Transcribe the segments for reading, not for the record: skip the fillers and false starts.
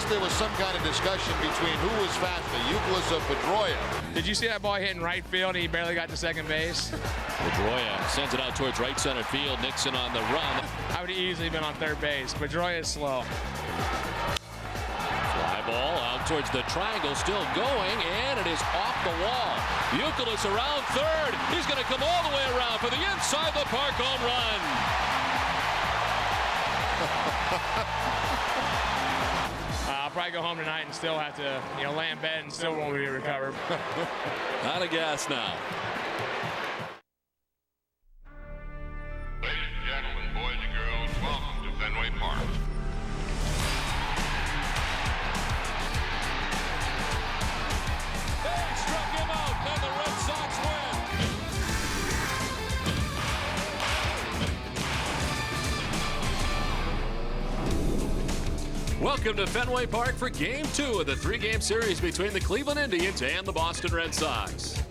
there was some kind of discussion between who was faster, Youkilis or Pedroia. Did you see that ball hitting right field? He barely got to second base. Pedroia sends it out towards right center field. Nixon on the run. I would have easily been on third base. Pedroia is slow. Fly ball out towards the triangle, still going, and it is off the wall. Youkilis around third. He's going to come all the way around for the inside the park home run. I'll probably go home tonight and still have to, lay in bed and still won't be recovered. Out of gas now. Ladies and gentlemen, boys and girls, welcome to Fenway Park. They struck him out, and the Red Sox win. Welcome to Fenway Park for Game 2 of the 3-game series between the Cleveland Indians and the Boston Red Sox.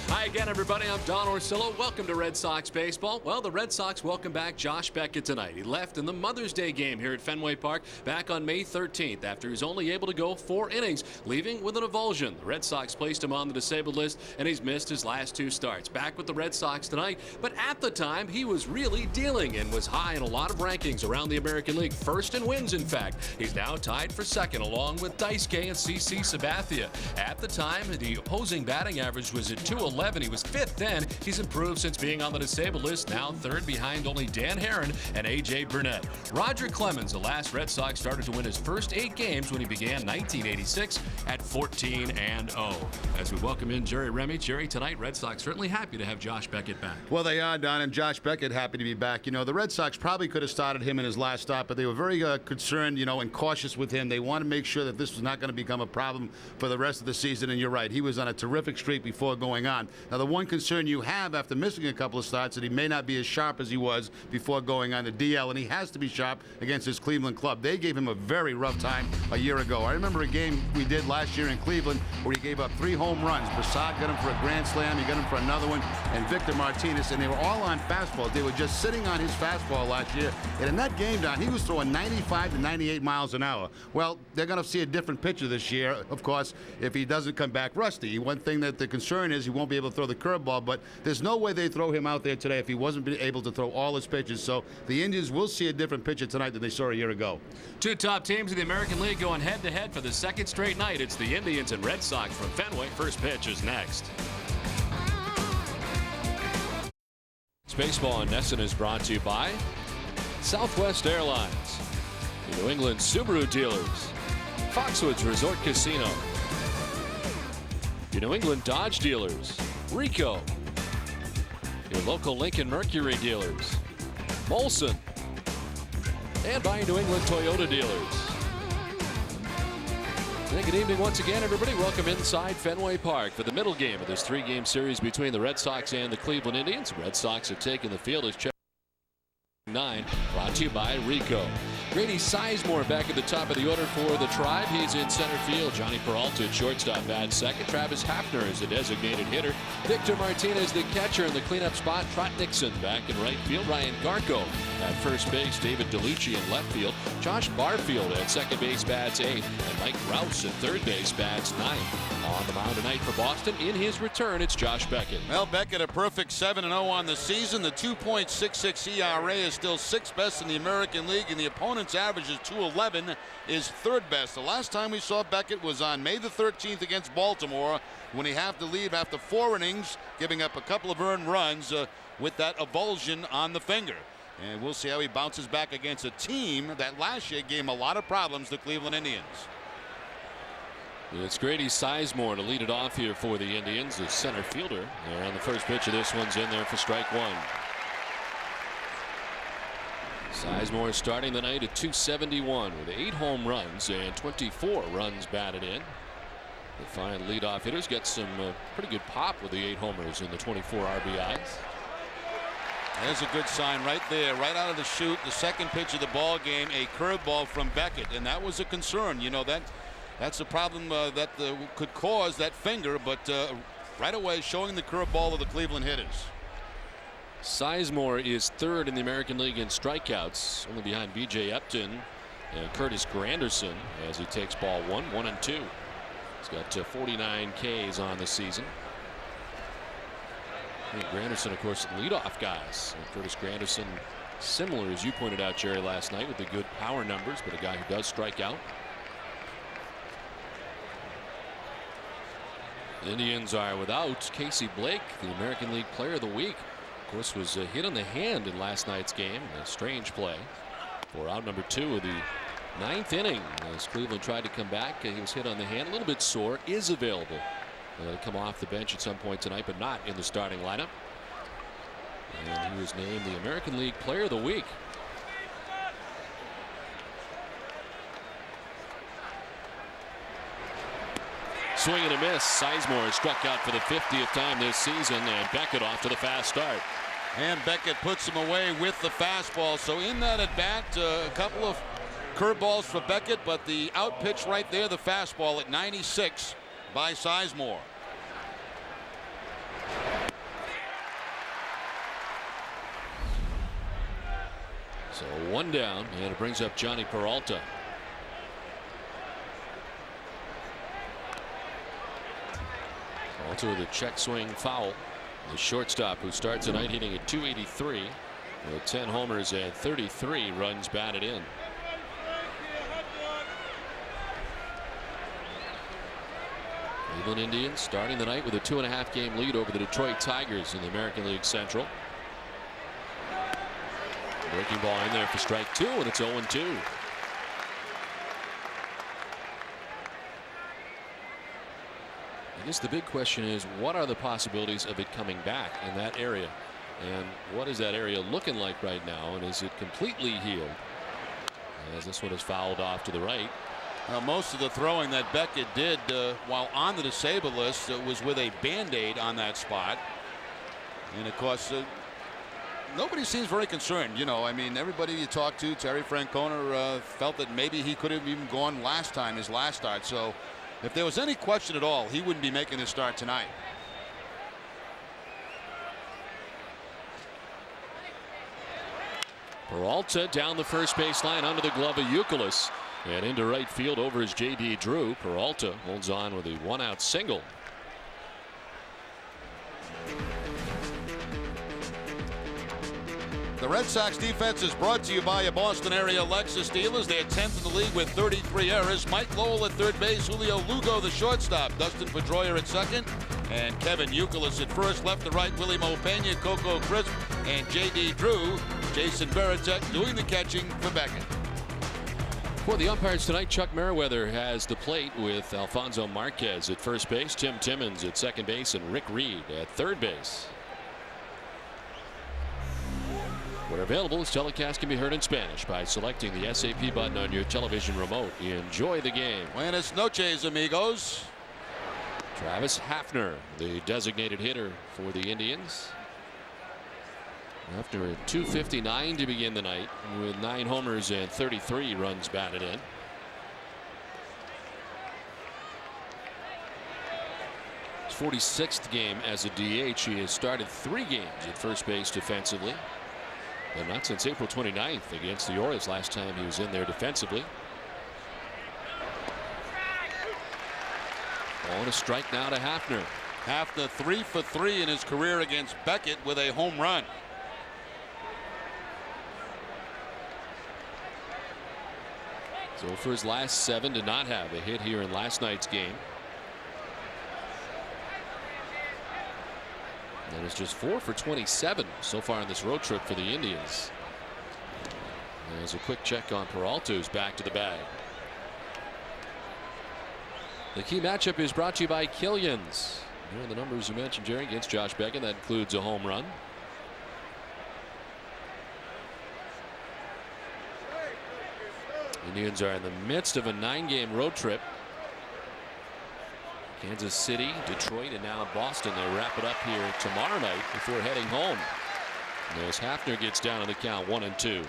Hi again, everybody. I'm Don Orsillo. Welcome to Red Sox baseball. Well, the Red Sox welcome back Josh Beckett tonight. He left in the Mother's Day game here at Fenway Park back on May 13th after he was only able to go 4 innings, leaving with an avulsion. The Red Sox placed him on the disabled list, and he's missed his last 2 starts. Back with the Red Sox tonight, but at the time, he was really dealing and was high in a lot of rankings around the American League. First in wins, in fact. He's now tied for second, along with Daisuke and CC Sabathia. At the time, the opposing batting average was at .211. He was 5th then. He's improved since being on the disabled list, now 3rd behind only Dan Herron and A.J. Burnett. Roger Clemens, the last Red Sox starter to win his first 8 games when he began 1986 at 14-0. As we welcome in Jerry Remy. Jerry, tonight, Red Sox certainly happy to have Josh Beckett back. Well, they are, Don, and Josh Beckett happy to be back. The Red Sox probably could have started him in his last start, but they were very concerned, and cautious with him. They want to make sure that this was not going to become a problem for the rest of the season, and you're right. He was on a terrific streak before going on. Now, the one concern you have after missing a couple of starts that he may not be as sharp as he was before going on the DL, and he has to be sharp against his Cleveland club. They gave him a very rough time a year ago. I remember a game we did last year in Cleveland where he gave up 3 home runs. Bassett got him for a grand slam, he got him for another one, and Victor Martinez, and they were all on fastball. They were just sitting on his fastball last year, and in that game, Don, he was throwing 95 to 98 miles an hour. Well, they're going to see a different pitcher this year, of course, if he doesn't come back rusty. One thing that the concern is he won't be able to throw the curveball, but there's no way they throw him out there today if he wasn't able to throw all his pitches. So the Indians will see a different pitcher tonight than they saw a year ago. 2 top teams in the American League going head-to-head for the 2nd straight night. It's the Indians and Red Sox from Fenway. First pitch is next. Baseball on NESN is brought to you by Southwest Airlines, the New England Subaru dealers, Foxwoods Resort Casino, your New England Dodge dealers, Rico, your local Lincoln Mercury dealers, Molson, and by your New England Toyota dealers. And good evening once again, everybody. Welcome inside Fenway Park for the middle game of this 3-game series between the Red Sox and the Cleveland Indians. The Red Sox have taken the field as 9, brought to you by Rico. Grady Sizemore back at the top of the order for the Tribe. He's in center field. Johnny Peralta at shortstop bats second. Travis Happner is the designated hitter. Victor Martinez the catcher in the cleanup spot. Trot Nixon back in right field. Ryan Garco at first base. David DeLucci in left field. Josh Barfield at second base bats 8th. And Mike Rouse at third base bats 9th. On the mound tonight for Boston in his return, it's Josh Beckett. Well, Beckett a perfect 7-0 on the season. The 2.66 ERA is still 6th best in the American League, and the opponent's average is .211, is 3rd best. The last time we saw Beckett was on May the 13th against Baltimore when he had to leave after 4 innings, giving up a couple of earned runs with that avulsion on the finger. And we'll see how he bounces back against a team that last year gave him a lot of problems, the Cleveland Indians. It's Grady Sizemore to lead it off here for the Indians, the center fielder. And the first pitch of this one's in there for strike 1. Sizemore starting the night at .271 with 8 home runs and 24 runs batted in. The fine leadoff hitters get some pretty good pop with the 8 homers and the 24 RBIs. There's a good sign right there, right out of the chute. The second pitch of the ball game, a curveball from Beckett, and that was a concern. That's the problem that could cause that finger, but right away showing the curveball of the Cleveland hitters. Sizemore is 3rd in the American League in strikeouts, only behind B.J. Upton And Curtis Granderson as he takes ball 1-2. He's got 49 Ks on the season. And Granderson, of course, leadoff guys. And Curtis Granderson, similar as you pointed out, Jerry, last night with the good power numbers, but a guy who does strike out. The Indians are without Casey Blake, the American League Player of the Week. Of course, was hit on the hand in last night's game. A strange play for out number 2 of the 9th inning. As Cleveland tried to come back, he was hit on the hand, a little bit sore. Is available to come off the bench at some point tonight, but not in the starting lineup. And he was named the American League Player of the Week. Swing and a miss. Sizemore struck out for the 50th time this season, and Beckett off to the fast start. And Beckett puts him away with the fastball. So in that at bat, a couple of curveballs for Beckett, but the out pitch right there, the fastball at 96 by Sizemore. So 1 down, and it brings up Johnny Peralta. Peralta with a check swing foul. The shortstop, who starts tonight hitting at .283 with 10 homers and 33 runs batted in. Cleveland Indians starting the night with a 2.5 game lead over the Detroit Tigers in the American League Central. Breaking ball in there for strike 2, and it's 0-2. I guess the big question is, what are the possibilities of it coming back in that area? And what is that area looking like right now? And is it completely healed? As this one is fouled off to the right. Most of the throwing that Beckett did while on the disabled list was with a Band-Aid on that spot. And of course, nobody seems very concerned. You know, I mean, everybody you talk to, Terry Francona, felt that maybe he could have even gone last time, his last start. So if there was any question at all, he wouldn't be making this start tonight. Peralta down the first base line under the glove of Youkilis and into right field over his J.D. Drew. Peralta holds on with a 1-out single. The Red Sox defense is brought to you by your Boston area Lexus dealers. They're 10th in the league with 33 errors. Mike Lowell at third base, Julio Lugo the shortstop, Dustin Pedroia at second, and Kevin Youkilis at first. Left to right, Willie Mo Pena, Coco Crisp, and J.D. Drew. Jason Veritek doing the catching for Beckett. For the umpires tonight, Chuck Merriweather has the plate with Alfonso Marquez at first base, Tim Timmons at second base, and Rick Reed at third base. When available, this telecast can be heard in Spanish by selecting the SAP button on your television remote. Enjoy the game. Buenas noches, amigos. Travis Happner, the designated hitter for the Indians. After a .259 to begin the night with 9 homers and 33 runs batted in. His 46th game as a DH. He has started 3 games at first base defensively, but not since April 29th against the Orioles, last time he was in there defensively. On a strike now to Happner. Happner 3 for 3 in his career against Beckett with a home run. So for his last 7 did not have a hit here in last night's game. And it's just 4 for 27 so far on this road trip for the Indians. There's a quick check on Peralta, who's back to the bag. The key matchup is brought to you by Killian's. Here are the numbers you mentioned, Jerry, against Josh Beckett. That includes a home run. Indians are in the midst of a 9-game road trip. Kansas City, Detroit, and now Boston. They wrap it up here tomorrow night before heading home. As Happner gets down on the count, 1-2.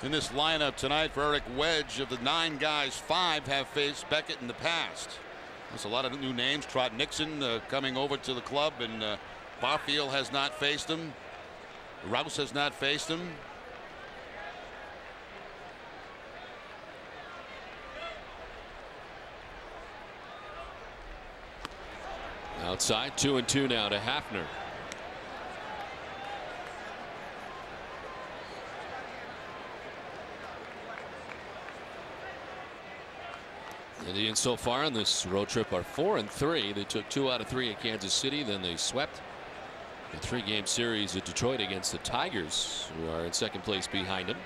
In this lineup tonight for Eric Wedge, of the 9 guys, 5 have faced Beckett in the past. There's a lot of new names. Trot Nixon coming over to the club, and Barfield has not faced him. Rouse has not faced him. right side. 2-2 now to Happner. Indians so far on this road trip are 4-3. They took 2 out of 3 at Kansas City. Then they swept the 3-game series at Detroit against the Tigers, who are in second place behind them.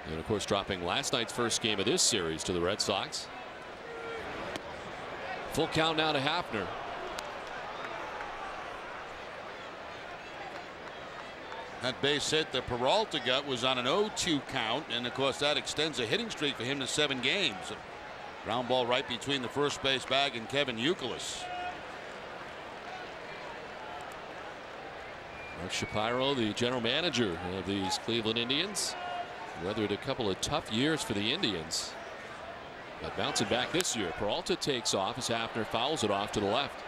And of course, dropping last night's first game of this series to the Red Sox. Full count now to Happner. That base hit that Peralta got was on an 0-2 count, and of course that extends a hitting streak for him to 7 games. Ground ball right between the first base bag and Kevin Youkilis. Mark Shapiro, the general manager of these Cleveland Indians, weathered a couple of tough years for the Indians, but bouncing back this year. Peralta takes off as Happner fouls it off to the left.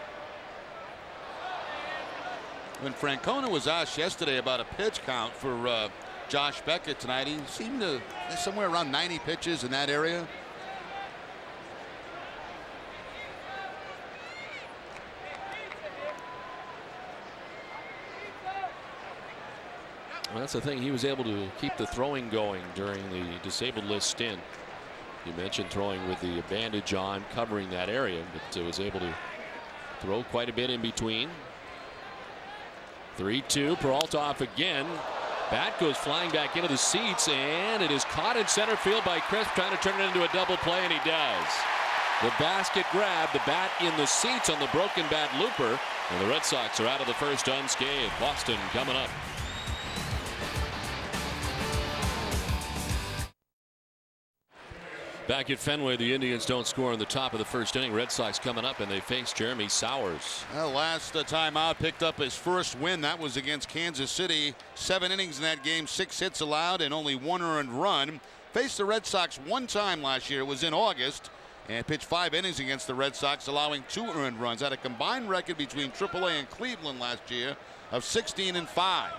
When Francona was asked yesterday about a pitch count for Josh Beckett tonight, he seemed to somewhere around 90 pitches in that area. Well, that's the thing. He was able to keep the throwing going during the disabled list stint. You mentioned throwing with the bandage on, covering that area, but was able to throw quite a bit in between. 3-2. Peralta off again. Bat goes flying back into the seats, and it is caught in center field by Crisp, trying to turn it into a double play, and he does. The basket grab, the bat in the seats on the broken bat looper, and the Red Sox are out of the first unscathed. Boston coming up. Back at Fenway, the Indians don't score in the top of the first inning. Red Sox coming up, and they face Jeremy Sowers. Well, last time out picked up his first win. That was against Kansas City. 7 innings in that game, 6 hits allowed, and only 1 earned run. Faced the Red Sox 1 time last year. It was in August, and pitched 5 innings against the Red Sox, allowing 2 earned runs. Had a combined record between AAA and Cleveland last year of 16-5.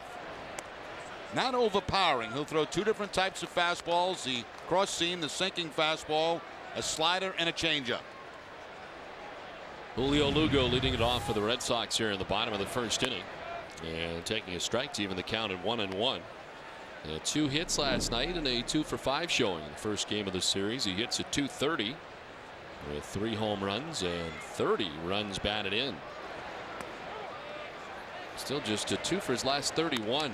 Not overpowering. He'll throw 2 different types of fastballs: the cross seam, the sinking fastball, a slider, and a changeup. Julio Lugo leading it off for the Red Sox here in the bottom of the first inning, and taking a strike to even the count at 1-1. 2 hits last night and a 2 for 5 showing in the first game of the series. He hits at .230 with 3 home runs and 30 runs batted in. Still just a 2 for his last 31.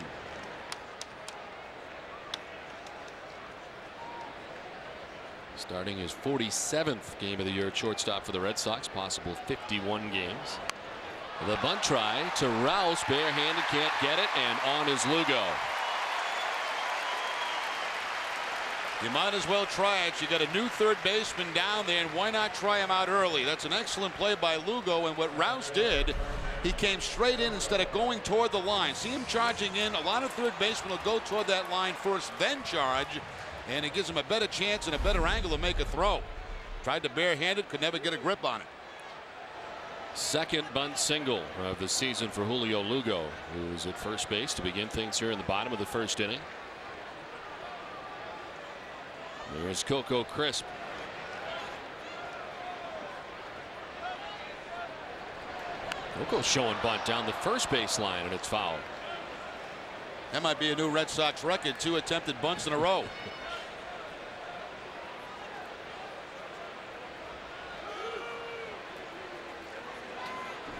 Starting his 47th game of the year at shortstop for the Red Sox, possible 51 games. The bunt try to Rouse, barehanded, can't get it, and on is Lugo. You might as well try it. You got a new third baseman down there, and why not try him out early? That's an excellent play by Lugo, and what Rouse did, he came straight in instead of going toward the line. See him charging in. A lot of third basemen will go toward that line first, then charge, and it gives him a better chance and a better angle to make a throw. Tried to barehand it, could never get a grip on it. Second bunt single of the season for Julio Lugo, who's at first base to begin things here in the bottom of the first inning. There's Coco Crisp. Coco showing bunt down the first base line, and it's fouled. That might be a new Red Sox record, 2 attempted bunts in a row.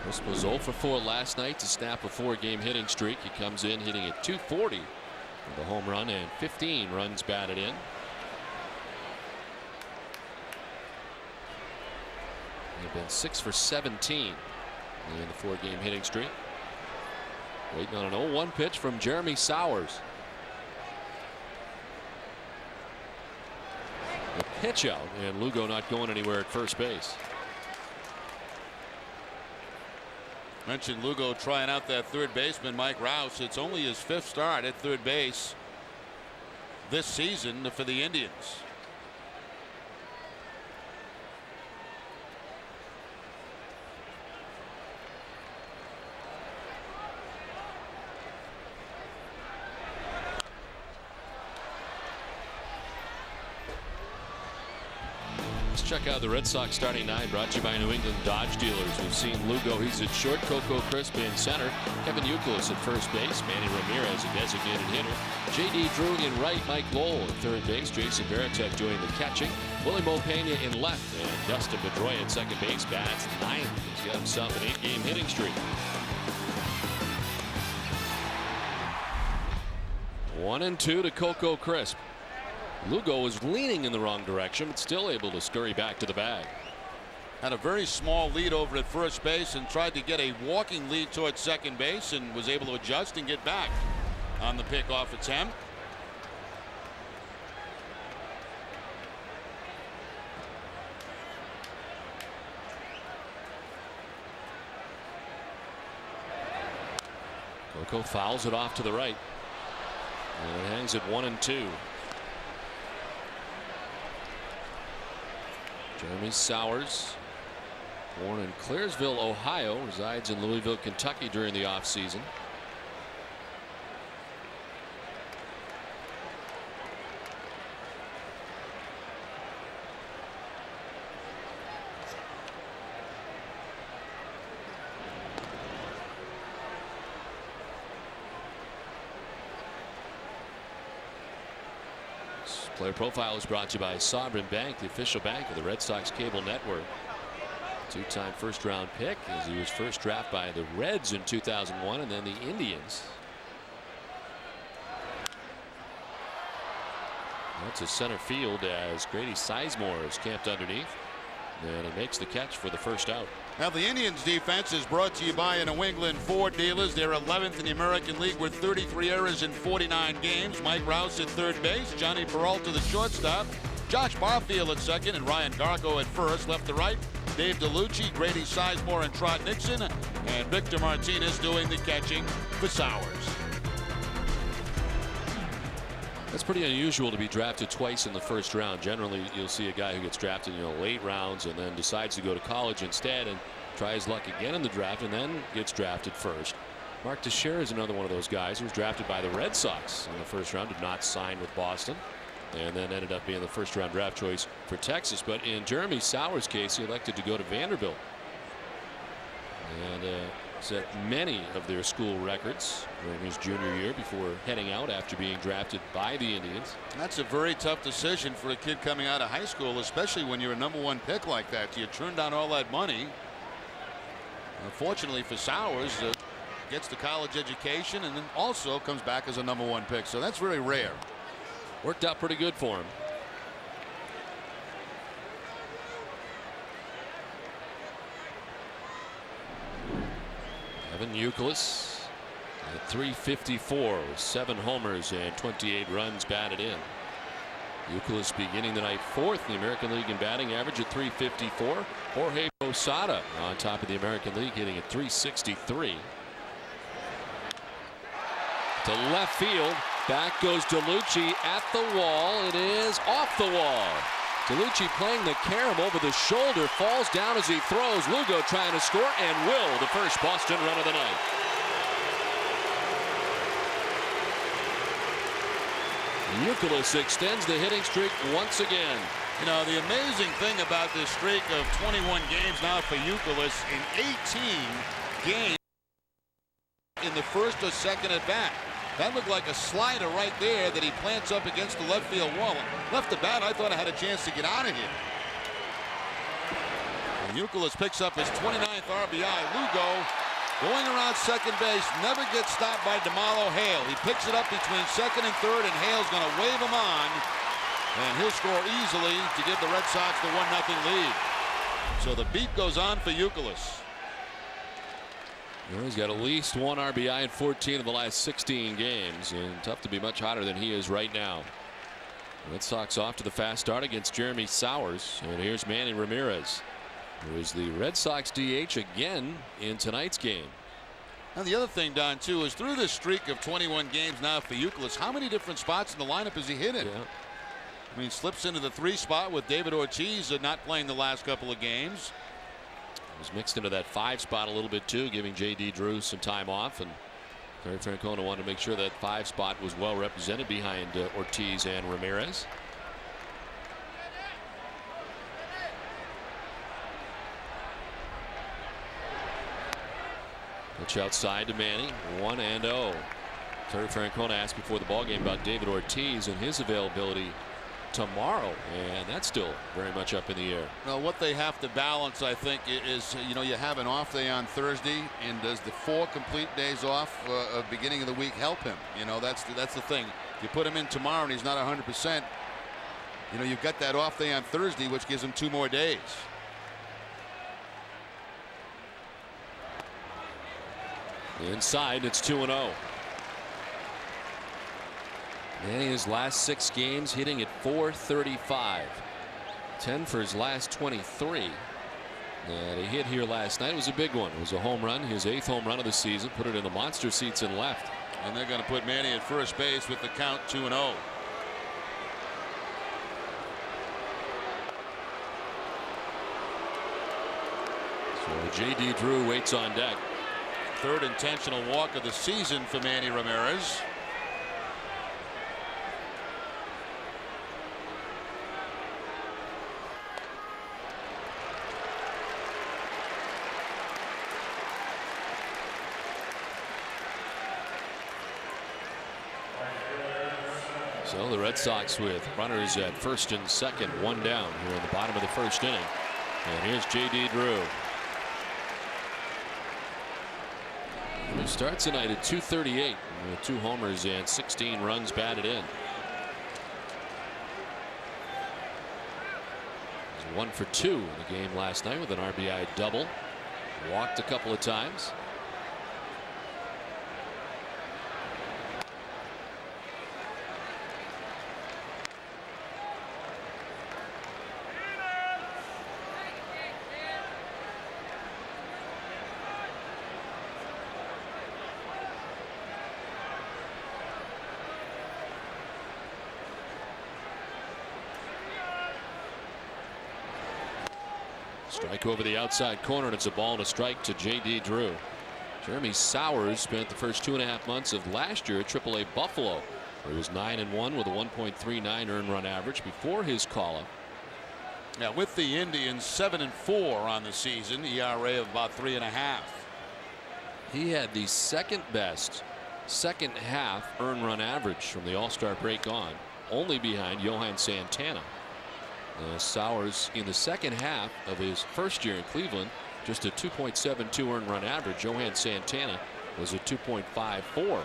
This was 0 for 4 last night to snap a 4-game hitting streak. He comes in hitting at .240 with a home run and 15 runs batted in. They've been 6 for 17 in the 4-game hitting streak. Waiting on an 0-1 pitch from Jeremy Sowers. The pitch out, and Lugo not going anywhere at first base. Mentioned Lugo trying out that third baseman, Mike Rouse. It's only his 5th start at third base this season for the Indians. Let's check out the Red Sox starting nine, brought to you by New England Dodge Dealers. We've seen Lugo, he's at short, Coco Crisp in center, Kevin Youkilis at first base, Manny Ramirez a designated hitter, J.D. Drew in right, Mike Lowell at third base, Jason Varitek doing the catching, Willie Mopena in left, and Dustin Pedroia at second base. Bats ninth. He's got himself an 8-game hitting streak. 1-2 to Coco Crisp. Lugo was leaning in the wrong direction, but still able to scurry back to the bag. Had a very small lead over at first base and tried to get a walking lead towards second base and was able to adjust and get back on the pickoff attempt. Coco fouls it off to the right. And it hangs at 1-2. Jeremy Sowers, born in Clairsville, Ohio, resides in Louisville, Kentucky during the offseason. Player Profile is brought to you by Sovereign Bank, the official bank of the Red Sox cable network. Two-time first-round pick, as he was first drafted by the Reds in 2001 and then the Indians. That's a center field as Grady Sizemore is camped underneath. And he makes the catch for the first out. Now the Indians defense is brought to you by New England Ford dealers. They're 11th in the American League with 33 errors in 49 games. Mike Rouse at third base, Johnny Peralta the shortstop, Josh Barfield at second, and Ryan Garco at first. Left to right, Dave DeLucci, Grady Sizemore, and Trot Nixon, and Victor Martinez doing the catching for Sowers. That's pretty unusual to be drafted twice in the first round. Generally, you'll see a guy who gets drafted, late rounds and then decides to go to college instead and try his luck again in the draft and then gets drafted first. Mark Teixeira is another one of those guys who was drafted by the Red Sox in the first round, did not sign with Boston, and then ended up being the first round draft choice for Texas. But in Jeremy Sowers' case, he elected to go to Vanderbilt and set many of their school records during his junior year before heading out after being drafted by the Indians. That's a very tough decision for a kid coming out of high school, especially when you're a #1 pick like that. You turn down all that money. Unfortunately for Sowers, gets the college education and then also comes back as a #1 pick. So that's very rare. Worked out pretty good for him. Kevin Youkilis at .354 with 7 homers and 28 runs batted in. Youkilis beginning the night 4th in the American League in batting average at .354. Jorge Posada on top of the American League hitting at .363. To left field. Back goes DeLucci at the wall. It is off the wall. DeLucci playing the carom over the shoulder, falls down as he throws. Lugo trying to score and will, the first Boston run of the night. Youkilis extends the hitting streak once again. The amazing thing about this streak of 21 games now for Youkilis in 18 games in the first or second at bat. That looked like a slider right there that he plants up against the left field wall. Left the bat, I thought I had a chance to get out of here. And Youkilis picks up his 29th RBI. Lugo going around second base, never gets stopped by DeMalo Hale. He picks it up between second and third, and Hale's going to wave him on. And he'll score easily to give the Red Sox the 1-0 lead. So the beat goes on for Youkilis. He's got at least 1 RBI in 14 of the last 16 games, and tough to be much hotter than he is right now. Red Sox off to the fast start against Jeremy Sowers, and here's Manny Ramirez, who is the Red Sox DH again in tonight's game. Now the other thing, Don, too, is through this streak of 21 games now for Youkilis, how many different spots in the lineup has he hit in? Yeah. I mean, slips into the 3 spot with David Ortiz not playing the last couple of games. Was mixed into that 5 spot a little bit too, giving J.D. Drew some time off, and Terry Francona wanted to make sure that 5 spot was well represented behind Ortiz and Ramirez. Pitch outside to Manny. 1-0. Terry Francona asked before the ballgame about David Ortiz and his availability tomorrow, and that's still very much up in the air. Well, what they have to balance, I think, is you have an off day on Thursday, and does the 4 complete days off beginning of the week help him? That's the thing. If you put him in tomorrow and he's not 100%, you've got that off day on Thursday, which gives him 2 more days. Inside, it's 2-0. Manny, his last 6 games hitting at .435. 10 for his last 23. And he hit here last night. It was a big one. It was a home run, his 8th home run of the season. Put it in the monster seats in left. And they're going to put Manny at first base with the count 2-0. So J.D. Drew waits on deck. 3rd intentional walk of the season for Manny Ramirez. So the Red Sox with runners at first and second, 1 down here in the bottom of the 1st inning. And here's J.D. Drew. He starts tonight at .238 with 2 homers and 16 runs batted in. He was 1 for 2 in the game last night with an RBI double. Walked a couple of times. Strike over the outside corner, and it's a ball and a strike to J.D. Drew. Jeremy Sowers spent the first 2.5 months of last year at AAA Buffalo, where he was 9-1 with a 1.39 earned run average before his call-up. Now with the Indians, 7-4 on the season, ERA of about 3.5. He had the 2nd best second half earned run average from the All-Star break on, only behind Johan Santana. Sowers in the 2nd half of his first year in Cleveland, just a 2.72 earned run average. Johan Santana was a 2.54.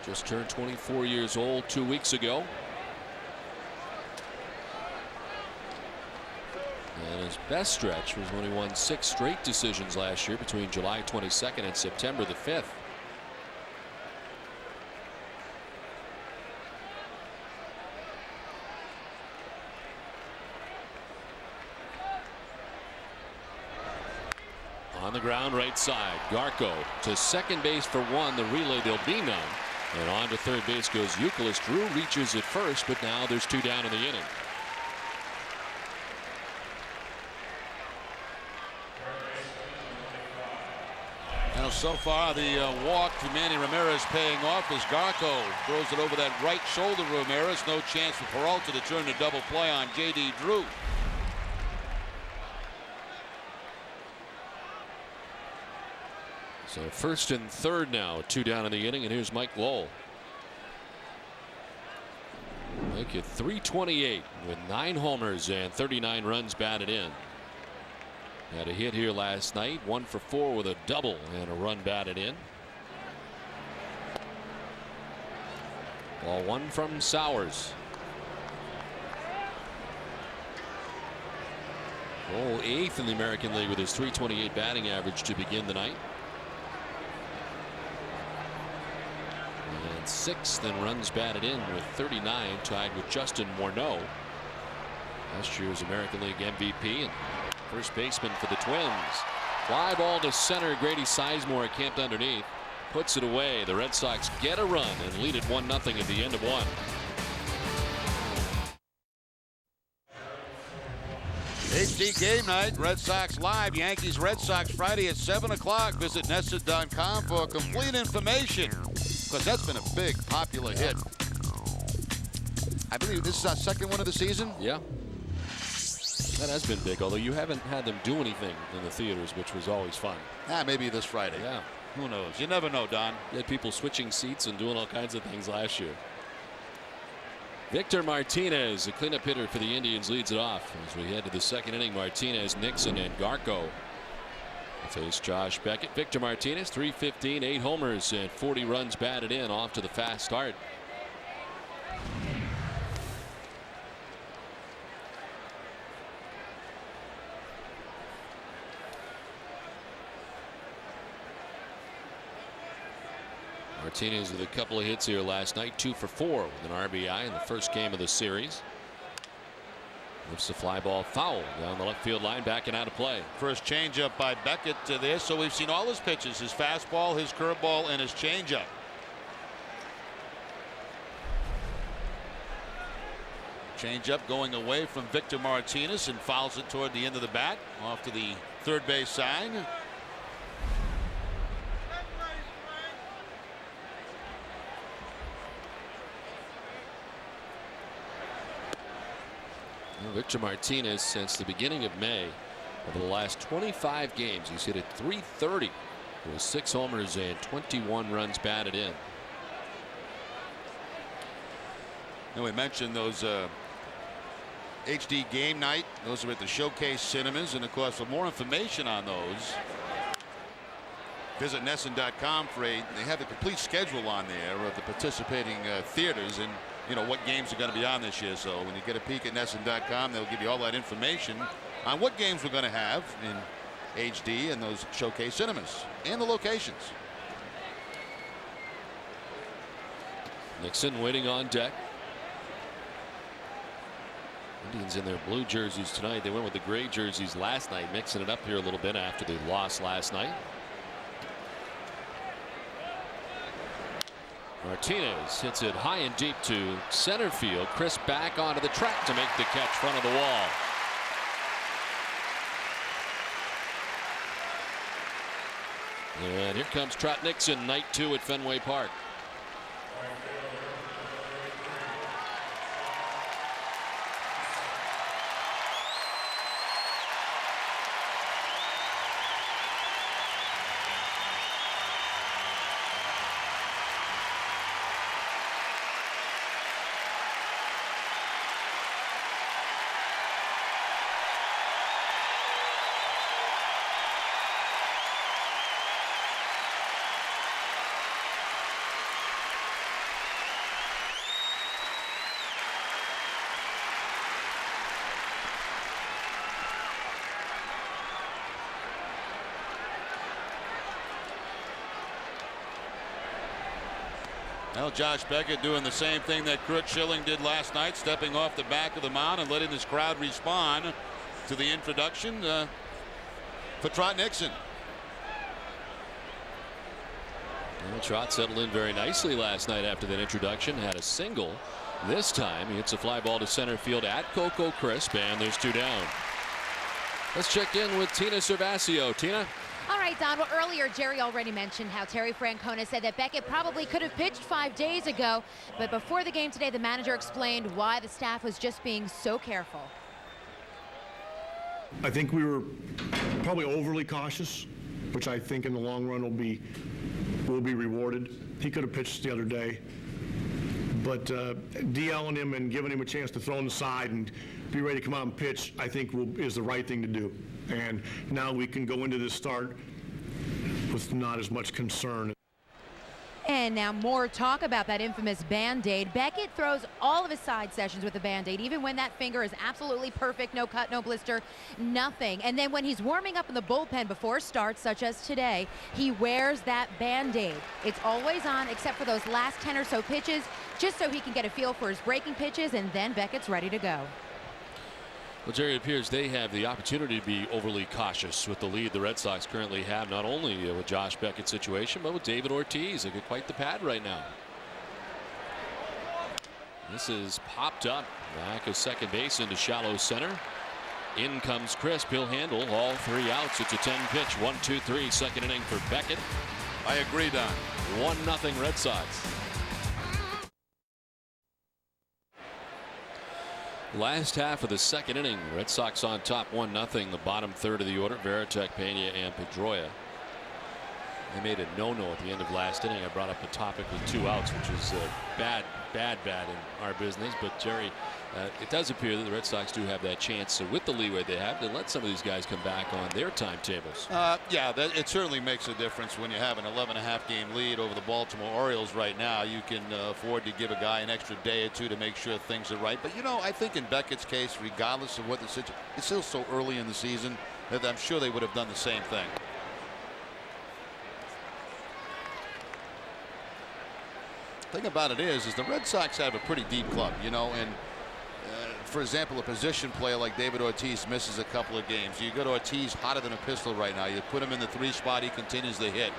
Just turned 24 years old 2 weeks ago. And his best stretch was when he won 6 straight decisions last year between July 22nd and September the 5th. On the ground, right side. Garco to second base for 1. The relay, there'll be none. And on to third base goes Euclid. Drew reaches at first, but now there's 2 down in the inning. Now so far the walk to Manny Ramirez paying off as Garco throws it over that right shoulder. Ramirez, no chance for Peralta to turn the double play on J.D. Drew. So first and third now, 2 down in the inning, and here's Mike Lowell. Make it 328 with 9 homers and 39 runs batted in. Had a hit here last night, 1 for 4 with a double and a run batted in. Ball 1 from Sowers. Lowell 8th in the American League with his .328 batting average to begin the night. And 6th in runs batted in with 39, tied with Justin Morneau, last year's American League MVP and first baseman for the Twins. Fly ball to center. Grady Sizemore camped underneath, puts it away. The Red Sox get a run and lead it 1-0 at the end of 1. HD game night, Red Sox live, Yankees Red Sox Friday at 7 o'clock. Visit NESN.com for complete information, because that's been a big popular hit. I believe this is our 2nd one of the season. Yeah. That has been big, although you haven't had them do anything in the theaters, which was always fun. Maybe this Friday. Yeah. Who knows? You never know, Don. You had people switching seats and doing all kinds of things last year. Victor Martinez, the cleanup hitter for the Indians, leads it off. As we head to the second inning, Martinez, Nixon, and Garco face Josh Beckett. Victor Martinez, 315, 8 homers, and 40 runs batted in, off to the fast start. Martinez with a couple of hits here last night, 2 for 4 with an RBI in the first game of the series. Lifts the fly ball foul down the left field line, back and out of play. First changeup by Beckett there, so we've seen all his pitches, his fastball, his curveball, and his changeup. Changeup going away from Victor Martinez and fouls it toward the end of the bat, off to the third base side. Victor Martinez, since the beginning of May, over the last 25 games, he's hit at .330 with 6 homers and 21 runs batted in. And we mentioned those HD game night. Those are at the Showcase Cinemas, and of course, for more information on those, visit NESN.com they have the complete schedule on there of the participating theaters and what games are going to be on this year. So when you get a peek at NESN.com, they'll give you all that information on what games we're going to have in HD and those Showcase Cinemas and the locations. Nixon waiting on deck. Indians in their blue jerseys tonight. They went with the gray jerseys last night, mixing it up here a little bit after the loss last night. Martinez hits it high and deep to center field. Chris back onto the track to make the catch front of the wall. And here comes Trot Nixon, night 2 at Fenway Park. Well, Josh Beckett doing the same thing that Kurt Schilling did last night, stepping off the back of the mound and letting this crowd respond to the introduction for Trot Nixon. Well, Trot settled in very nicely last night after that introduction. Had a single. This time he hits a fly ball to center field at Coco Crisp, and there's 2 down. Let's check in with Tina Servasio. Tina? All right, Don. Well, earlier Jerry already mentioned how Terry Francona said that Beckett probably could have pitched 5 days ago. But before the game today, the manager explained why the staff was just being so careful. I think we were probably overly cautious, which I think in the long run will be rewarded. He could have pitched the other day, but DLing him and giving him a chance to throw on the side and be ready to come out and pitch, I think is the right thing to do. And now we can go into this start with not as much concern. And now more talk about that infamous Band-Aid. Beckett throws all of his side sessions with the Band-Aid, even when that finger is absolutely perfect, no cut, no blister, nothing. And then when he's warming up in the bullpen before starts, such as today, he wears that Band-Aid. It's always on except for those last 10 or so pitches, just so he can get a feel for his breaking pitches, and then Beckett's ready to go. Well, Jerry, it appears they have the opportunity to be overly cautious with the lead the Red Sox currently have, not only with Josh Beckett's situation, but with David Ortiz. They get quite the pad right now. This is popped up back of second base into shallow center. In comes Crisp. He'll handle all 3 outs. It's a 10-pitch 1-2-3 second inning for Beckett. I agree, Don. 1-0 Red Sox. Last half of the second inning, Red Sox on top 1-0. The bottom third of the order, Varitek, Pena, and Pedroia. They made a no-no at the end of last inning. I brought up a topic with 2 outs, which is bad in our business. But Jerry, it does appear that the Red Sox do have that chance with the leeway they have to let some of these guys come back on their timetables. Yeah, it certainly makes a difference when you have an 11.5 game lead over the Baltimore Orioles right now. You can afford to give a guy an extra day or 2 to make sure things are right. But, you know, I think in Beckett's case, regardless of what the situation, it's still so early in the season that I'm sure they would have done the same thing. The thing about it is the Red Sox have a pretty deep club, you know, and for example, a position player like David Ortiz misses a couple of games. You go to Ortiz hotter than a pistol right now. You put him in the 3 spot, he continues to hit.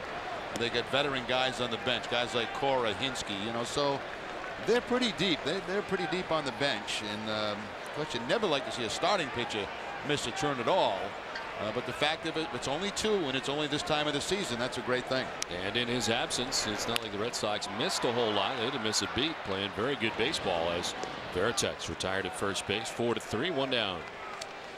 They got veteran guys on the bench, guys like Cora, Hinsky, you know, so they're pretty deep. They're pretty deep on the bench, and of course, you'd never like to see a starting pitcher miss a turn at all. But the fact of it, it's only 2 and it's only this time of the season. That's a great thing. And in his absence, it's not like the Red Sox missed a whole lot. They didn't miss a beat, playing very good baseball as Varitek's retired at first base. 4-3, 1 down.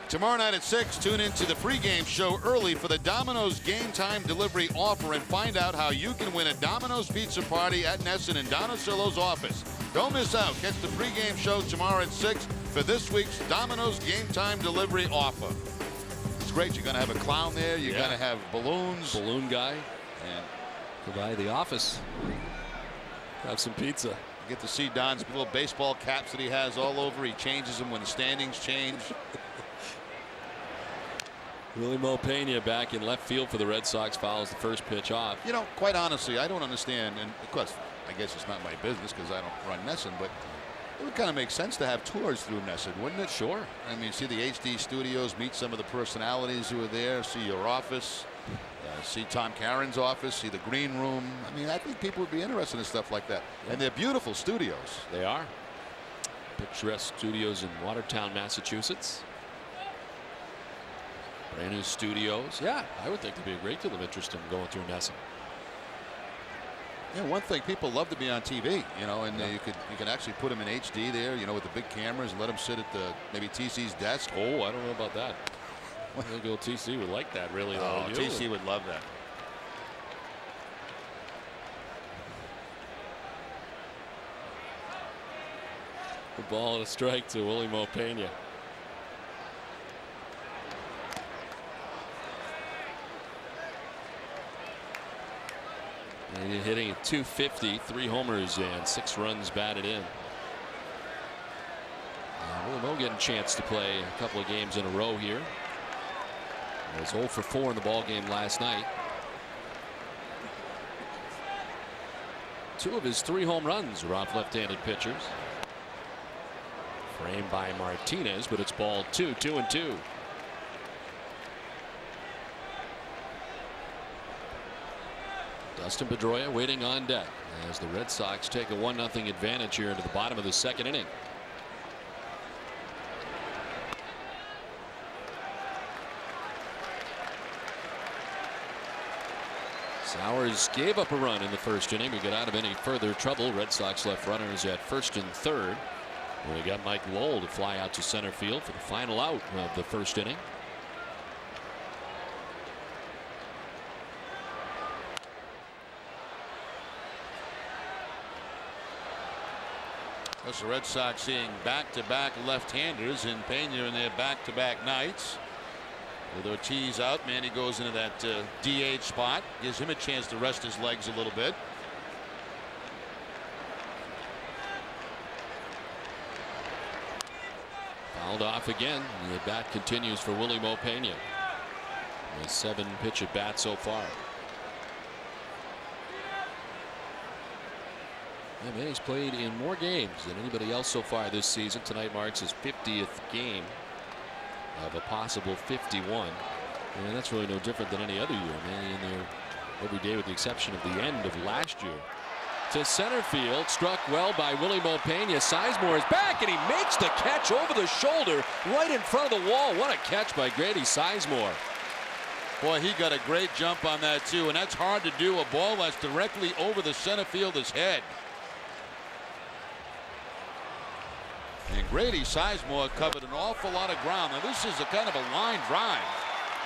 Tomorrow night at 6, tune into the pregame show early for the Domino's Game Time Delivery offer and find out how you can win a Domino's pizza party at NESN in Don Orsillo's office. Don't miss out. Catch the pregame show tomorrow at 6 for this week's Domino's Game Time Delivery offer. Great. You're going to have a clown there. You're going to have balloons. Balloon guy. And go by the office. Have some pizza. You get to see Don's little baseball caps that he has all over. He changes them when the standings change. Julio Pena back in left field for the Red Sox, fouls the first pitch off. You know, quite honestly, I don't understand. And of course, I guess it's not my business because I don't run NESN, but it would kind of make sense to have tours through NESN, wouldn't it? Sure. I mean, see the HD studios, meet some of the personalities who are there, see your office, see Tom Caron's office, see the green room. I mean, I think people would be interested in stuff like that. Yeah. And they're beautiful studios. They are. Picturesque studios in Watertown, Massachusetts. Brand new studios. Yeah, I would think there'd be a great deal of interest in going through NESN. Yeah, one thing, people love to be on TV, you know, and you can actually put them in HD there, you know, with the big cameras and let them sit at the maybe TC's desk. Oh, I don't know about that. I think old TC would like that, really. Oh, TC would love that. The ball and a strike to Julio Pena. And hitting at .250, 3 homers and 6 runs batted in. Julio getting a chance to play a couple of games in a row here. He was 0 for 4 in the ball game last night. 2 of his 3 home runs were off left-handed pitchers. Framed by Martinez, but it's ball 2, 2-2. Dustin Pedroia waiting on deck as the Red Sox take a 1-0 advantage here into the bottom of the second inning. Sowers gave up a run in the first inning to get out of any further trouble. Red Sox left runners at first and third. We got Mike Lowell to fly out to center field for the final out of the first inning. That's the Red Sox seeing back-to-back left-handers in Pena in their back-to-back nights. With Ortiz out, Manny goes into that DH spot, gives him a chance to rest his legs a little bit. Fouled off again. The bat continues for Julio Pena. A 7-pitch at bat so far. Yeah, Manny's played in more games than anybody else so far this season. Tonight marks his 50th game of a possible 51. And that's really no different than any other year. Manny in there every day with the exception of the end of last year. To center field, struck well by Julio Pena. Sizemore is back and he makes the catch over the shoulder right in front of the wall. What a catch by Grady Sizemore. Boy, he got a great jump on that too, and that's hard to do. A ball that's directly over the center fielder's head. And Grady Sizemore covered an awful lot of ground. Now this is a kind of a line drive.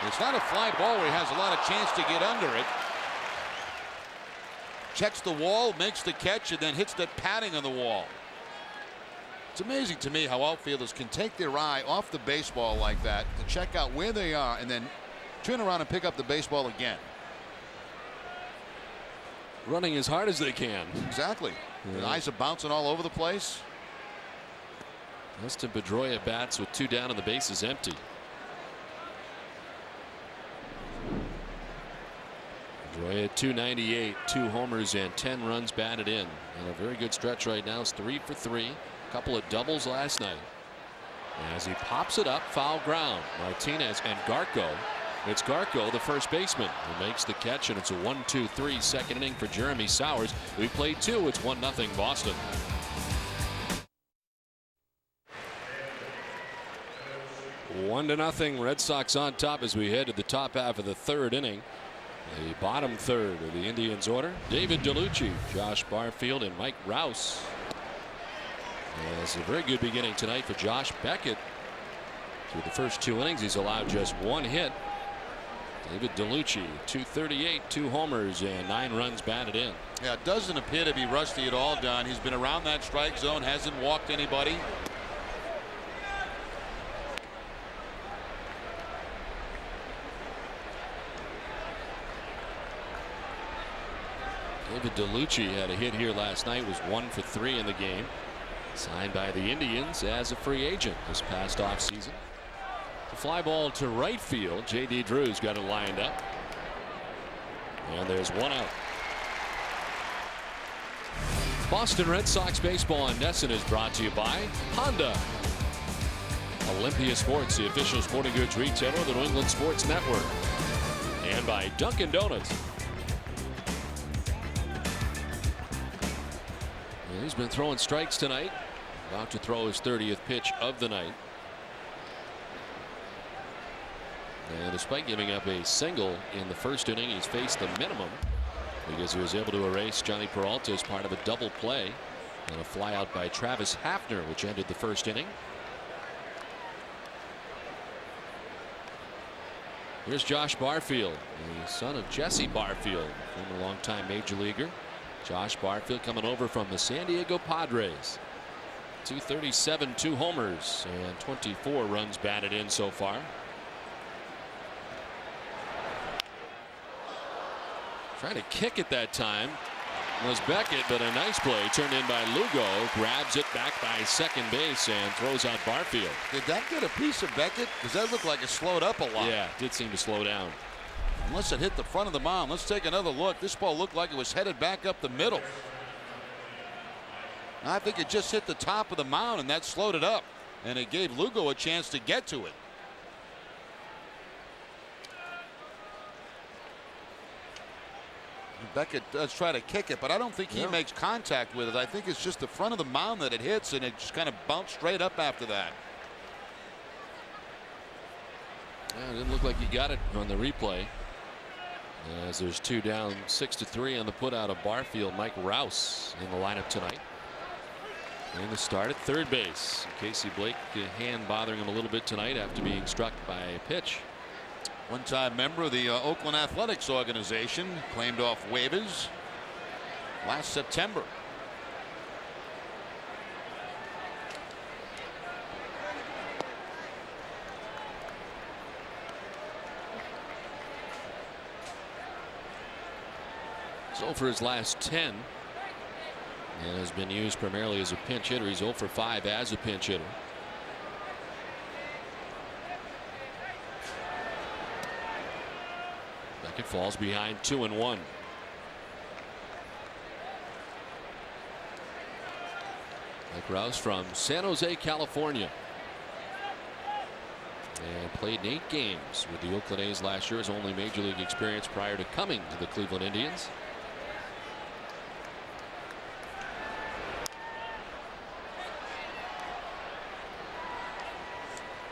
It's not a fly ball where he has a lot of chance to get under it. Checks the wall, makes the catch, and then hits that padding on the wall. It's amazing to me how outfielders can take their eye off the baseball like that to check out where they are and then turn around and pick up the baseball again. Running as hard as they can. Exactly. The eyes are bouncing all over the place. Dustin Pedroia bats with 2 down and the base is empty. Pedroia at 298, 2 homers and 10 runs batted in. And a very good stretch right now. It's 3 for 3. A couple of doubles last night. As he pops it up, foul ground. Martinez and Garco. It's Garco, the first baseman, who makes the catch, and it's a 1-2-3 second inning for Jeremy Sowers. We played 2. It's 1-0 Boston. One to nothing. Red Sox on top as we head to the top half of the 3rd inning. The bottom 3rd of the Indians order. David DeLucci, Josh Barfield, and Mike Rouse. It's a very good beginning tonight for Josh Beckett. Through the first 2 innings, he's allowed just 1 hit. David DeLucci, 238, 2 homers, and 9 runs batted in. Yeah, it doesn't appear to be rusty at all, Don. He's been around that strike zone, hasn't walked anybody. David DeLucci had a hit here last night, was 1 for 3 in the game. Signed by the Indians as a free agent this past offseason. The fly ball to right field. J.D. Drew's got it lined up. And there's 1 out. Boston Red Sox baseball on NESN is brought to you by Honda. Olympia Sports, the official sporting goods retailer of the New England Sports Network. And by Dunkin' Donuts. He's been throwing strikes tonight. About to throw his 30th pitch of the night. And despite giving up a single in the first inning, he's faced the minimum because he was able to erase Johnny Peralta as part of a double play and a fly out by Travis Happner, which ended the first inning. Here's Josh Barfield, the son of Jesse Barfield, former longtime major leaguer. Josh Barfield coming over from the San Diego Padres. 237, 2 homers, and 24 runs batted in so far. Trying to kick it that time was Beckett, but a nice play turned in by Lugo. Grabs it back by second base and throws out Barfield. Did that get a piece of Beckett? Because that looked like it slowed up a lot. Yeah, it did seem to slow down. Unless it hit the front of the mound. Let's take another look. This ball looked like it was headed back up the middle. I think it just hit the top of the mound, and that slowed it up. And it gave Lugo a chance to get to it. Beckett does try to kick it, but I don't think he makes contact with it. I think it's just the front of the mound that it hits, and it just kind of bounced straight up after that. Yeah, it didn't look like he got it on the replay. As there's 2 down, 6-3 on the put out of Barfield. Mike Rouse in the lineup tonight. And the start at third base. Casey Blake, hand bothering him a little bit tonight after being struck by a pitch. One-time member of the Oakland Athletics organization, claimed off waivers last September. So for his last 10 and has been used primarily as a pinch hitter. He's 0 for 5 as a pinch hitter. Beckett falls behind 2-1. Mike Rouse from San Jose, California, and played in 8 games with the Oakland A's last year. His only major league experience prior to coming to the Cleveland Indians.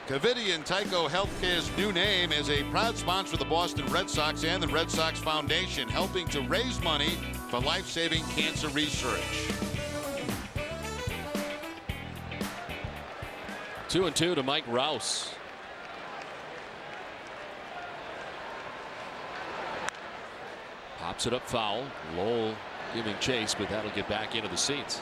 Covidien Tyco Healthcare's new name is a proud sponsor of the Boston Red Sox and the Red Sox Foundation, helping to raise money for life-saving cancer research. 2-2 to Mike Rouse. Pops it up foul. Lowell giving chase, but that'll get back into the seats.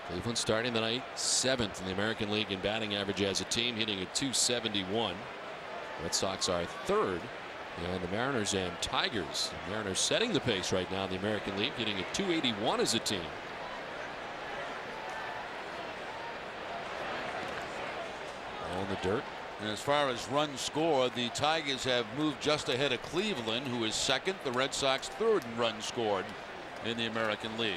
Cleveland starting the night 7th in the American League in batting average as a team, hitting at .271. Red Sox are 3rd. And the Mariners and Tigers. The Mariners setting the pace right now in the American League, hitting at .281 as a team. All in the dirt. And as far as runs scored, the Tigers have moved just ahead of Cleveland, who is 2nd. The Red Sox 3rd in runs scored in the American League.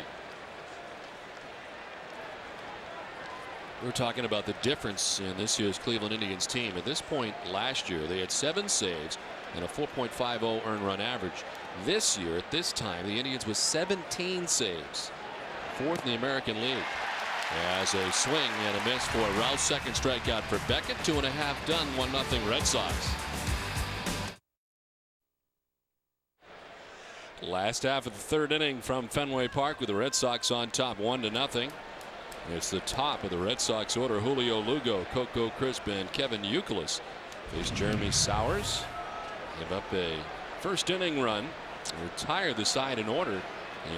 We're talking about the difference in this year's Cleveland Indians team. At this point last year, they had 7 saves and a 4.50 earned run average. This year, at this time, the Indians with 17 saves, 4th in the American League. As a swing and a miss for Rouse, second strikeout for Beckett. 2.5 done, 1-0 Red Sox. Last half of the 3rd inning from Fenway Park with the Red Sox on top 1-0. It's the top of the Red Sox order. Julio Lugo, Coco Crisp, and Kevin Youkilis face Jeremy Sowers. Give up a first inning run. Retire the side in order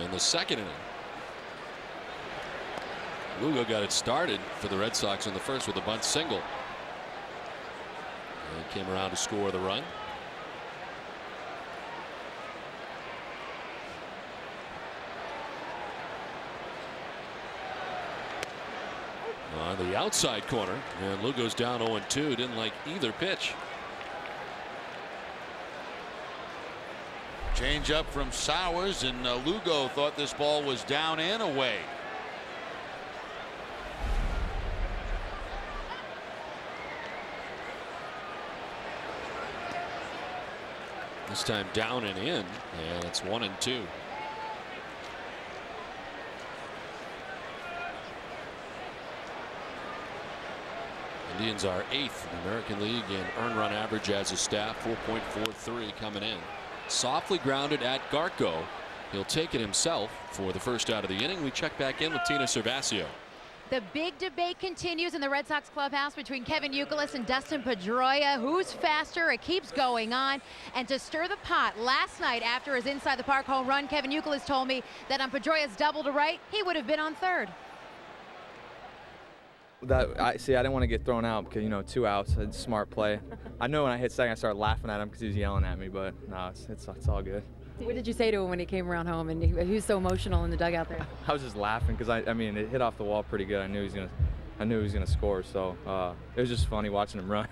in the 2nd inning. Lugo got it started for the Red Sox in the 1st with a bunt single. And came around to score the run. On the outside corner, and Lugo's down 0-2. Didn't like either pitch. Change up from Sowers, and Lugo thought this ball was down and away. This time down and in, and it's 1-2. Indians are 8th in the American League in earned run average as a staff, 4.43 coming in. Softly grounded at Garco. He'll take it himself for the first out of the inning. We check back in with Tina Cervasio. The big debate continues in the Red Sox clubhouse between Kevin Youkilis and Dustin Pedroia. Who's faster? It keeps going on. And to stir the pot, last night after his inside the park home run, Kevin Youkilis told me that on Pedroia's double to right, he would have been on 3rd. I didn't want to get thrown out because, 2 outs, it's a smart play. I know when I hit second, I started laughing at him because he was yelling at me, but no, it's all good. What did you say to him when he came around home and he was so emotional in the dugout there? I was just laughing because it hit off the wall pretty good. I knew he was gonna score, so it was just funny watching him run.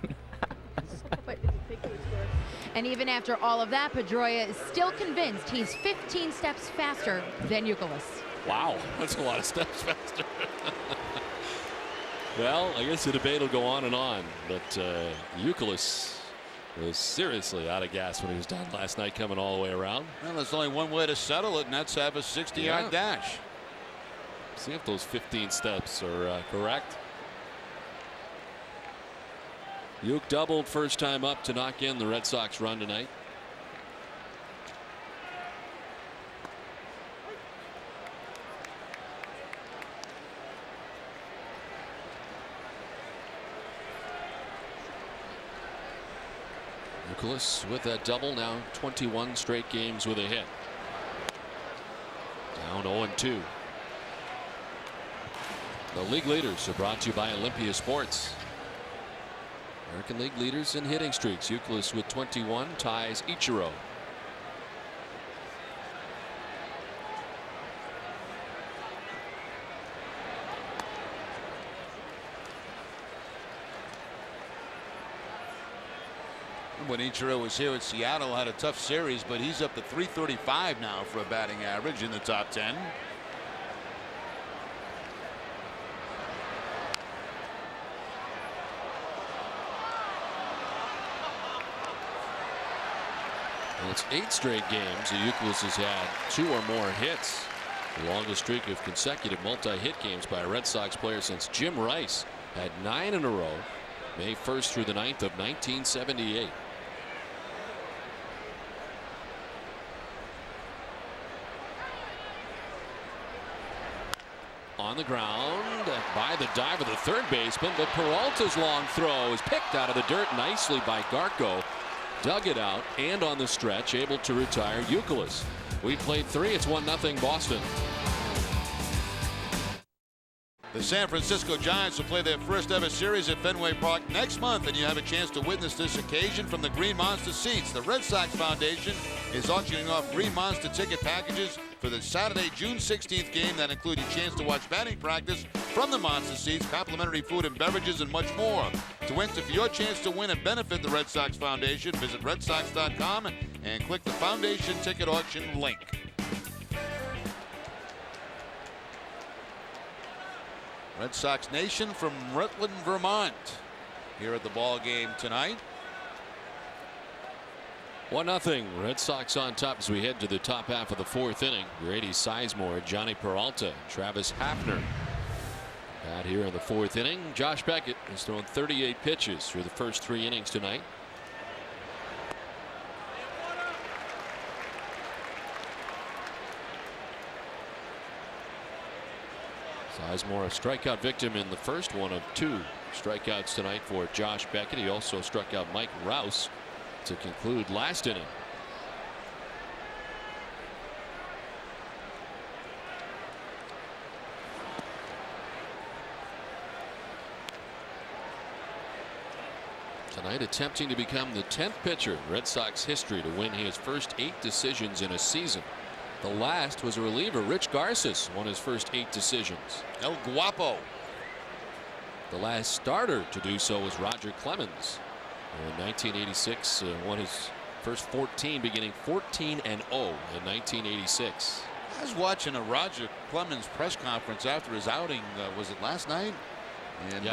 And even after all of that, Pedroia is still convinced he's 15 steps faster than Youkilis. Wow, that's a lot of steps faster. Well, I guess the debate will go on and on, but Youkilis was seriously out of gas when he was done last night, coming all the way around. Well, there's only one way to settle it, and that's have a 60-yard dash. See if those 15 steps are correct. Uke doubled first time up to knock in the Red Sox run tonight. Youkilis with that double, now 21 straight games with a hit. Down 0-2. The league leaders are brought to you by Olympia Sports. American League leaders in hitting streaks. Youkilis with 21 ties Ichiro. When Ichiro was here at Seattle, had a tough series, but he's up to 335 now for a batting average in the top 10. Well, it's 8 straight games that Youkilis has had 2 or more hits. The longest streak of consecutive multi-hit games by a Red Sox player since Jim Rice had 9 in a row May 1st through the 9th of 1978. On the ground by the dive of the third baseman, but Peralta's long throw is picked out of the dirt nicely by Garco. Dug it out, and on the stretch able to retire Youkilis. We played 3. It's 1-0 Boston. The San Francisco Giants will play their first ever series at Fenway Park next month, and you have a chance to witness this occasion from the Green Monster seats. The Red Sox Foundation is auctioning off Green Monster ticket packages for the Saturday, June 16th game that include a chance to watch batting practice from the Monster seats, complimentary food and beverages, and much more. To enter for your chance to win and benefit the Red Sox Foundation, visit redsox.com and click the Foundation ticket auction link. Red Sox Nation from Rutland, Vermont, here at the ball game tonight. 1-0 Red Sox on top as we head to the top half of the 4th inning. Grady Sizemore, Johnny Peralta, Travis Happner. Out here in the 4th inning, Josh Beckett has thrown 38 pitches through the first 3 innings tonight. Sizemore, a strikeout victim in the first, one of 2 strikeouts tonight for Josh Beckett. He also struck out Mike Rouse to conclude last inning. Tonight attempting to become the 10th pitcher in Red Sox history to win his first 8 decisions in a season. The last was a reliever, Rich Garces, won his first 8 decisions. El Guapo. The last starter to do so was Roger Clemens. In 1986, won his first 14, beginning 14-0 in 1986. I was watching a Roger Clemens press conference after his outing. Was it last night? And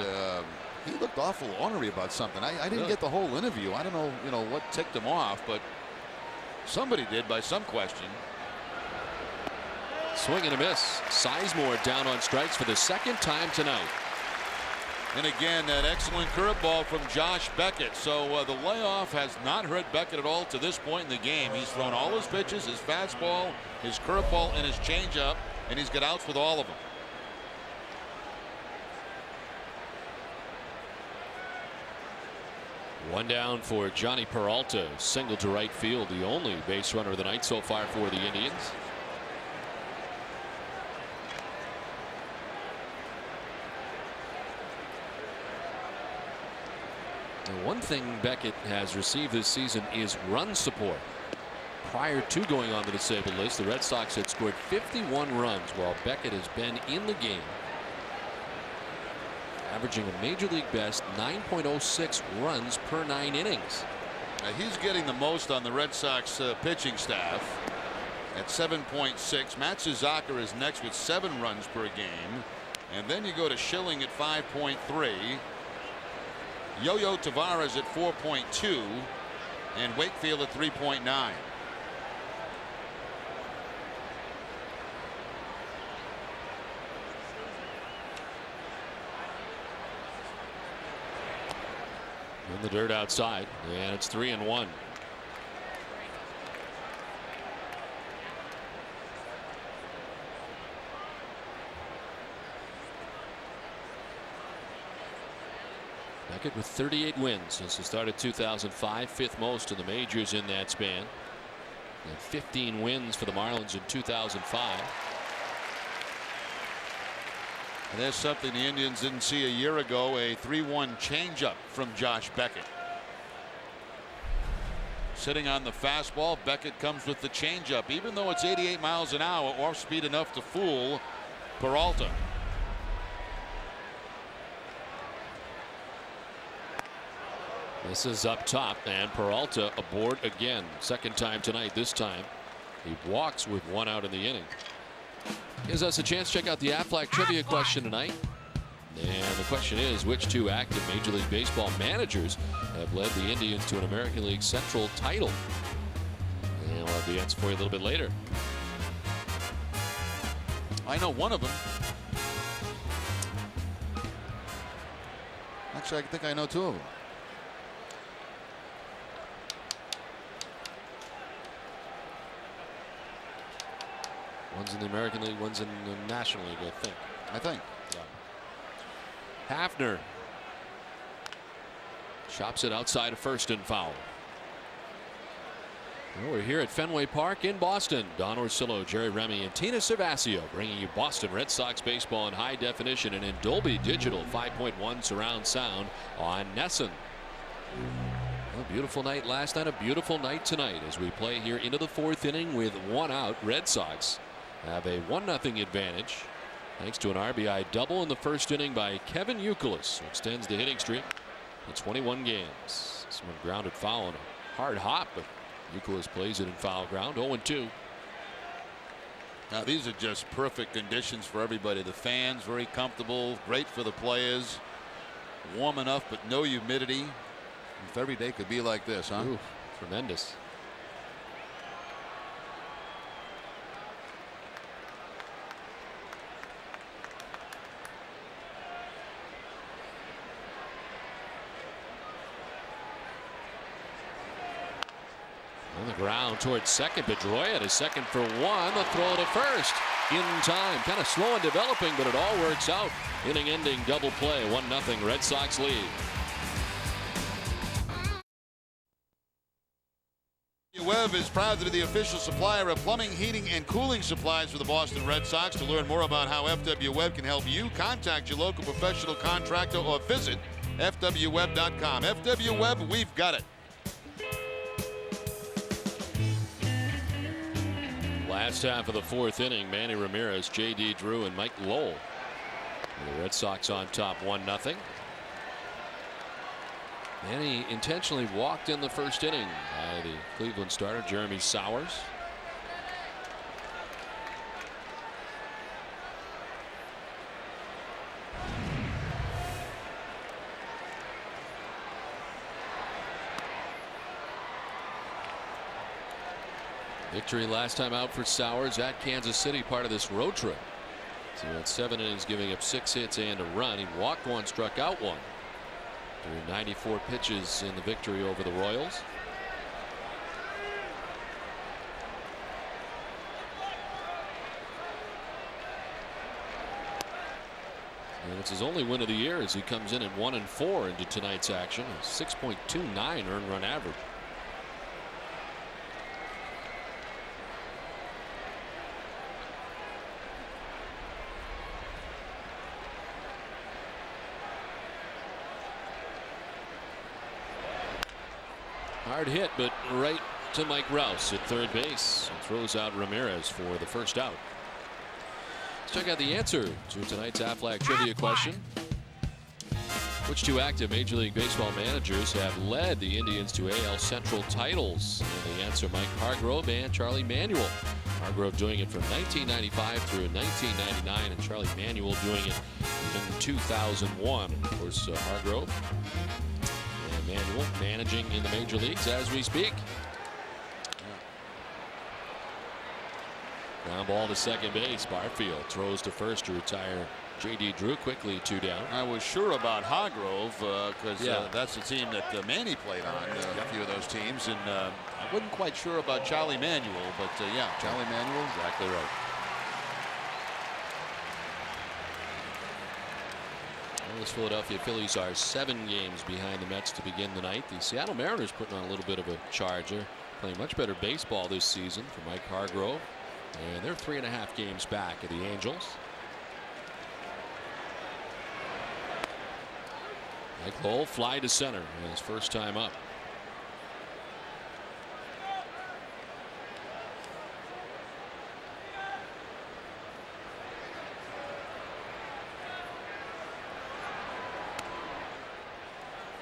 he looked awful ornery about something. I didn't get the whole interview. I don't know, what ticked him off, but somebody did by some question. Swing and a miss. Sizemore down on strikes for the 2nd time tonight. And again, that excellent curveball from Josh Beckett. So the layoff has not hurt Beckett at all to this point in the game. He's thrown all his pitches, his fastball, his curveball, and his changeup, and he's got outs with all of them. One down for Johnny Peralta, single to right field, the only base runner of the night so far for the Indians. And one thing Beckett has received this season is run support. Prior to going on the disabled list, the Red Sox had scored 51 runs while Beckett has been in the game, averaging a major league best 9.06 runs per 9 innings. Now he's getting the most on the Red Sox pitching staff at 7.6. Matt Suzaka is next with 7 runs per game, and then you go to Schilling at 5.3. Yo-Yo Tavares at 4.2 and Wakefield at 3.9. In the dirt outside, and it's 3-1. Beckett with 38 wins since the start of 2005, 5th most in the majors in that span. And 15 wins for the Marlins in 2005. And there's something the Indians didn't see a year ago, a 3-1 changeup from Josh Beckett. Sitting on the fastball, Beckett comes with the changeup, even though it's 88 miles an hour, off speed enough to fool Peralta. This is up top, and Peralta aboard again. 2nd time tonight. This time he walks with 1 out in the inning. Gives us a chance to check out the Aflac trivia question tonight. And the question is, which 2 active Major League Baseball managers have led the Indians to an American League Central title? And we'll have the answer for you a little bit later. I know one of them. Actually, I think I know 2 of them. One's in the American League, one's in the National League, I think. Yeah. Happner chops it outside of first and foul. Well, we're here at Fenway Park in Boston. Don Orsillo, Jerry Remy, and Tina Cervasio bringing you Boston Red Sox baseball in high definition and in Dolby Digital 5.1 surround sound on NESN. A beautiful night last night, a beautiful night tonight as we play here into the 4th inning with 1 out. Red Sox have a 1-0 advantage thanks to an RBI double in the first inning by Kevin Youkilis, who extends the hitting streak to 21 games. Someone grounded foul on a hard hop, but Youkilis plays it in foul ground. 0-2. Now these are just perfect conditions for everybody. The fans very comfortable, great for the players, warm enough but no humidity. If every day could be like this, huh? Ooh, tremendous. On the ground towards second. Pedroia to second for 1. The throw to first in time. Kind of slow and developing, but it all works out. Inning ending double play. 1-0 Red Sox lead. Webb is proud to be the official supplier of plumbing, heating, and cooling supplies for the Boston Red Sox. To learn more about how FW Webb can help you, contact your local professional contractor or visit fwwebb.com. FW Webb, we've got it. Last half of the 4th inning, Manny Ramirez, J.D. Drew, and Mike Lowell. The Red Sox on top 1-0. Manny intentionally walked in the first inning by the Cleveland starter, Jeremy Sowers. Victory last time out for Sowers at Kansas City, part of this road trip. So he had 7 innings, giving up 6 hits and a run. He walked 1, struck out 1. Through 94 pitches in the victory over the Royals. And it's his only win of the year as he comes in at 1-4 into tonight's action. A 6.29 earned run average. Hard hit, but right to Mike Rouse at third base. And throws out Ramirez for the first out. Let's check out the answer to tonight's Aflac trivia question. Which 2 active Major League Baseball managers have led the Indians to AL Central titles? And the answer, Mike Hargrove and Charlie Manuel. Hargrove doing it from 1995 through 1999, and Charlie Manuel doing it in 2001. Of course, Hargrove and Manuel managing in the major leagues as we speak. Ground ball to second base. Barfield throws to first to retire J.D. Drew. Quickly 2 down. I was sure about Hargrove because that's the team that Manny played on, a few of those teams, and I wasn't quite sure about Charlie Manuel, but yeah, Charlie Manuel, exactly right. Well, those Philadelphia Phillies are 7 games behind the Mets to begin the night. The Seattle Mariners putting on a little bit of a charge. They're playing much better baseball this season for Mike Hargrove. And they're 3.5 games back of the Angels. Mike Lowell fly to center his first time up.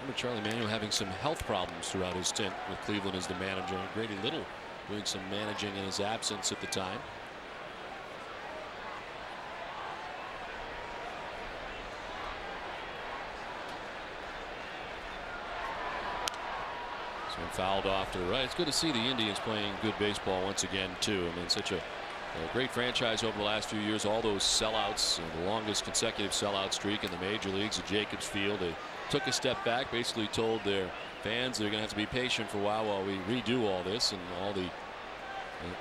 Remember Charlie Manuel having some health problems throughout his stint with Cleveland as the manager. Grady Little doing some managing in his absence at the time. So fouled off to the right. It's good to see the Indians playing good baseball once again too. I mean, such a A great franchise over the last few years. All those sellouts, the longest consecutive sellout streak in the major leagues at Jacobs Field. They took a step back, basically told their fans they're going to have to be patient for a while we redo all this and all the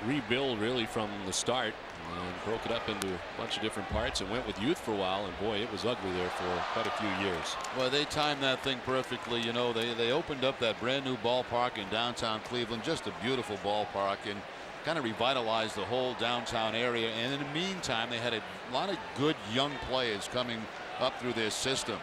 rebuild really from the start, and broke it up into a bunch of different parts and went with youth for a while, and boy, it was ugly there for quite a few years. Well, they timed that thing perfectly. You know, they opened up that brand new ballpark in downtown Cleveland, just a beautiful ballpark, and kind of revitalized the whole downtown area. And in the meantime, they had a lot of good young players coming up through their system.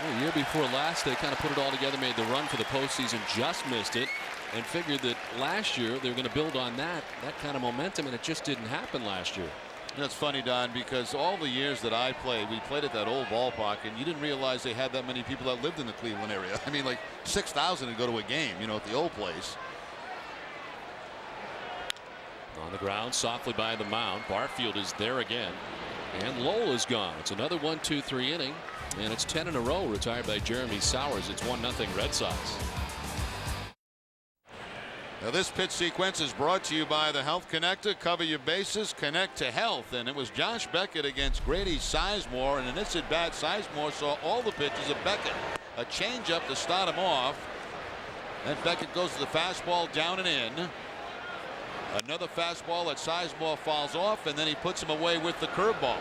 Well, the year before last, they kind of put it all together, made the run for the postseason, just missed it, and figured that last year they were going to build on that kind of momentum, and it just didn't happen last year. That's funny, Don, because all the years that I played, we played at that old ballpark, and you didn't realize they had that many people that lived in the Cleveland area. I mean, like 6,000 to go to a game, you know, at the old place. On the ground, softly by the mound. Barfield is there again, and Lowell is gone. It's another 1-2-3 inning, and it's 10 in a row retired by Jeremy Sowers. It's 1-0 Red Sox. Now this pitch sequence is brought to you by the Health Connector. Cover your bases, connect to health. And it was Josh Beckett against Grady Sizemore, and in this at bat, Sizemore saw all the pitches of Beckett. A changeup to start him off. Then Beckett goes to the fastball down and in. Another fastball that Sizemore fouls off, and then he puts him away with the curveball.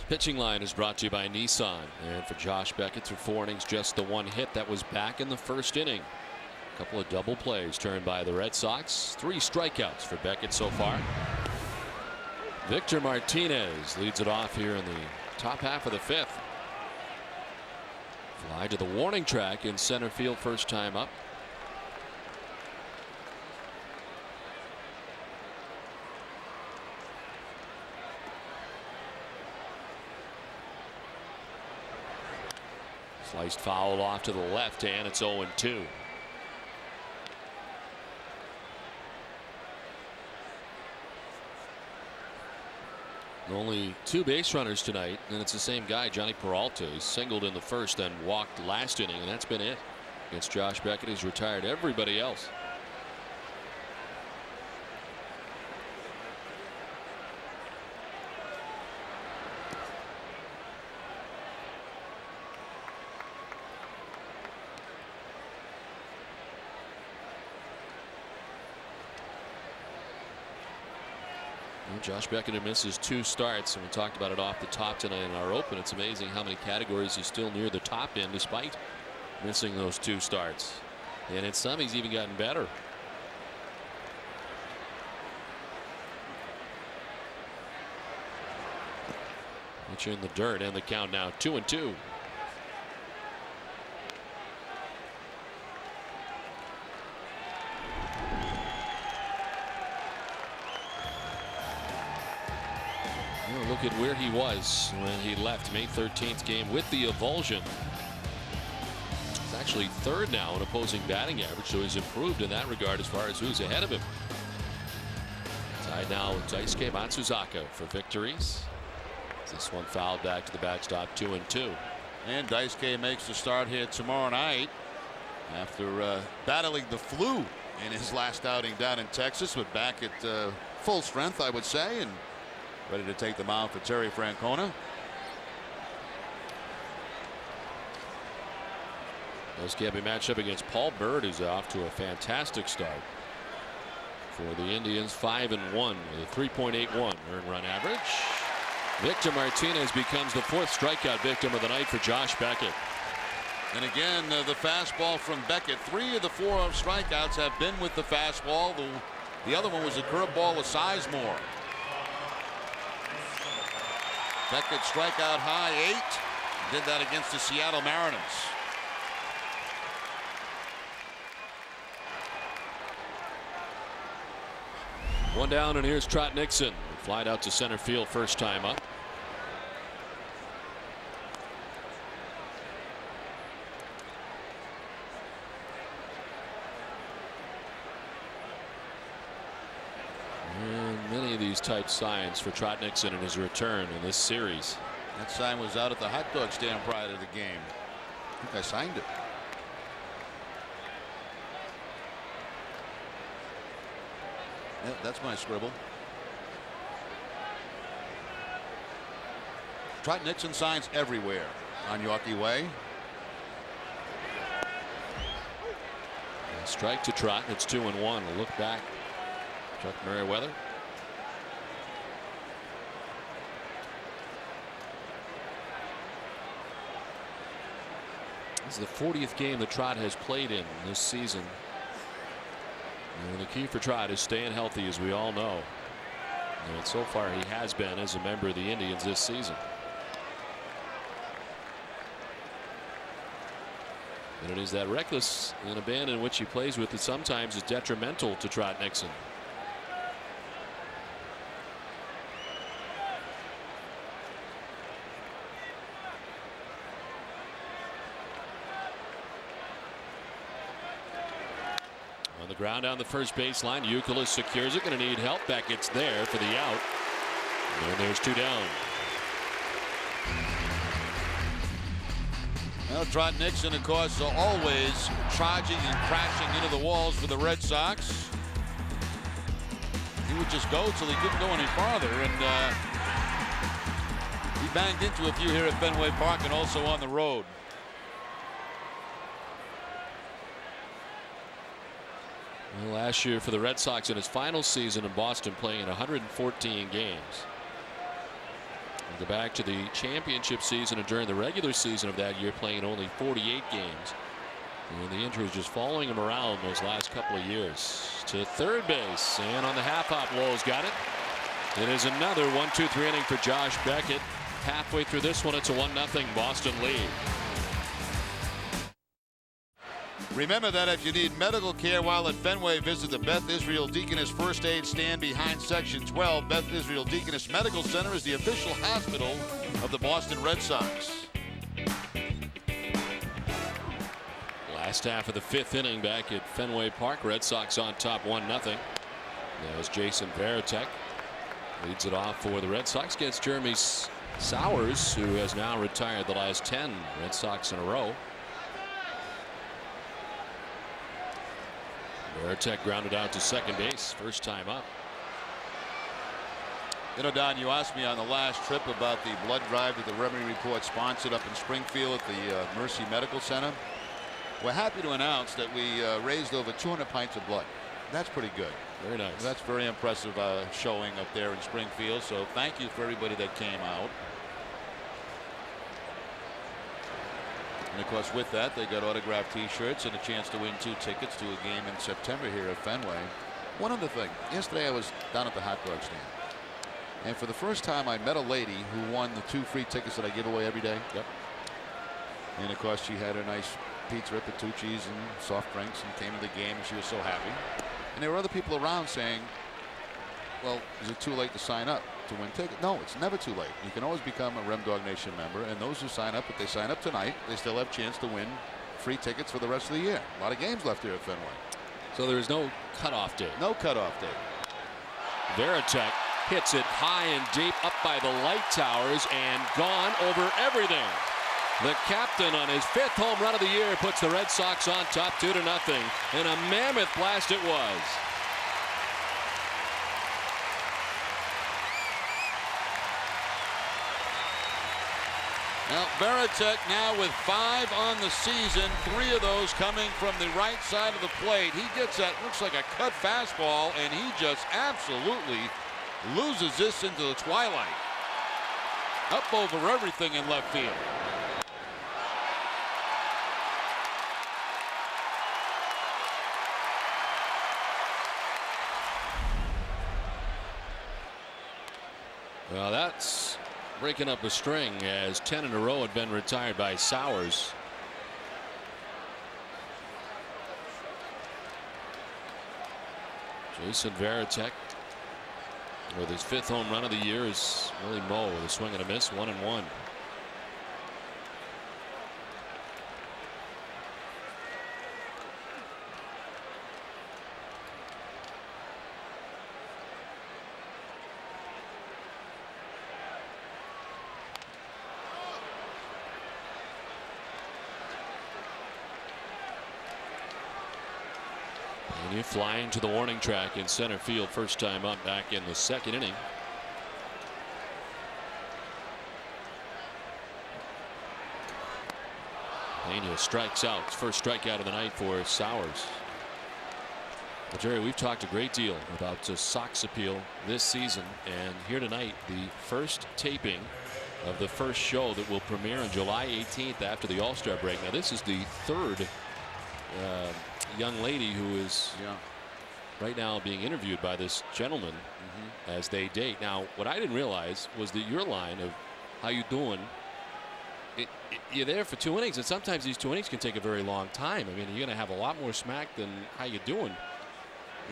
Pitching line is brought to you by Nissan, and for Josh Beckett through 4 innings, just the 1 hit that was back in the first inning. A couple of double plays turned by the Red Sox. 3 strikeouts for Beckett so far. Victor Martinez leads it off here in the top half of the 5th. Fly to the warning track in center field, first time up. Sliced foul off to the left, and it's 0-2. Only 2 base runners tonight, and it's the same guy, Johnny Peralta. He singled in the first and walked last inning, and that's been it. Against Josh Beckett, he's retired everybody else. Josh Beckett misses 2 starts, and we talked about it off the top tonight in our open. It's amazing how many categories he's still near the top in despite missing those 2 starts. And in some, he's even gotten better. Pitch in the dirt, and the count now 2-2. Look at where he was when he left May 13th game with the avulsion. He's actually 3rd now in opposing batting average, so he's improved in that regard as far as who's ahead of him. Tied now with Daisuke Matsuzaka for victories. This one fouled back to the backstop, 2-2. And Daisuke makes the start here tomorrow night after battling the flu in his last outing down in Texas, but back at full strength, I would say, and ready to take the mound for Terry Francona. Daisuke be matched up against Paul Bird, who's off to a fantastic start for the Indians. 5-1 with a 3.81 earned run average. Victor Martinez becomes the 4th strikeout victim of the night for Josh Beckett. And again, the fastball from Beckett. 3 of the 4 strikeouts have been with the fastball. The other one was a curveball with Sizemore. Beckett strikeout high 8. Did that against the Seattle Mariners. One down, and here's Trot Nixon. Flied out to center field, first time up. And many of these type signs for Trot Nixon in his return in this series. That sign was out at the hot dog stand prior to the game. think I signed it. Yeah, that's my scribble. Trot Nixon signs everywhere on Yorkie Way. Strike to Trot. It's 2-1. A look back. Chuck Merriweather. This is the 40th game that Trot has played in this season. And the key for Trot is staying healthy, as we all know. And so far he has been as a member of the Indians this season. And it is that reckless and abandon which he plays with that sometimes is detrimental to Trot Nixon. On the ground down the first baseline, Youkilis secures it. Going to need help. Beckett's there for the out. And there's 2 down. Well, Trot Nixon, of course, always charging and crashing into the walls for the Red Sox. He would just go till he couldn't go any farther, and he banged into a few here at Fenway Park and also on the road. Well, last year for the Red Sox in his final season in Boston, playing in 114 games. We'll go back to the championship season and during the regular season of that year, playing only 48 games. And the injuries just following him around those last couple of years. To third base, and on the half hop, Lowe's got it. It is another 1-2-3 inning for Josh Beckett. Halfway through this one, it's a 1-0 Boston lead. Remember that if you need medical care while at Fenway, visit the Beth Israel Deaconess First Aid Stand behind Section 12. Beth Israel Deaconess Medical Center is the official hospital of the Boston Red Sox. Last half of the 5th inning back at Fenway Park. Red Sox on top 1-0. There's Jason Varitek. Leads it off for the Red Sox. Gets Jeremy Sowers, who has now retired the last 10 Red Sox in a row. Varitek grounded out to second base, first time up. You know, Don, you asked me on the last trip about the blood drive that the Remedy Report sponsored up in Springfield at the Mercy Medical Center. We're happy to announce that we raised over 200 pints of blood. That's pretty good. Very nice. That's very impressive showing up there in Springfield. So thank you for everybody that came out. And of course, with that, they got autographed T-shirts and a chance to win 2 tickets to a game in September here at Fenway. One other thing. Yesterday I was down at the hot dog stand. And for the first time, I met a lady who won the 2 free tickets that I give away every day. Yep. And of course, she had her nice pizza, Pettucci's, and soft drinks, and came to the game, and she was so happy. And there were other people around saying, well, is it too late to sign up to win tickets? No, it's never too late. You can always become a Rem Dog Nation member, and those who sign up, if they sign up tonight, they still have a chance to win free tickets for the rest of the year. A lot of games left here at Fenway. So there is no cutoff date. No cutoff date. Varitek hits it high and deep up by the light towers and gone over everything. The captain on his 5th home run of the year puts the Red Sox on top 2-0, and a mammoth blast it was. Now Varitek now with 5 on the season, 3 of those coming from the right side of the plate. He gets that, looks like a cut fastball, and he just absolutely loses this into the twilight. Up over everything in left field. Well, that's breaking up a string, as 10 in a row had been retired by Sowers. Jason Varitek with his 5th home run of the year is Willie Moe with a swing and a miss, 1-1. He flying to the warning track in center field, first time up back in the second inning. Pena strikes out. First strikeout of the night for Sowers. Well, Jerry, we've talked a great deal about the Sox appeal this season, and here tonight, the first taping of the first show that will premiere on July 18th after the All-Star break. Now, this is the third young lady who is right now being interviewed by this gentleman as they date. Now, what I didn't realize was that your line of "How you doing?" You're there for 2 innings, and sometimes these 2 innings can take a very long time. I mean, you're going to have a lot more smack than "How you doing?"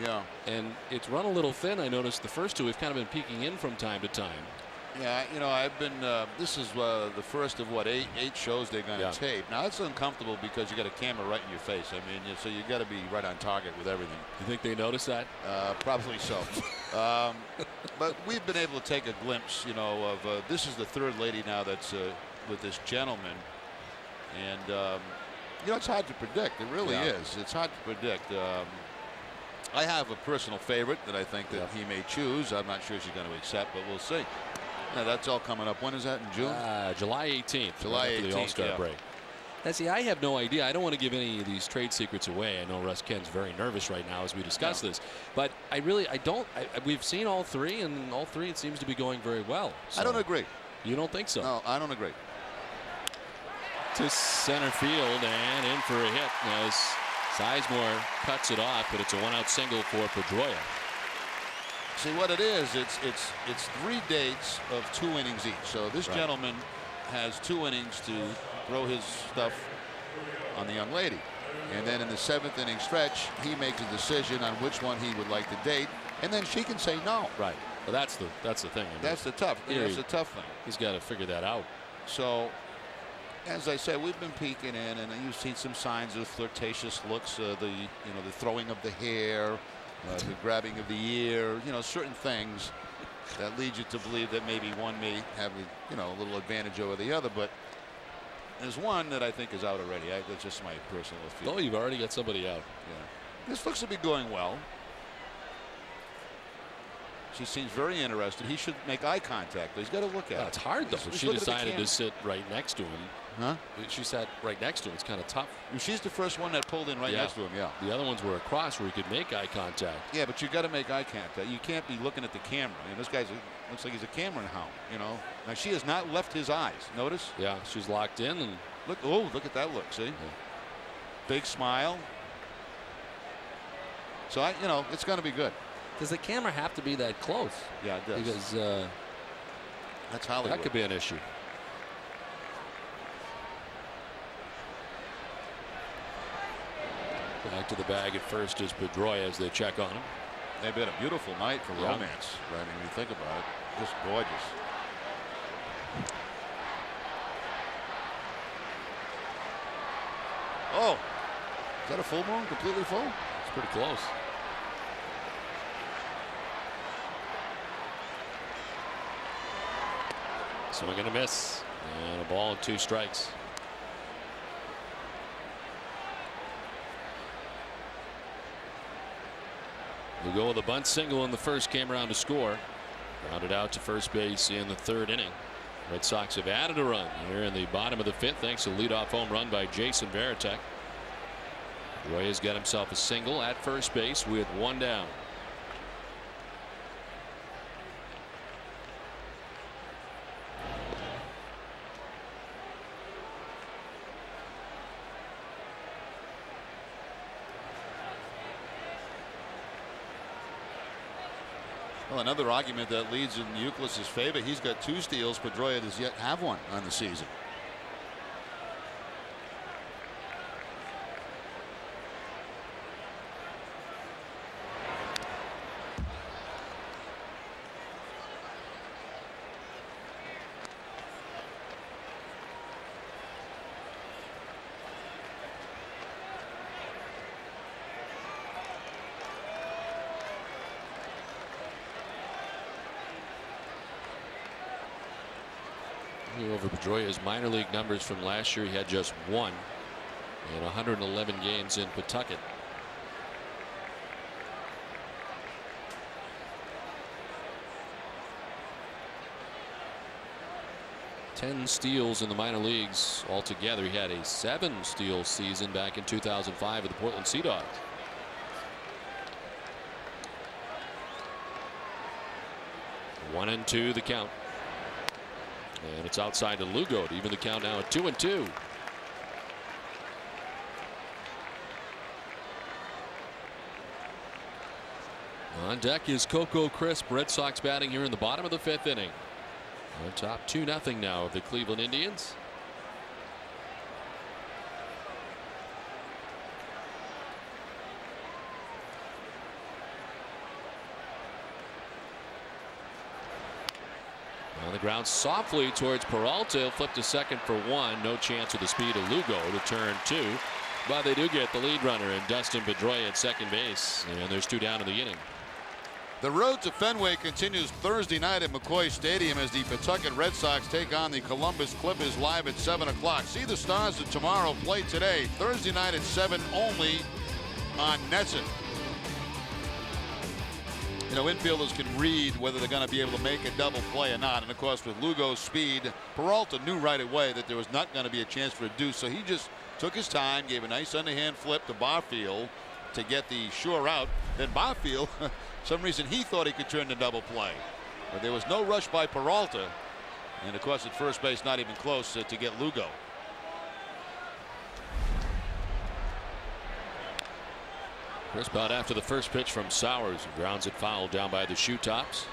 Yeah. And it's run a little thin. I noticed the first two have kind of been peeking in from time to time. Yeah, you know, I've been. This is the first of what eight shows they're going to tape. Now it's uncomfortable because you got a camera right in your face. I mean, so you got to be right on target with everything. You think they notice that? Probably so. But we've been able to take a glimpse, you know, of this is the third lady now that's with this gentleman, and you know, it's hard to predict. It really is. It's hard to predict. I have a personal favorite that I think that he may choose. I'm not sure she's going to accept, but we'll see. Yeah, that's all coming up. When is that, in June? July 18th. July 18th. After the All-Star break. Now, see, I have no idea. I don't want to give any of these trade secrets away. I know Russ Ken's very nervous right now as we discuss this, but I don't. We've seen all three, and all three it seems to be going very well. So I don't agree. You don't think so? No, I don't agree. To center field and in for a hit as Sizemore cuts it off, but it's a 1-out single for Pedroia. See what it is? It's 3 dates of 2 innings each. So this gentleman has 2 innings to throw his stuff on the young lady, and then in the 7th inning stretch, he makes a decision on which one he would like to date, and then she can say no. Right. Well, that's the thing. I mean, that's the tough. That's the tough thing. He's got to figure that out. So, as I said, we've been peeking in, and you've seen some signs of flirtatious looks. The throwing of the hair, the grabbing of the ear. You know, certain things that lead you to believe that maybe one may have a little advantage over the other. But there's one that I think is out already. That's just my personal feeling. Oh, you've already got somebody out. Yeah. This looks to be going well. She seems very interested. He should make eye contact. He's got to look at it. It's hard, though. She decided to sit right next to him. Huh? She sat right next to him. It's kind of tough. She's the first one that pulled in right next to him. Yeah. The other ones were across where he could make eye contact. Yeah, but you got to make eye contact. You can't be looking at the camera. I mean, this guy looks like he's a camera hound. You know. Now she has not left his eyes. Notice? Yeah, she's locked in and look. Oh, look at that look. See? Yeah. Big smile. So it's going to be good. Does the camera have to be that close? Yeah, it does. Because that's Hollywood. That could be an issue. Back to the bag at first is Pedroia as they check on him. They've been a beautiful night for romance. Right? I mean, when you think about it, just gorgeous. Oh, is that a full moon? Completely full? It's pretty close. Swing and a miss, and a ball and 2 strikes. Lugo with a bunt single in the first, came around to score. Grounded out to first base in the 3rd inning. Red Sox have added a run here in the bottom of the 5th thanks to a leadoff home run by Jason Varitek. Roy has got himself a single at first base with 1 down. Well, another argument that leads in Youkilis's favor. He's got 2 steals. Pedroia does yet have 1 on the season. Over Pedroia's minor league numbers from last year, he had just 1 in 111 games in Pawtucket. 10 steals in the minor leagues altogether. He had a 7-steal season back in 2005 with the Portland Sea Dogs. One and two the count. And it's outside to Lugo to even the count now at 2-2. On deck is Coco Crisp. Red Sox batting here in the bottom of the 5th inning. On top 2-0 now of the Cleveland Indians. On the ground softly towards Peralta. He'll flip to second for 1. No chance with the speed of Lugo to turn 2. But they do get the lead runner and Dustin Pedroia at second base. And there's 2 down in the inning. The road to Fenway continues Thursday night at McCoy Stadium as the Pawtucket Red Sox take on the Columbus Clippers live at 7 o'clock. See the Stars of tomorrow play today, Thursday night at 7 only on NESN. You know, infielders can read whether they're going to be able to make a double play or not. And of course, with Lugo's speed, Peralta knew right away that there was not going to be a chance for a deuce. So he just took his time, gave a nice underhand flip to Barfield to get the sure out. Then Barfield, for some reason, he thought he could turn the double play. But there was no rush by Peralta. And of course, at first base, not even close to get Lugo. Crisp out after the first pitch from Sowers, who grounds it foul down by the shoe tops.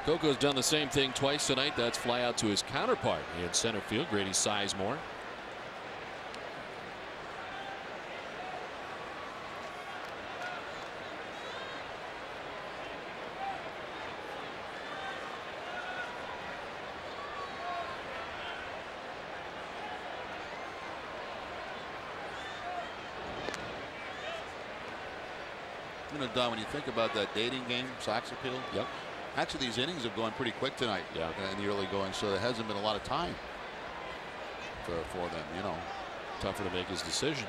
Coco's done the same thing twice tonight. That's fly out to his counterpart in center field, Grady Sizemore. You know, Don, when you think about that dating game, Sox appeal. Yep. Actually, these innings have gone pretty quick tonight. Yeah. In the early going, so there hasn't been a lot of time for them. You know, Tougher to make his decision.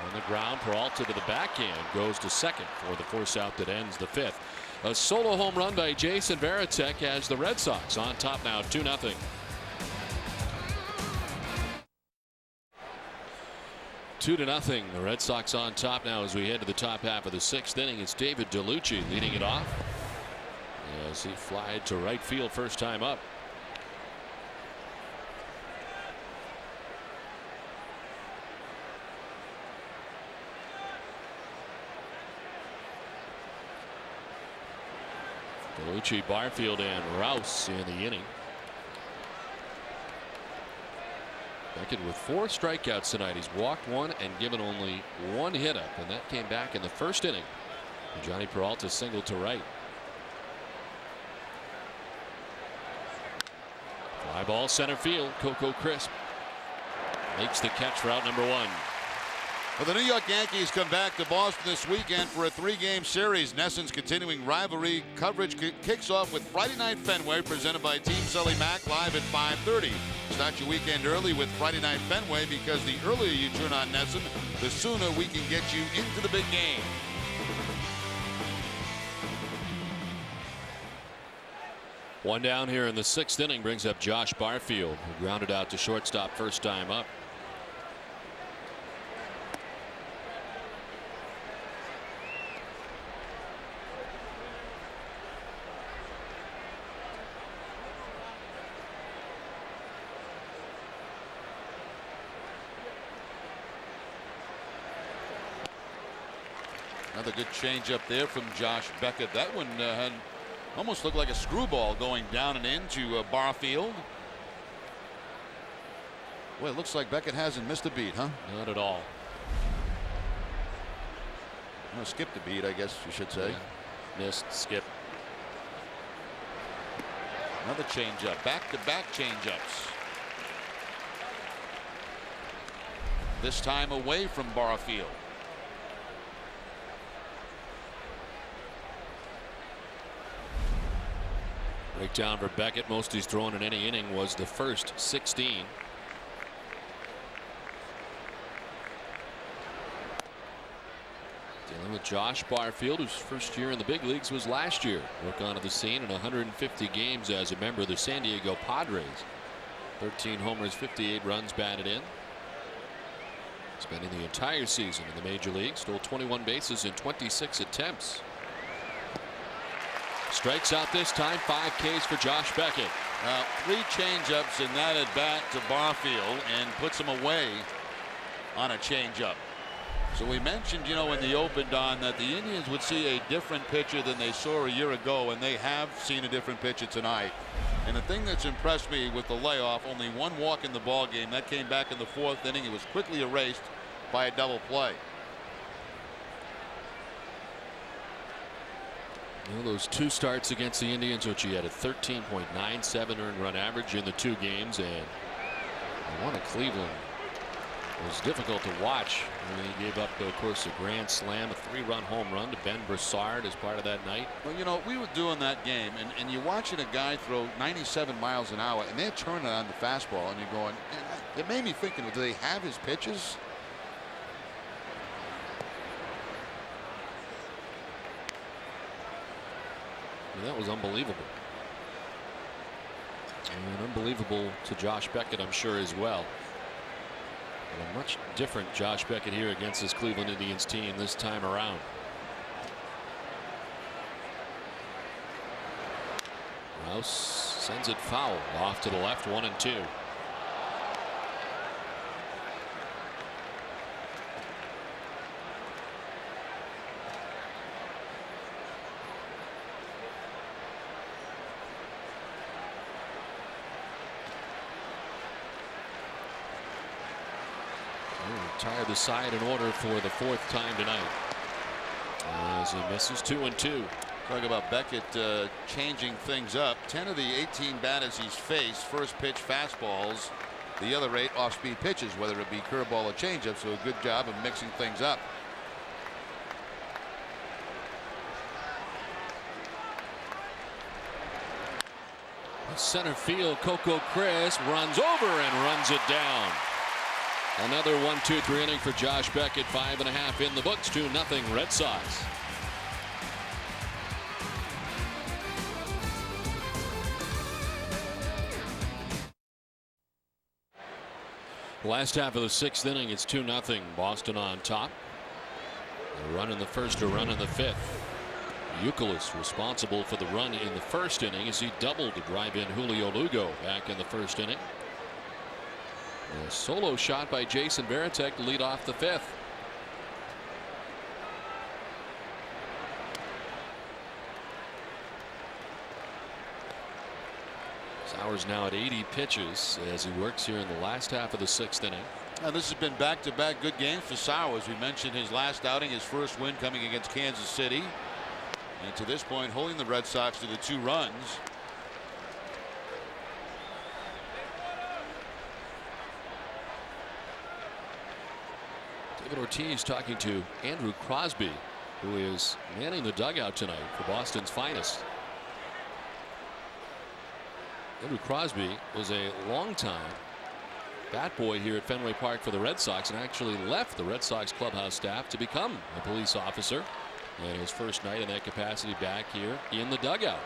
On the ground, Peralta to the backhand goes to second for the force out that ends the 5th. A solo home run by Jason Varitek has the Red Sox on top now 2-0. Two to nothing. The Red Sox on top now as we head to the top half of the 6th inning. It's David DeLucci leading it off as he flied to right field first time up. DeLucci, Barfield, and Rouse in the inning. Beckett with 4 strikeouts tonight. He's walked 1 and given only 1 hit up, and that came back in the first inning. And Johnny Peralta singled to right. Fly ball center field. Coco Crisp makes the catch for out number 1. Well, the New York Yankees come back to Boston this weekend for a 3-game series. NESN's continuing rivalry coverage kicks off with Friday Night Fenway, presented by Team Sully Mack, live at 5:30. Start your weekend early with Friday Night Fenway, because the earlier you turn on NESN, the sooner we can get you into the big game. One down here in the 6th inning brings up Josh Barfield, who grounded out to shortstop first time up. Another good change up there from Josh Beckett. That one had almost looked like a screwball going down and into Barfield. Well, it looks like Beckett hasn't missed a beat, huh? Not at all. No, skipped a beat, I guess you should say. Yeah. Missed, skip. Another changeup, back-to-back changeups. This time away from Barfield. Breakdown for Beckett. Most he's thrown in any inning was the first 16. With Josh Barfield, whose first year in the big leagues was last year. Broke onto the scene in 150 games as a member of the San Diego Padres. 13 homers, 58 runs batted in. Spending the entire season in the major leagues. Stole 21 bases in 26 attempts. Strikes out this time. 5 Ks for Josh Beckett. 3 changeups in that at bat to Barfield and puts him away on a changeup. So we mentioned, in the open, Don, that the Indians would see a different pitcher than they saw a year ago, and they have seen a different pitcher tonight. And the thing that's impressed me with the layoff, only 1 walk in the ball game. That came back in the 4th inning. It was quickly erased by a double play. Those 2 starts against the Indians, which he had a 13.97 earned run average in the 2 games, and the one at Cleveland was difficult to watch. He gave up, of course, a grand slam, a 3-run home run to Ben Broussard as part of that night. Well, we were doing that game, and you're watching a guy throw 97 miles an hour, and they're turning on the fastball, and you're going, it made me thinking, do they have his pitches? And that was unbelievable. And unbelievable to Josh Beckett, I'm sure, as well. And a much different Josh Beckett here against this Cleveland Indians team this time around. Rouse sends it foul off to the left, 1-2. Tired the side in order for the 4th time tonight as he misses 2-2. Talk about Beckett changing things up. 10 of the 18 batters he's faced, first pitch fastballs, the other 8 off-speed pitches, whether it be curveball or changeup. So a good job of mixing things up. Center field, Coco Chris runs over and runs it down. Another 1-2-3 inning for Josh Beckett. 5.5 in the books. 2-0 Red Sox. Last half of the 6th inning, it's 2-0 Boston on top. A run in the 1st, a run in the 5th. Youkilis responsible for the run in the 1st inning as he doubled to drive in Julio Lugo back in the 1st inning. A solo shot by Jason Varitek to lead off the 5th. Sauer's now at 80 pitches as he works here in the last half of the 6th inning. Now this has been back-to-back good games for Sauer. As we mentioned, his last outing, his first win coming against Kansas City, and to this point holding the Red Sox to the 2 runs. Ortiz talking to Andrew Crosby, who is manning the dugout tonight for Boston's finest. Andrew Crosby was a longtime bat boy here at Fenway Park for the Red Sox and actually left the Red Sox clubhouse staff to become a police officer. And his first night in that capacity back here in the dugout.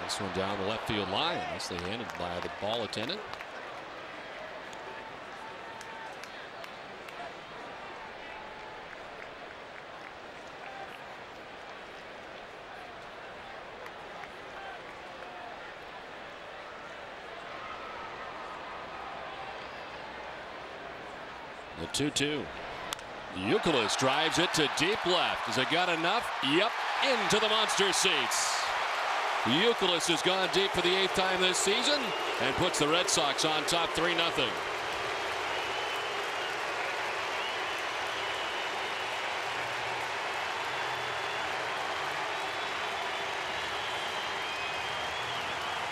This one down the left field line, nicely handled by the ball attendant. The 2-2. Youkilis drives it to deep left. Has it got enough? Yep, into the monster seats. Youkilis has gone deep for the 8th time this season and puts the Red Sox on top 3-0.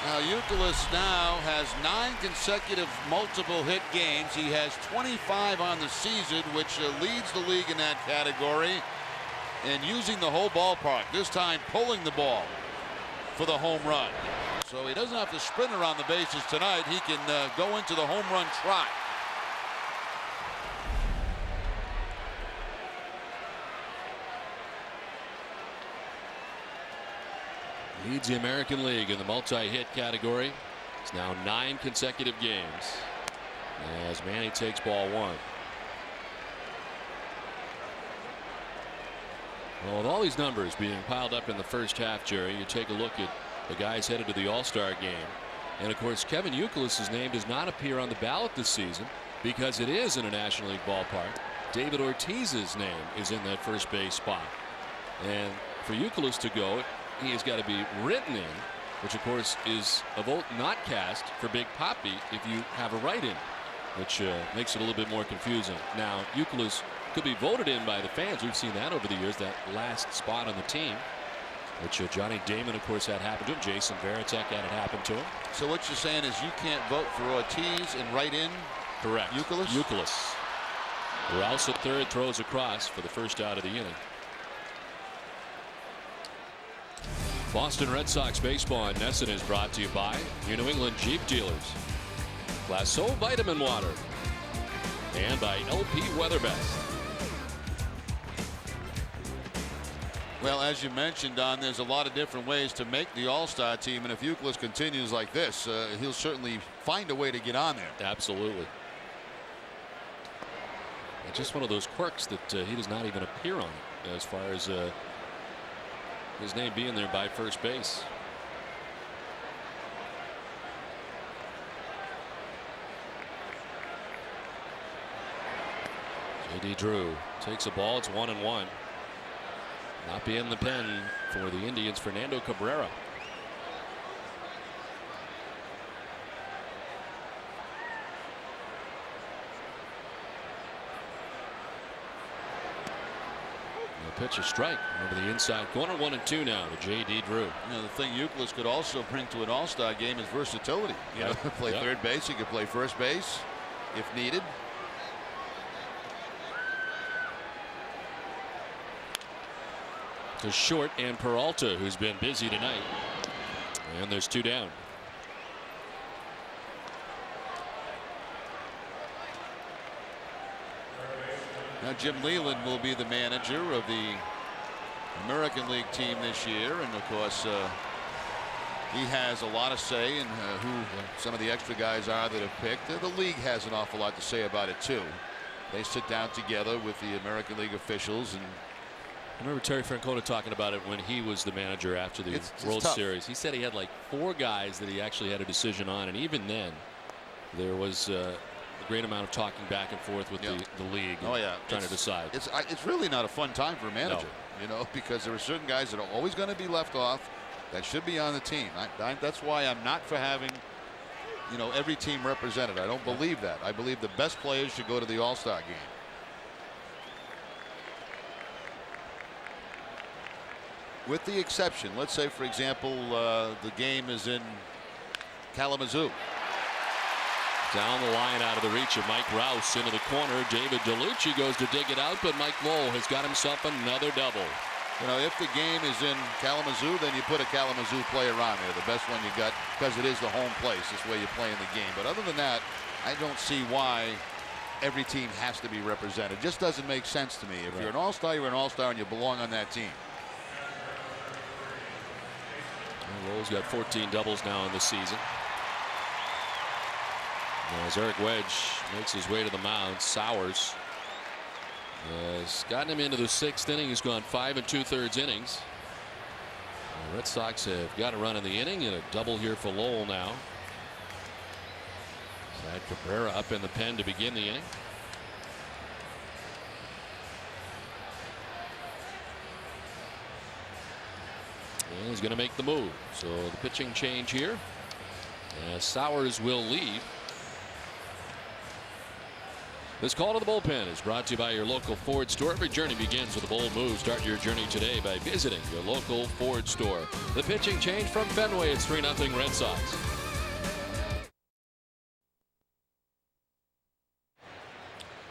Now Youkilis now has 9 consecutive multiple hit games. He has 25 on the season, which leads the league in that category, and using the whole ballpark, this time pulling the ball for the home run. So he doesn't have to sprint around the bases tonight. He can go into the home run trot Leads the American League in the multi-hit category. It's now 9 consecutive games as Manny takes ball 1. Well, with all these numbers being piled up in the first half, Jerry, you take a look at the guys headed to the All-Star game. And, of course, Kevin Youkilis's name does not appear on the ballot this season because it is in a National League ballpark. David Ortiz's name is in that first base spot. And for Youkilis to go, he has got to be written in, which, of course, is a vote not cast for Big Papi if you have a write-in, which makes it a little bit more confusing. Now, Youkilis could be voted in by the fans. We've seen that over the years, that last spot on the team, which Johnny Damon, of course, had happen to him. Jason Varitek had it happen to him. So what you're saying is you can't vote for Ortiz and write in? Correct. Youkilis? Youkilis. Rouse at third, throws across for the first out of the inning. Boston Red Sox baseball on NESN is brought to you by your New England Jeep dealers, Lasso Vitamin Water, and by LP Weatherbest. Well, as you mentioned, Don, there's a lot of different ways to make the All-Star team, and if Youkilis continues like this, he'll certainly find a way to get on there. Absolutely. It's just one of those quirks that he does not even appear on it, as far as his name being there by first base. J.D. Drew takes a ball. It's 1-1. Not be in the pen for the Indians, Fernando Cabrera. The pitch, a strike over the inside corner. 1-2 now to J.D. Drew. You know, the thing Youkilis could also bring to an All-Star game is versatility. You know, play third base, he could play first base if needed. To Short and Peralta, who's been busy tonight. And there's 2 down. Now Jim Leyland will be the manager of the American League team this year, and of course he has a lot of say in who some of the extra guys are that have picked. The league has an awful lot to say about it too. They sit down together with the American League officials, and I remember Terry Francona talking about it when he was the manager after the World Series. He said he had like 4 guys that he actually had a decision on, and even then there was a great amount of talking back and forth with the league. Oh yeah, trying to decide. It's really not a fun time for a manager, you know, because there are certain guys that are always going to be left off that should be on the team. That's why I'm not for having, you know, every team represented. I don't believe that. I believe the best players should go to the All-Star game. With the exception, let's say, for example, the game is in Kalamazoo. Down the line out of the reach of Mike Rouse into the corner. David DeLucci goes to dig it out, but Mike Lowell has got himself another double. You know, if the game is in Kalamazoo, then you put a Kalamazoo player on there, the best one you got, because it is the home place. This way you're playing the game. But other than that, I don't see why every team has to be represented. It just doesn't make sense to me. If you're an All-Star, you're an All-Star, and you belong on that team. Lowell's got 14 doubles now in the season. As Eric Wedge makes his way to the mound, Sowers has gotten him into the 6th inning. He's gone 5 2/3 innings. The Red Sox have got a run in the inning and a double here for Lowell now. Side Cabrera up in the pen to begin the inning. And he's going to make the move. So the pitching change here. As Sowers will leave. This call to the bullpen is brought to you by your local Ford store. Every journey begins with a bold move. Start your journey today by visiting your local Ford store. The pitching change from Fenway. It's 3-0 Red Sox.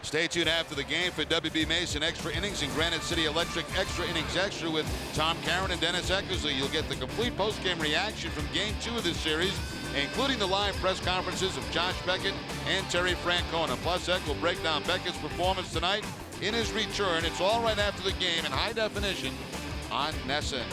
Stay tuned after the game for WB Mason Extra Innings and Granite City Electric Extra Innings Extra with Tom Caron and Dennis Eckersley. You'll get the complete post-game reaction from Game 2 of this series, including the live press conferences of Josh Beckett and Terry Francona. Plus, Eck will break down Beckett's performance tonight in his return. It's all right after the game in high definition on NESN.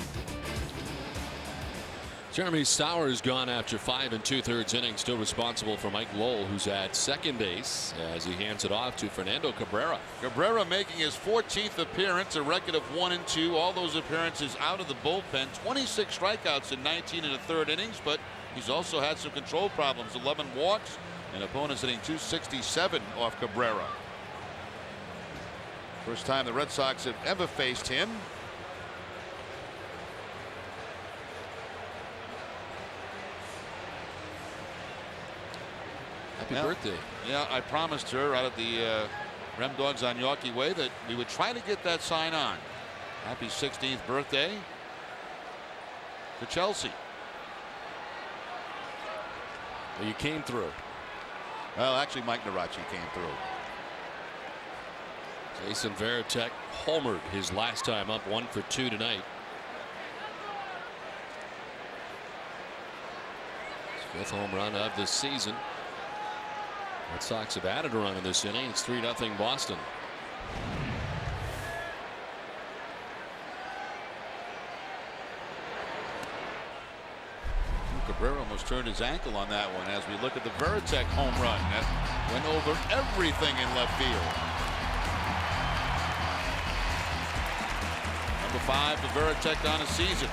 Jeremy Sowers gone after 5 2/3 innings, still responsible for Mike Lowell, who's at second base as he hands it off to Fernando Cabrera. Cabrera making his 14th appearance, a record of 1-2. All those appearances out of the bullpen. 26 strikeouts in 19 1/3 innings, but he's also had some control problems. 11 walks, and opponents hitting .267 off Cabrera. First time the Red Sox have ever faced him. Happy birthday. Yeah, I promised her out at the Rem Dogs on Yorkie Way that we would try to get that sign on. Happy 16th birthday to Chelsea. Well, you came through. Well, actually, Mike Narachi came through. Jason Varitek homered his last time up, 1 for 2 tonight. His 5th home run of the season. Red Sox have added a run in this inning. It's 3-0 Boston. Cabrera almost turned his ankle on that one as we look at the Varitek home run that went over everything in left field. Number 5 for Varitek on a season.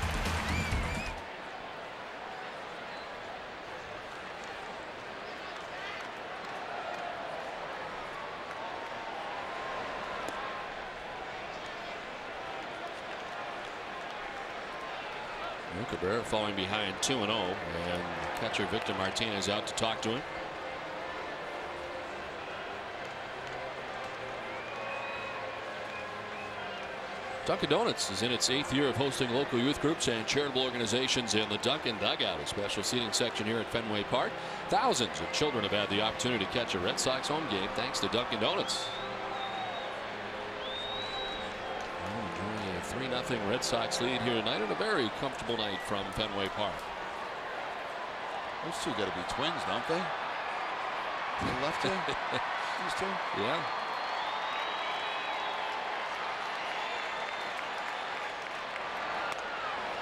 Cabrera falling behind 2-0, and catcher Victor Martinez out to talk to him. Dunkin' Donuts is in its 8th year of hosting local youth groups and charitable organizations in the Dunkin' Dugout, a special seating section here at Fenway Park. Thousands of children have had the opportunity to catch a Red Sox home game thanks to Dunkin' Donuts. 3-0 Red Sox lead here tonight, and a very comfortable night from Fenway Park. Those two got to be twins, don't they? The lefty? These two? Yeah.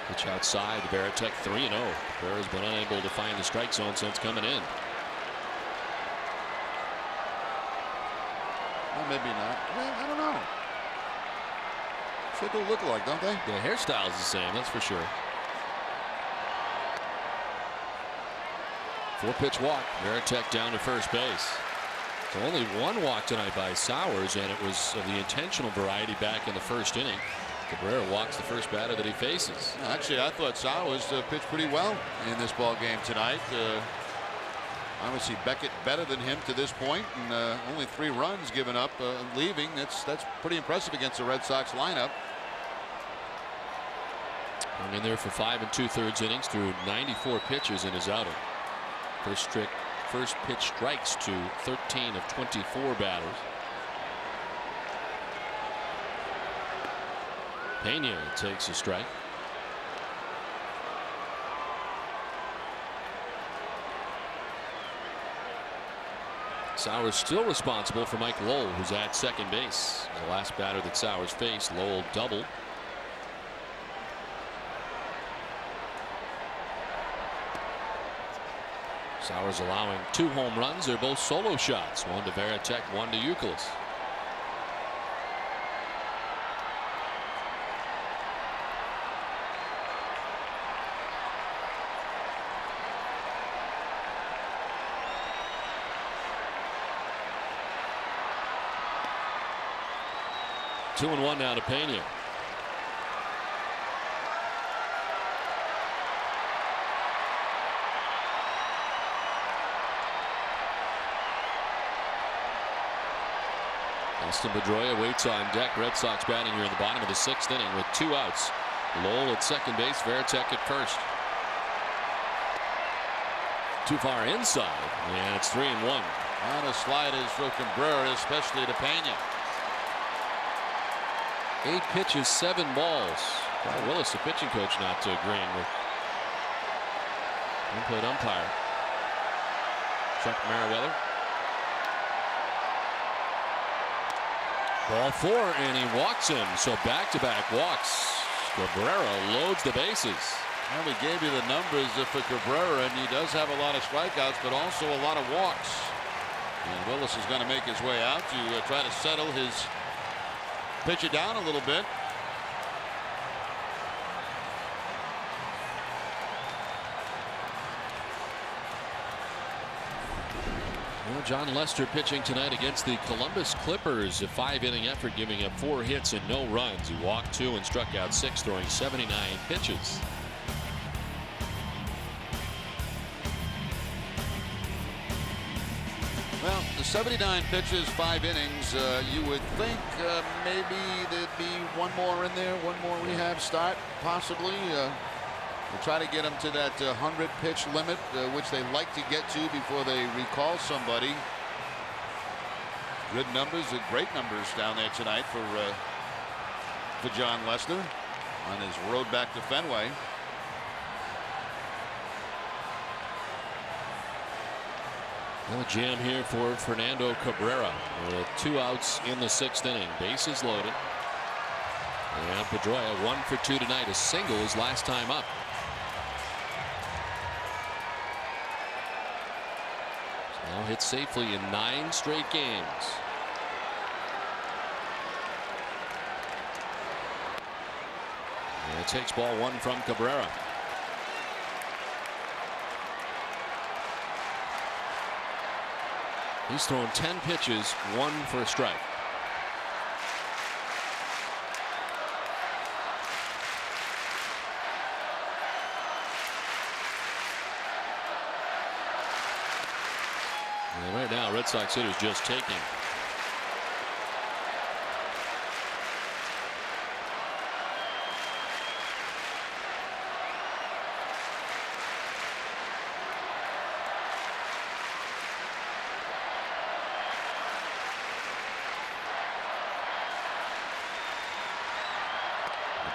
Pitch outside, Varitek 3-0. Cabrera's been unable to find the strike zone since coming in. Well, maybe not. Well, I don't know. They do look alike, don't they? The hairstyle's the same, that's for sure. 4-pitch walk. Varitek down to first base. So only 1 walk tonight by Sowers, and it was of the intentional variety back in the first inning. Cabrera walks the first batter that he faces. Actually, I thought Sowers pitched pretty well in this ball game tonight. Obviously, Beckett better than him to this point, and only 3 runs given up leaving. That's pretty impressive against the Red Sox lineup. Hung in there for 5 2/3 innings through 94 pitches in his outing. First pitch strikes to 13 of 24 batters. Pena takes a strike. Sowers still responsible for Mike Lowell, who's at second base. The last batter that Sowers faced, Lowell doubled. Sowers allowing 2 home runs. They're both solo shots. 1 to Varitek, 1 to Youkilis. Two and 1 now to Pena. Austin Pedroia waits on deck. Red Sox batting here in the bottom of the 6th inning with 2 outs. Lowell at second base, Varitek at first. Too far inside, and it's 3-1. On a sliders for Cabrera, especially to Pena. 8 pitches, 7 balls. Paul Willis, the pitching coach, not agreeing with input umpire Chuck Merriweather. Ball 4, and he walks him. So back-to-back walks. Cabrera loads the bases. Well, we gave you the numbers for Cabrera, and he does have a lot of strikeouts, but also a lot of walks. And Willis is going to make his way out to try to settle his pitcher down a little bit. Well, John Lester pitching tonight against the Columbus Clippers. A 5-inning effort, giving up 4 hits and no runs. He walked 2 and struck out 6, throwing 79 pitches. Well, the 79 pitches, 5 innings. You would think maybe there'd be one more in there, one more rehab start, possibly. We'll try to get them to that 100-pitch limit, which they like to get to before they recall somebody. Good numbers, great numbers down there tonight for John Lester on his road back to Fenway. Well, jam here for Fernando Cabrera. 2 outs in the 6th inning. Bases loaded. And Pedroia 1 for 2 tonight. A single his last time up. Now hit safely in 9 straight games. And it takes ball 1 from Cabrera. He's thrown 10 pitches, 1 for a strike. And right now, Red Sox hitters just taking.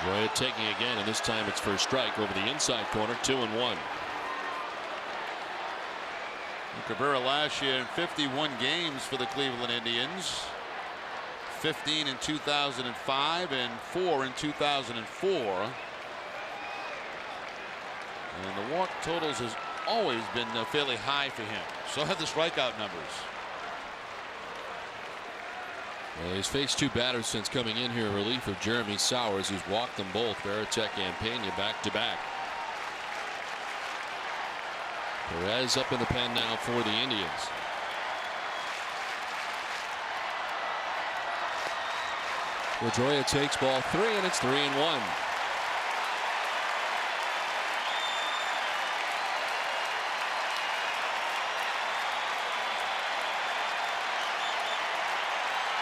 Pedroia taking again, and this time it's for a strike over the inside corner. 2-1. Cabrera last year in 51 games for the Cleveland Indians. 15 in 2005 and 4 in 2004. And the walk totals has always been fairly high for him. So have the strikeout numbers. Well, he's faced 2 batters since coming in here in relief of Jeremy Sowers, who's walked them both, Baratek and Pena, back to back. Perez up in the pen now for the Indians. Pedroia takes ball 3, and it's 3-1.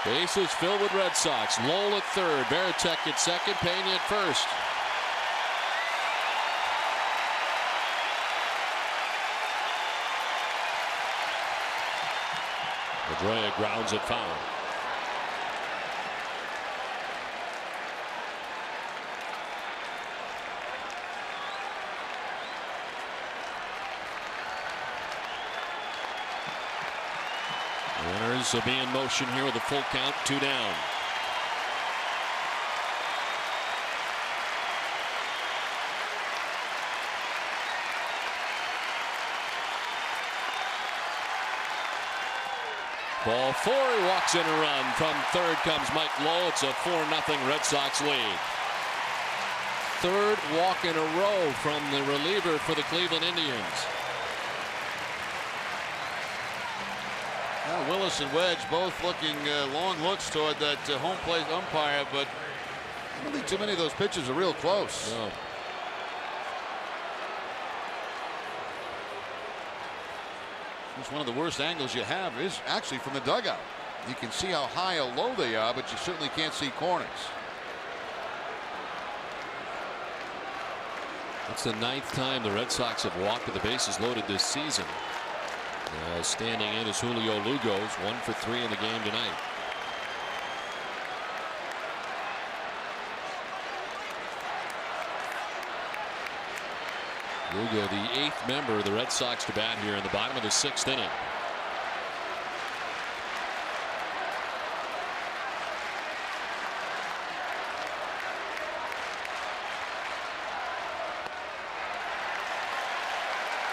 Bases filled with Red Sox. Lowell at third, Baratek at second, Pena at first. Pedroia grounds it foul. Runners will be in motion here with a full count, 2 down. Ball 4, he walks in a run. From third comes Mike Lowe. It's a 4-0 Red Sox lead. Third walk in a row from the reliever for the Cleveland Indians. Now Willis and Wedge both looking long looks toward that home plate umpire, but I don't think too many of those pitches are real close. No. It's one of the worst angles you have is actually from the dugout. You can see how high or low they are, but you certainly can't see corners. It's the 9th time the Red Sox have walked with the bases loaded this season. Standing in is Julio Lugos, 1 for 3 in the game tonight. Lugo, the 8th member of the Red Sox to bat here in the bottom of the 6th inning.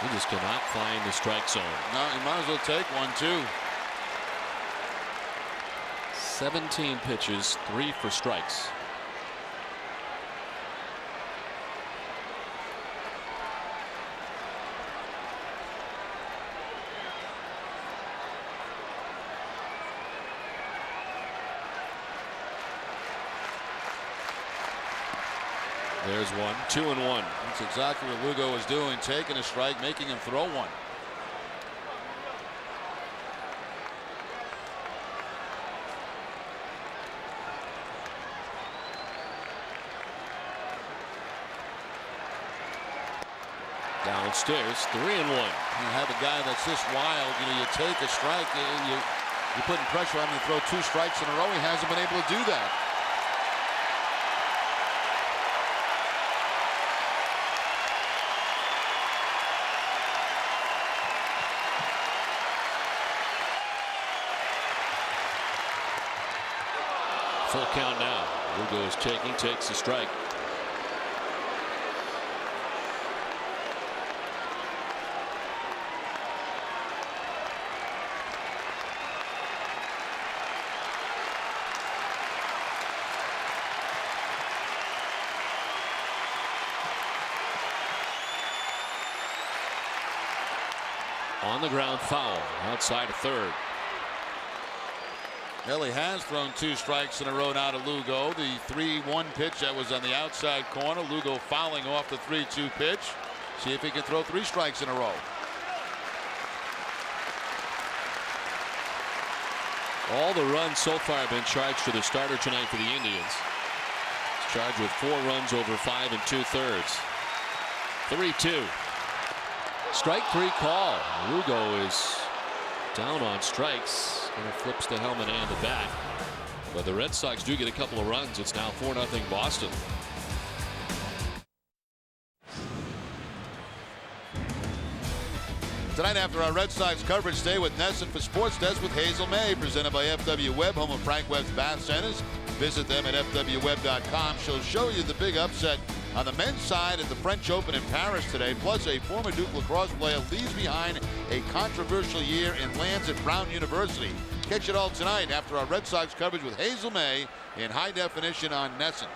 He just cannot find the strike zone. No, he might as well take one, too. 17 pitches, 3 for strikes. There's one, 2-1. That's exactly what Lugo was doing, taking a strike, making him throw one. Downstairs, 3-1. You have a guy that's this wild, you take a strike, you're putting pressure on him to throw 2 strikes in a row. He hasn't been able to do that. Full count now. Lugo is takes the strike. On the ground foul outside of third. Ellie has thrown 2 strikes in a row now to Lugo. The 3-1 pitch that was on the outside corner. Lugo fouling off the 3-2 pitch. See if he can throw 3 strikes in a row. All the runs so far have been charged to the starter tonight for the Indians. He's charged with 4 runs over 5 2/3. 3-2. Strike 3 call. Lugo is down on strikes. And it flips the helmet and the bat. But the Red Sox do get a couple of runs. It's now 4-0 Boston. Tonight after our Red Sox coverage, stay with NESN for Sports Desk with Hazel May, presented by FW Webb, home of Frank Webb's Bath Centers. Visit them at fwweb.com. She'll show you the big upset on the men's side at the French Open in Paris today. Plus, a former Duke lacrosse player leaves behind a controversial year and lands at Brown University. Catch it all tonight after our Red Sox coverage with Hazel May in high definition on NESN.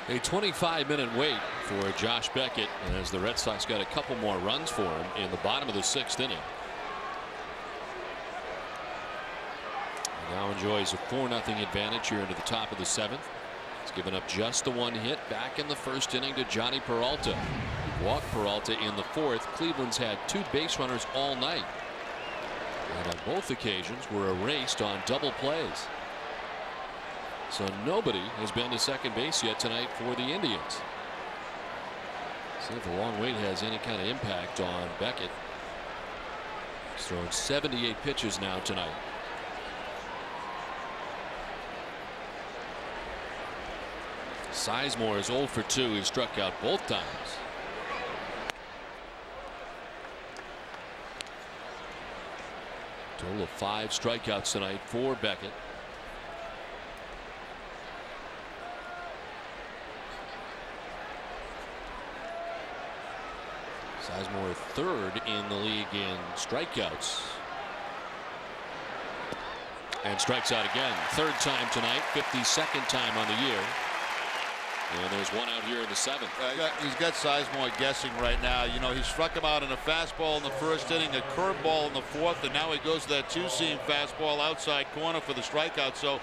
A 25-minute wait for Josh Beckett as the Red Sox got a couple more runs for him in the bottom of the 6th inning. He now enjoys a 4-0 advantage here into the top of the 7th. He's given up just the 1 hit back in the 1st inning to Johnny Peralta. Walked Peralta in the 4th. Cleveland's had 2 base runners all night. And on both occasions were erased on double plays. So nobody has been to second base yet tonight for the Indians. See if the long wait has any kind of impact on Beckett. He's thrown 78 pitches now tonight. Sizemore is 0 for 2. He struck out both times. Total of 5 strikeouts tonight for Beckett. Sizemore 3rd in the league in strikeouts. And strikes out again. 3rd time tonight, 52nd time on the year. And there's one out here in the 7th. He's got Sizemore guessing right now. You know, he struck him out in a fastball in the 1st inning, a curveball in the 4th, and now he goes to that 2-seam fastball outside corner for the strikeout. So,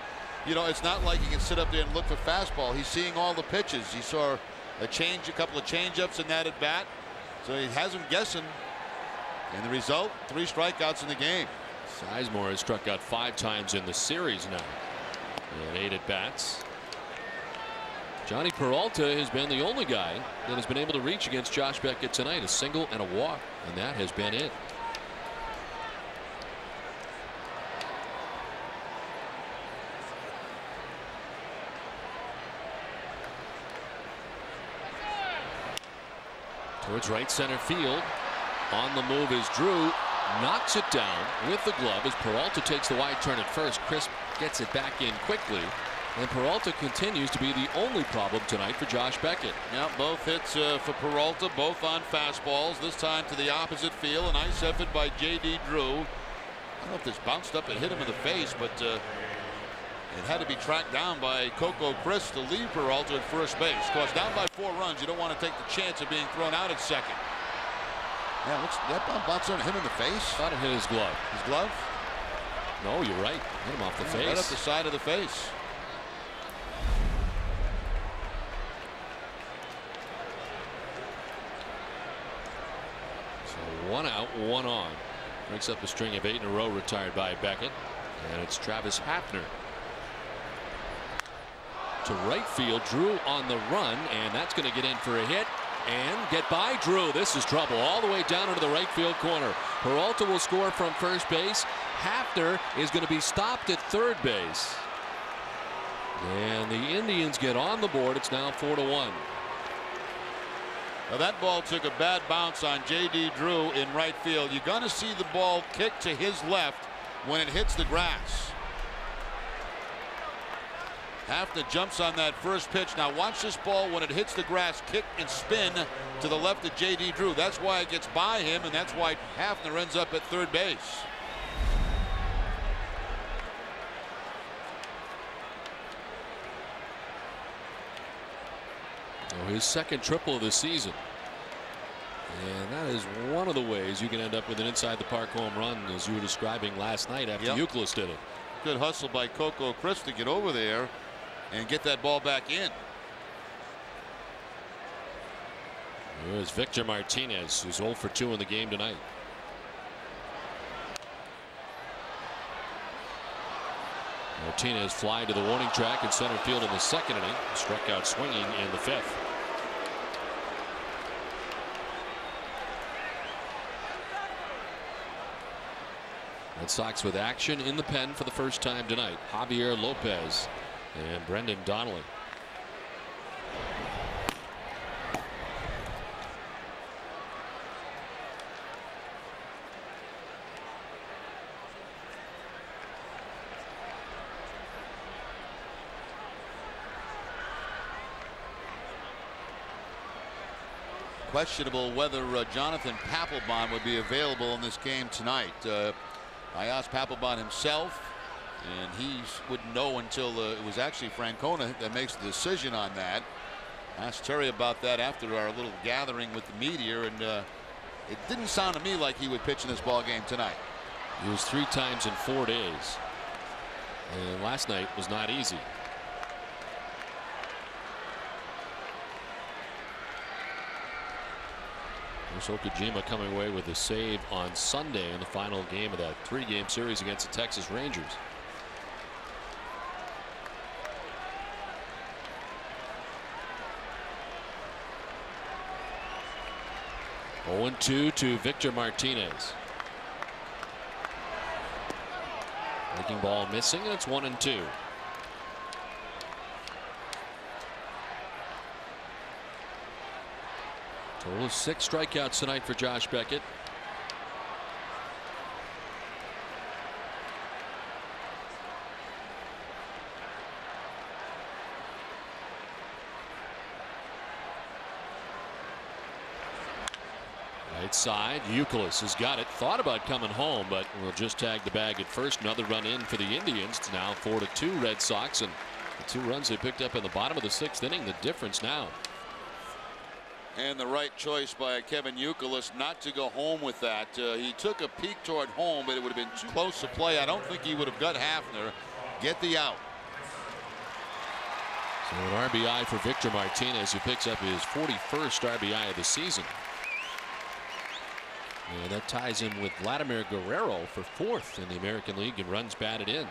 you know, it's not like he can sit up there and look for fastball. He's seeing all the pitches. He saw a couple of change-ups in that at bat. So he has him guessing. And the result, 3 strikeouts in the game. Sizemore has struck out 5 times in the series now. And 8 at bats. Johnny Peralta has been the only guy that has been able to reach against Josh Beckett tonight. A single and a walk, and that has been it. Towards right center field. On the move is Drew. Knocks it down with the glove as Peralta takes the wide turn at first. Crisp gets it back in quickly. And Peralta continues to be the only problem tonight for Josh Beckett. Yeah, both hits for Peralta, both on fastballs, this time to the opposite field. A nice effort by J.D. Drew. I don't know if this bounced up and hit him in the face, but it had to be tracked down by Coco Chris to leave Peralta at first base. Of course, down by 4 runs, you don't want to take the chance of being thrown out at second. Yeah, that bomb bounced on him in the face. Thought it hit his glove. His glove? No, you're right. Hit him off the face. Right up the side of the face. So 1 out, 1 on. Breaks up a string of 8 in a row retired by Beckett. And it's Travis Happner. To right field, Drew on the run, and that's going to get in for a hit and get by Drew. This is trouble all the way down into the right field corner. Peralta will score from first base. Happner is going to be stopped at third base. And the Indians get on the board. It's now 4-1. Now that ball took a bad bounce on J.D. Drew in right field. You're going to see the ball kick to his left when it hits the grass. Happner jumps on that first pitch. Now watch this ball when it hits the grass kick and spin to the left of J.D. Drew. That's why it gets by him, and that's why Happner ends up at third base. His second triple of the season. And that is one of the ways you can end up with an inside the park home run, as you were describing last night after Youkilis did it. Good hustle by Coco Chris to get over there and get that ball back in. Here's Victor Martinez, who's 0 for 2 in the game tonight. Martinez flying to the warning track in center field in the second inning. Struck out swinging in the 5th. Red Sox with action in the pen for the first time tonight. Javier Lopez and Brendan Donnelly. Questionable whether Jonathan Papelbon would be available in this game tonight. I asked Papelbon himself, and he wouldn't know until it was actually Francona that makes the decision on that. Asked Terry about that after our little gathering with the media, and it didn't sound to me like he would pitch in this ball game tonight. He was 3 times in 4 days, and last night was not easy. Okajima coming away with a save on Sunday in the final game of that 3-game series against the Texas Rangers. Oh, 0-2 to Victor Martinez. Breaking ball missing, and it's 1-2. Total of 6 strikeouts tonight for Josh Beckett. Right side, Youkilis has got it. Thought about coming home, but will just tag the bag at first. Another run in for the Indians. It's now 4-2 Red Sox, and the 2 runs they picked up in the bottom of the 6th inning, the difference now. And the right choice by Kevin Youkilis not to go home with that. He took a peek toward home, but it would have been too close to play. I don't think he would have got Happner. Get the out. So an RBI for Victor Martinez, who picks up his 41st RBI of the season. And that ties him with Vladimir Guerrero for 4th in the American League in runs batted in.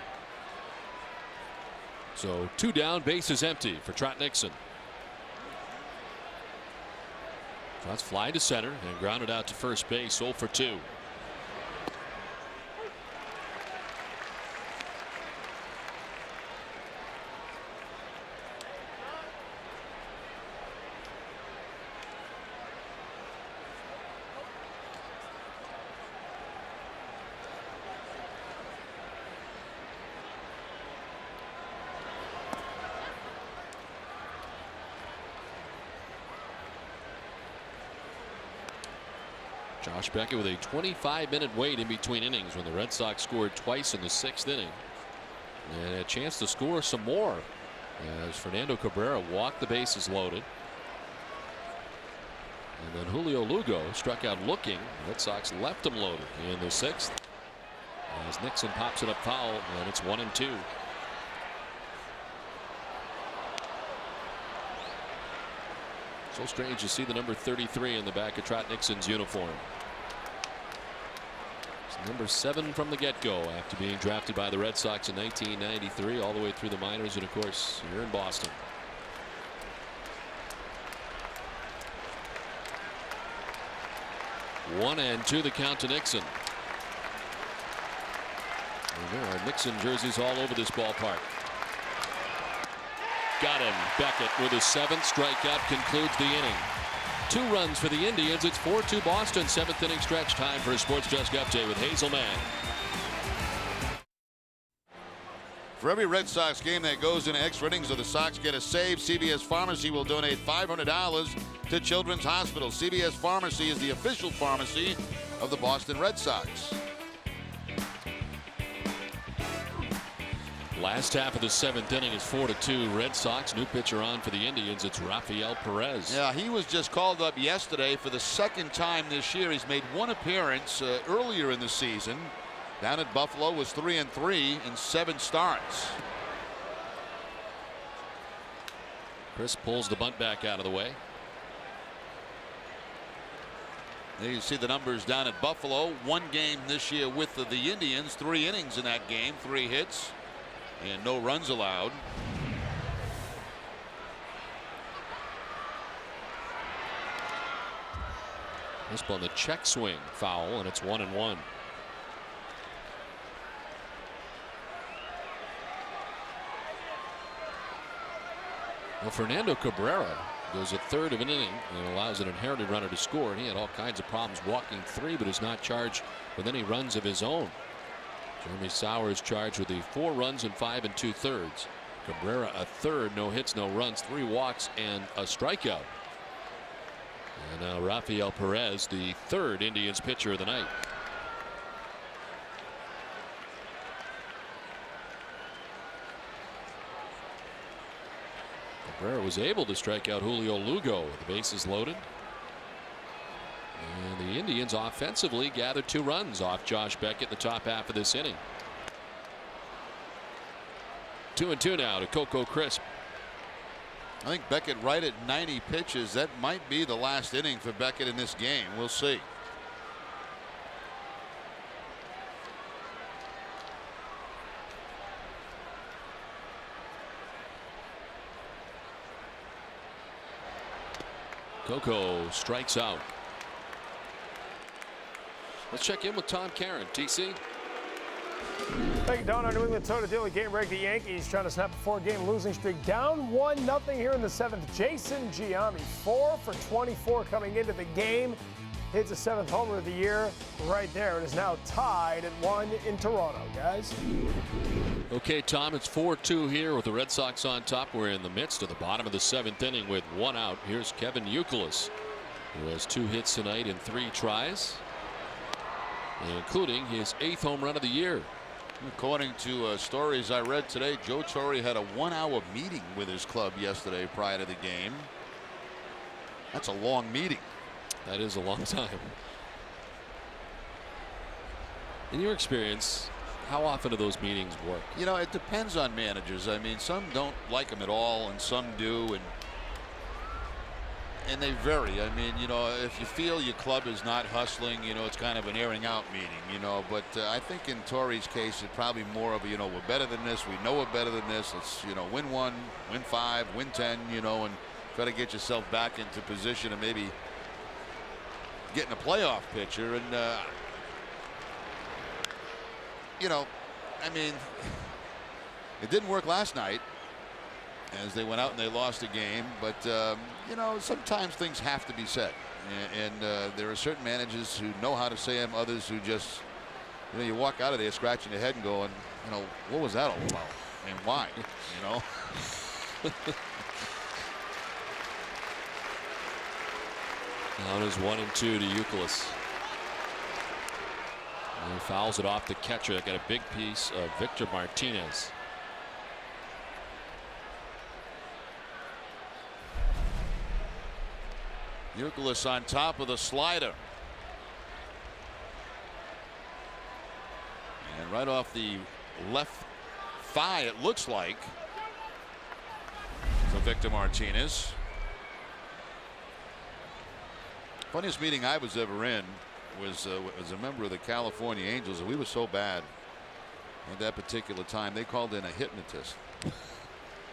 So 2 down, bases empty for Trot Nixon. Trot's fly to center and grounded out to first base. 0 for 2. Josh Beckett with a 25-minute wait in between innings when the Red Sox scored twice in the 6th inning. And a chance to score some more as Fernando Cabrera walked the bases loaded. And then Julio Lugo struck out looking. The Red Sox left him loaded in the 6th. As Nixon pops it up foul, and it's 1-2. So strange to see the number 33 in the back of Trot Nixon's uniform. It's number 7 from the get-go after being drafted by the Red Sox in 1993 all the way through the minors and of course here in Boston. One and two the count to Nixon. And there are Nixon jerseys all over this ballpark. Got him. Beckett with his 7th strikeout concludes the inning. 2 runs for the Indians. It's 4-2 Boston. 7th inning stretch. Time for a Sports Desk update with Hazelman. For every Red Sox game that goes into extra innings or the Sox get a save, CVS Pharmacy will donate $500 to Children's Hospital. CVS Pharmacy is the official pharmacy of the Boston Red Sox. Last half of the 7th inning is 4-2 Red Sox. New pitcher on for the Indians. It's Rafael Perez. Yeah, he was just called up yesterday for the 2nd time this year. He's made 1 appearance earlier in the season. Down at Buffalo was 3-3 in 7 starts. Chris pulls the bunt back out of the way. There you see the numbers down at Buffalo. 1 game this year with the Indians. 3 innings in that game. 3 hits. And no runs allowed. This on the check swing foul, and it's 1-1. Well, Fernando Cabrera goes a 1/3 of an inning and allows an inherited runner to score, and he had all kinds of problems walking 3 but is not charged with any runs of his own. Jeremy Sauer is charged with the 4 runs and 5 2/3. Cabrera a 1/3, no hits, no runs, 3 walks and a strikeout. And now Rafael Perez, the 3rd Indians pitcher of the night. Cabrera was able to strike out Julio Lugo with the bases loaded. And the Indians offensively gathered 2 runs off Josh Beckett in the top half of this inning. 2-2 now to Coco Crisp. I think Beckett right at 90 pitches. That might be the last inning for Beckett in this game. We'll see. Coco strikes out. Let's check in with Tom Caron. TC. Thank you, Don. Our New England Total Daily game break. The Yankees trying to snap a 4-game losing streak. Down 1-0 here in the 7th. Jason Giambi, 4 for 24 coming into the game. Hits a 7th homer of the year right there. It is now tied at 1 in Toronto, guys. Okay, Tom, it's 4-2 here with the Red Sox on top. We're in the midst of the bottom of the 7th inning with 1 out. Here's Kevin Youkilis, who has 2 hits tonight in 3 tries, including his 8th home run of the year. According to stories I read today, Joe Torre had a 1-hour meeting with his club yesterday prior to the game. That's a long meeting. That is a long time. In your experience, how often do those meetings work? You know, it depends on managers. I mean, some don't like them at all and some do, and they vary. I mean, you know, if you feel your club is not hustling, you know, it's kind of an airing out meeting, you know. But I think in Torre's case, it's probably more of a, you know, we're better than this. We know we're better than this. Let's, you know, win 1, win 5, win 10, you know, and try to get yourself back into position and maybe getting a playoff pitcher. And, you know, I mean, it didn't work last night as they went out and they lost a game. But, you know, sometimes things have to be said. And there are certain managers who know how to say them, others who just, you know, you walk out of there scratching your head and going, you know, what was that all about and why, you know? Now it is 1-2 to Youkilis. And he fouls it off the catcher. Got a big piece of Victor Martinez. Lugos on top of the slider. And right off the left thigh, it looks like, for Victor Martinez. Funniest meeting I was ever in was as a member of the California Angels, and we were so bad at that particular time they called in a hypnotist,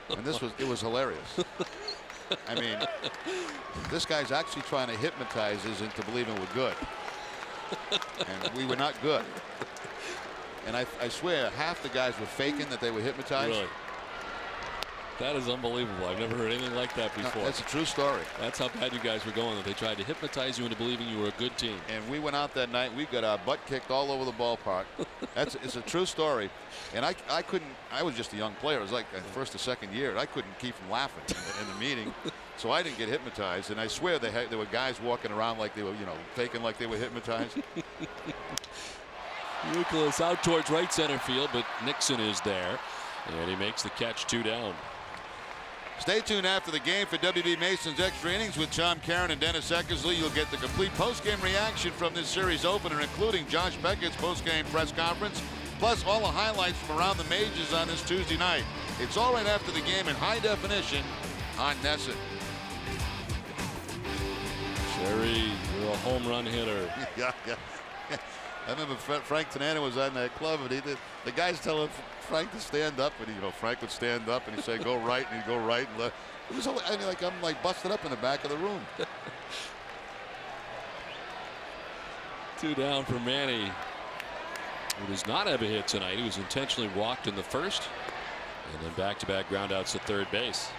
and it was hilarious. I mean, this guy's actually trying to hypnotize us into believing we're good, and we were not good. And I swear half the guys were faking that they were hypnotized. Really? That is unbelievable. I've never heard anything like that before. No, that's a true story. That's how bad you guys were going, that they tried to hypnotize you into believing you were a good team. And we went out that night. We got our butt kicked all over the ballpark. It's a true story. And I couldn't. I was just a young player. It was like the first or second year. I couldn't keep from laughing in the meeting, so I didn't get hypnotized. And I swear there were guys walking around like they were, faking like they were hypnotized. Lugos out towards right center field, but Nixon is there, and he makes the catch, 2 down. Stay tuned after the game for WB Mason's Extra Innings with Tom Caron and Dennis Eckersley. You'll get the complete post-game reaction from this series opener, including Josh Beckett's post-game press conference, plus all the highlights from around the majors on this Tuesday night. It's all right after the game in high definition on NESN. Sherry, you're a home run hitter. Yeah. I remember Frank Tanana was on that club, and the guys telling Frank to stand up, and Frank would stand up and he'd say go right, and he'd go right and left. It was I'm like busted up in the back of the room. 2 down for Manny, who does not have a hit tonight. He was intentionally walked in the first, and then back-to-back groundouts to third base.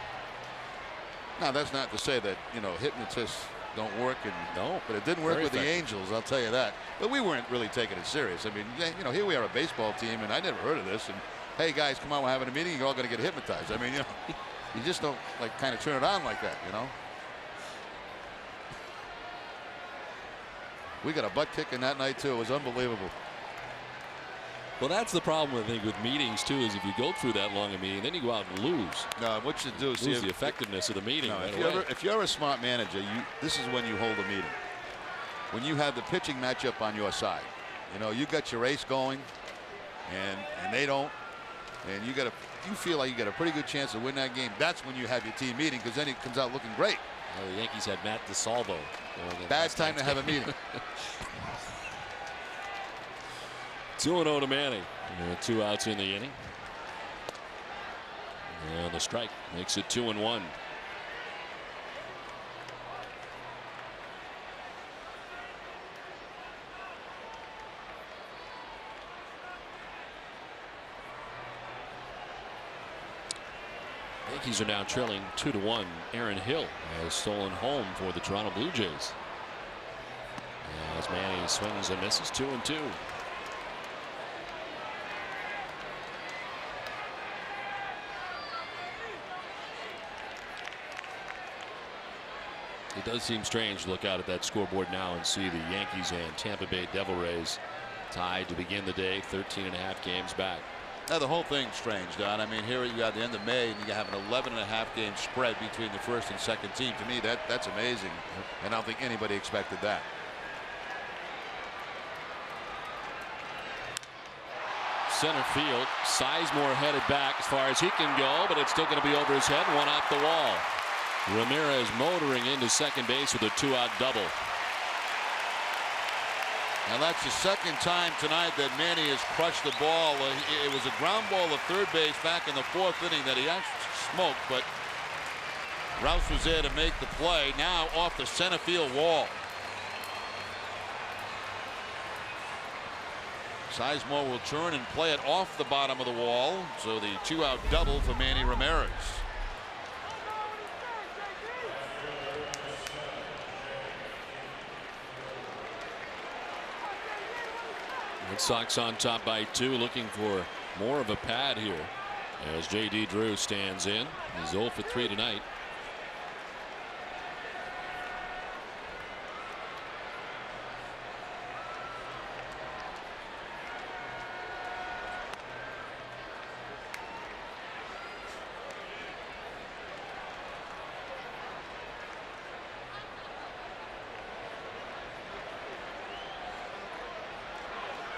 Now that's not to say that hypnotists don't work, and no, but it didn't work with effective. the Angels, I'll tell you that. But we weren't really taking it serious. I mean, here we are, a baseball team, and I never heard of this. And hey, guys, come on, we're having a meeting. You're all going to get hypnotized. I mean, you just don't kind of turn it on like that, We got a butt kicking that night too. It was unbelievable. Well, that's the problem, I think, with meetings too, is if you go through that long a meeting, then you go out and lose. No, what you do is lose the effectiveness of the meeting. No, right if you're a smart manager, this is when you hold a meeting. When you have the pitching matchup on your side, you got your ace going, and they don't, and you feel like you got a pretty good chance to win that game. That's when you have your team meeting, because then it comes out looking great. Well, the Yankees had Matt DeSalvo. Bad time to have a meeting. 2-0 to Manny. 2 outs in the inning. And the strike makes it 2-1. Yankees are now trailing 2-1. Aaron Hill has stolen home for the Toronto Blue Jays. As Manny swings and misses, 2-2. It does seem strange to look out at that scoreboard now and see the Yankees and Tampa Bay Devil Rays tied to begin the day, 13.5 games back. Now the whole thing's strange, Don. I mean, here you got the end of May, and you have an 11.5 game spread between the first and second team. To me, that's amazing, and I don't think anybody expected that. Center field, Sizemore headed back as far as he can go, but it's still going to be over his head, 1 off the wall. Ramirez motoring into second base with a 2-out double. Now that's the second time tonight that Manny has crushed the ball. It was a ground ball to third base back in the 4th inning that he actually smoked, but Rouse was there to make the play. Now off the center field wall. Sizemore will turn and play it off the bottom of the wall. So the 2-out double for Manny Ramirez. Red Sox on top by 2, looking for more of a pad here as J.D. Drew stands in. He's 0 for 3 tonight.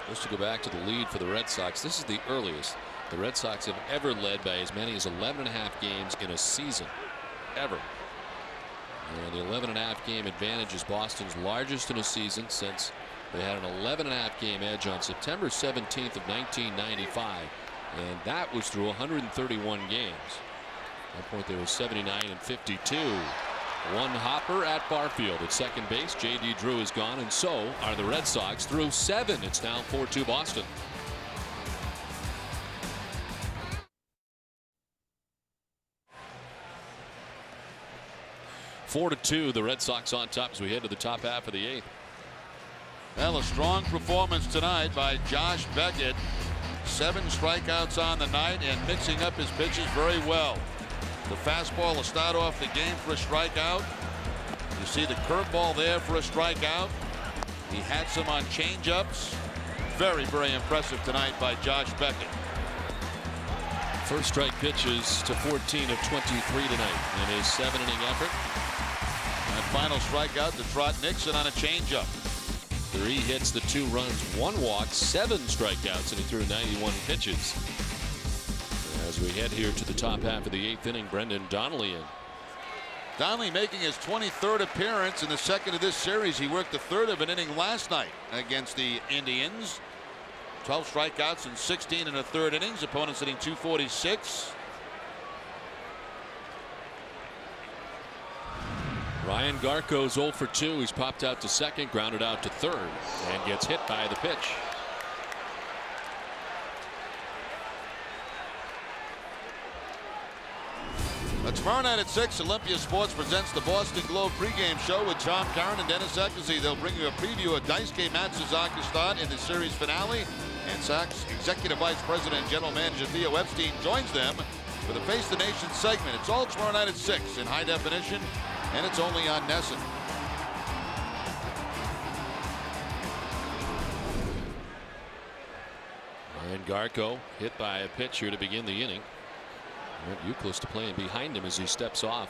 Just to go back to the lead for the Red Sox, this is the earliest the Red Sox have ever led by as many as 11.5 games in a season. Ever. And the 11.5 game advantage is Boston's largest in a season since they had an 11.5 game edge on September 17th of 1995. And that was through 131 games. At that point, they were 79-52. One hopper at Barfield at second base. J.D. Drew is gone, and so are the Red Sox through 7. It's now 4-2 Boston. Four to 2, the Red Sox on top as we head to the top half of the 8th. Well, a strong performance tonight by Josh Beckett. 7 strikeouts on the night and mixing up his pitches very well. The fastball will start off the game for a strikeout. You see the curveball there for a strikeout. He had some on changeups. Very, very impressive tonight by Josh Beckett. First strike pitches to 14 of 23 tonight in his 7-inning effort. And final strikeout to Trot Nixon on a changeup. 3 hits, the 2 runs, 1 walk, 7 strikeouts, and he threw 91 pitches. As we head here to the top half of the 8th inning, Brendan Donnelly in. Donnelly making his 23rd appearance in the second of this series. He worked a third of an inning last night against the Indians. 12 strikeouts in 16 and a third innings. Opponents hitting .246. Ryan Garco's 0 for 2. He's popped out to second, grounded out to third, and gets hit by the pitch. Tomorrow night at 6, Olympia Sports presents the Boston Globe pregame show with Tom Curran and Dennis Eckersy. They'll bring you a preview of Daisuke Matsuzaka's start in the series finale. And Sox Executive Vice President and General Manager Theo Epstein joins them for the Face the Nation segment. It's all tomorrow night at 6 in high definition, and it's only on NESN. Ryan Garco hit by a pitch here to begin the inning. Euclid to playing behind him as he steps off.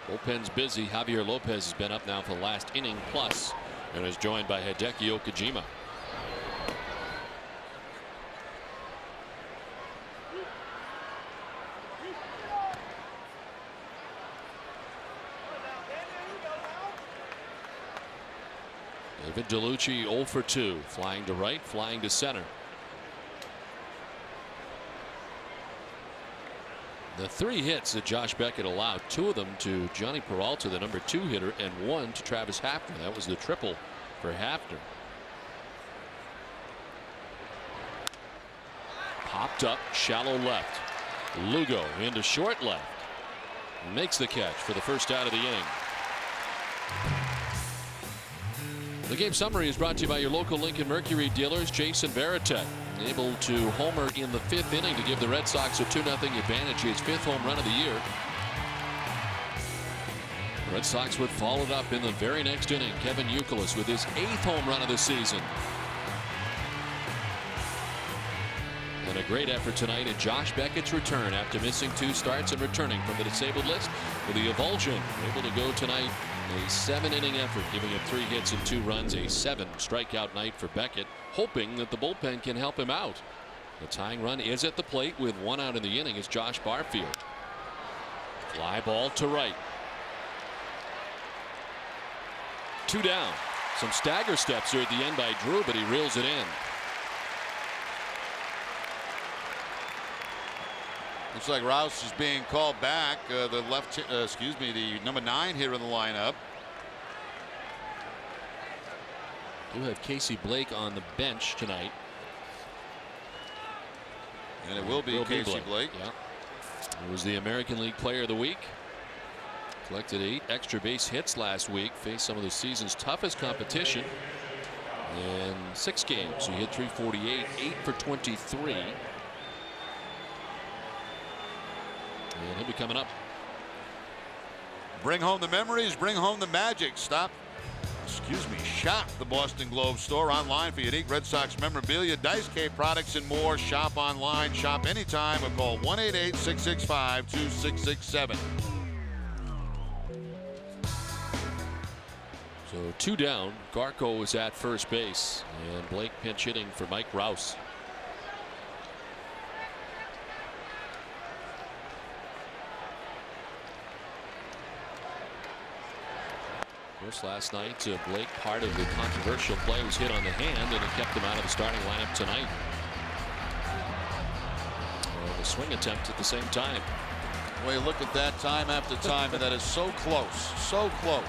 Bullpen's busy. Javier Lopez has been up now for the last inning plus and is joined by Hideki Okajima. David DeLucci 0 for 2. Flying to right, flying to center. The 3 hits that Josh Beckett allowed, 2 of them to Johnny Peralta, the number 2 hitter, and 1 to Travis Happner. That was the triple for Happner. Popped up, shallow left. Lugo into short left. Makes the catch for the first out of the inning. The game summary is brought to you by your local Lincoln Mercury dealers. Jason Varitek able to homer in the 5th inning to give the Red Sox a 2-0 advantage. His 5th home run of the year. The Red Sox would follow it up in the very next inning. Kevin Euclid with his 8th home run of the season. And a great effort tonight in Josh Beckett's return after missing 2 starts and returning from the disabled list with the avulsion. Able to go tonight. A 7-inning effort, giving him 3 hits and 2 runs, a 7 strikeout night for Beckett, hoping that the bullpen can help him out. The tying run is at the plate with 1 out in the inning. It's Josh Barfield. Fly ball to right. 2 down. Some stagger steps here at the end by Drew, but he reels it in. Looks like Rouse is being called back. The number 9 here in the lineup. Do have Casey Blake on the bench tonight. And it will be Casey Blake. Yeah. He was the American League Player of the Week. Collected 8 extra base hits last week. Faced some of the season's toughest competition. In 6 games, he hit .348, 8 for 23. And he'll be coming up. Bring home the memories, bring home the magic. Shop the Boston Globe store online for unique Red Sox memorabilia, Daisuke products, and more. Shop online, shop anytime, or call 1-888-665-2667. So 2 down. Garco is at first base, and Blake pinch hitting for Mike Rouse. Of course, last night, Blake, part of the controversial play, was hit on the hand, and it kept him out of the starting lineup tonight. And the swing attempt at the same time. Well, you look at that time after time, and that is so close, so close.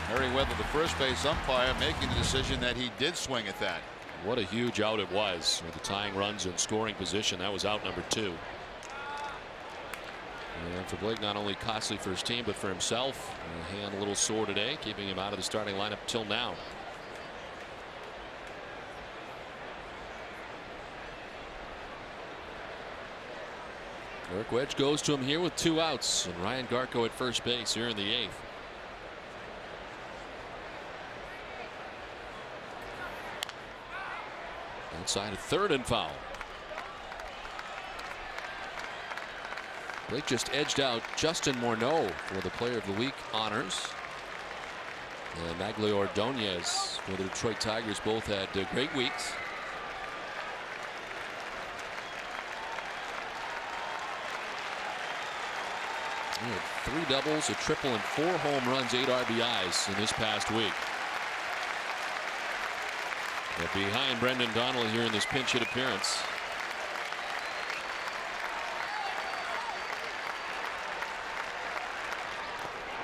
Merriweather, the first base umpire, making the decision that he did swing at that. What a huge out it was with the tying runs in scoring position. That was out number 2. And for Blake, not only costly for his team, but for himself. Hand a little sore today, keeping him out of the starting lineup till now. Eric Wedge goes to him here with 2 outs, and Ryan Garco at first base here in the 8th. Outside of third and foul. Blake just edged out Justin Morneau for the Player of the Week honors. And Magglio Ordonez for the Detroit Tigers both had great weeks. He had 3 doubles, a triple, and 4 home runs, 8 RBIs in this past week. But behind Brendan Donnelly here in this pinch hit appearance.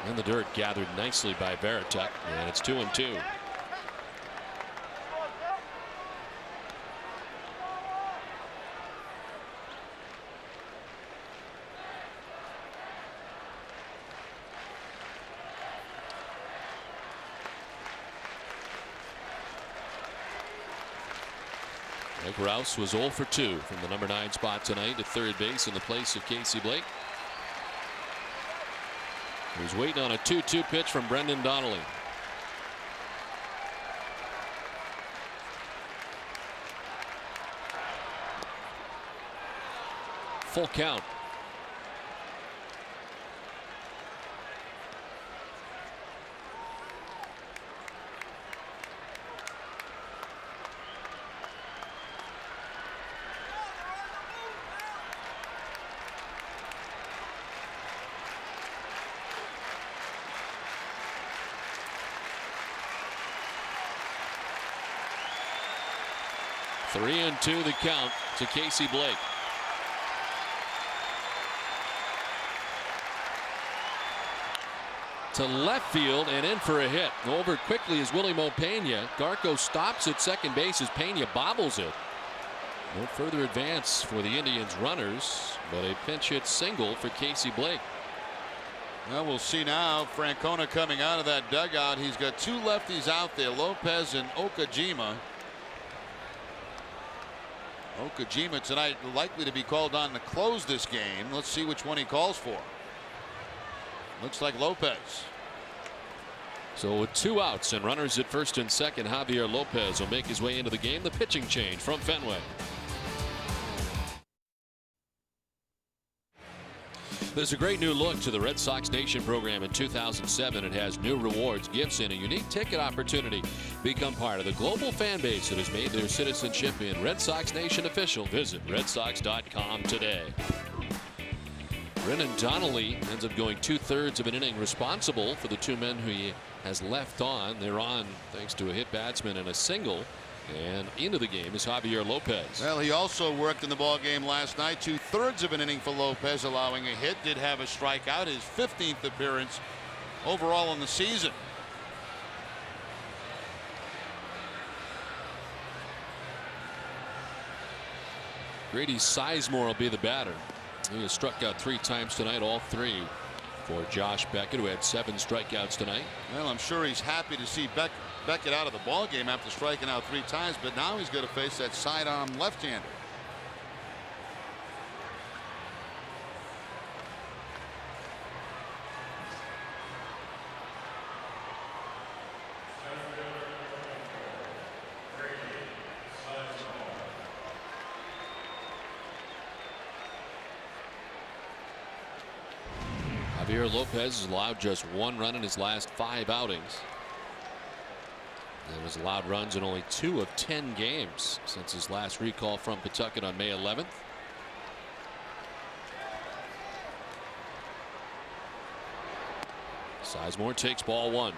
And the dirt gathered nicely by Varitek, and it's 2-2. Mike Rouse was 0 for 2 from the number 9 spot tonight at third base in the place of Casey Blake. He's waiting on a 2-2 pitch from Brendan Donnelly. Full count. Three and 2 the count to Casey Blake. To left field and in for a hit. Over quickly is Willie Mo Pena. Garco stops at second base as Pena bobbles it. No further advance for the Indians runners, but a pinch hit single for Casey Blake. Well, we'll see now. Francona coming out of that dugout. He's got 2 lefties out there, Lopez and Okajima. Okajima tonight likely to be called on to close this game. Let's see which one he calls for. Looks like Lopez. So with 2 outs and runners at first and second, Javier Lopez will make his way into the game. The pitching change from Fenway. There's a great new look to the Red Sox Nation program in 2007. It has new rewards, gifts, and a unique ticket opportunity. Become part of the global fan base that has made their citizenship in Red Sox Nation official. Visit redsox.com today. Brendan Donnelly ends up going 2/3 of an inning, responsible for the 2 men who he has left on. They're on thanks to a hit batsman and a single. And into the game is Javier Lopez. Well, he also worked in the ball game last night. 2/3 of an inning for Lopez, allowing a hit. Did have a strikeout, his 15th appearance overall in the season. Grady Sizemore will be the batter. He has struck out 3 times tonight, all 3 for Josh Beckett, who had 7 strikeouts tonight. Well, I'm sure he's happy to see Beckett out of the ball game after striking out 3 times, but now he's going to face that sidearm left-hander. Javier Javier Lopez has allowed just 1 run in his last 5 outings. And has allowed runs in only 2 of 10 games since his last recall from Pawtucket on May 11th. Sizemore takes ball 1.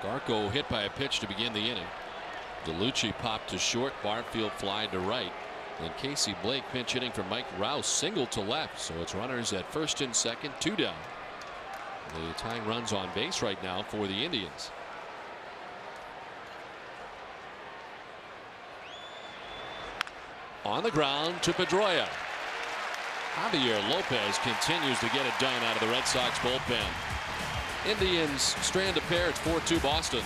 Garco hit by a pitch to begin the inning. DeLucci popped to short. Barfield fly to right. And Casey Blake pinch hitting for Mike Rouse, single to left. So it's runners at first and second, 2 down. The tying runs on base right now for the Indians. On the ground to Pedroia. Javier Lopez continues to get it done out of the Red Sox bullpen. Indians strand a pair. It's 4-2 Boston.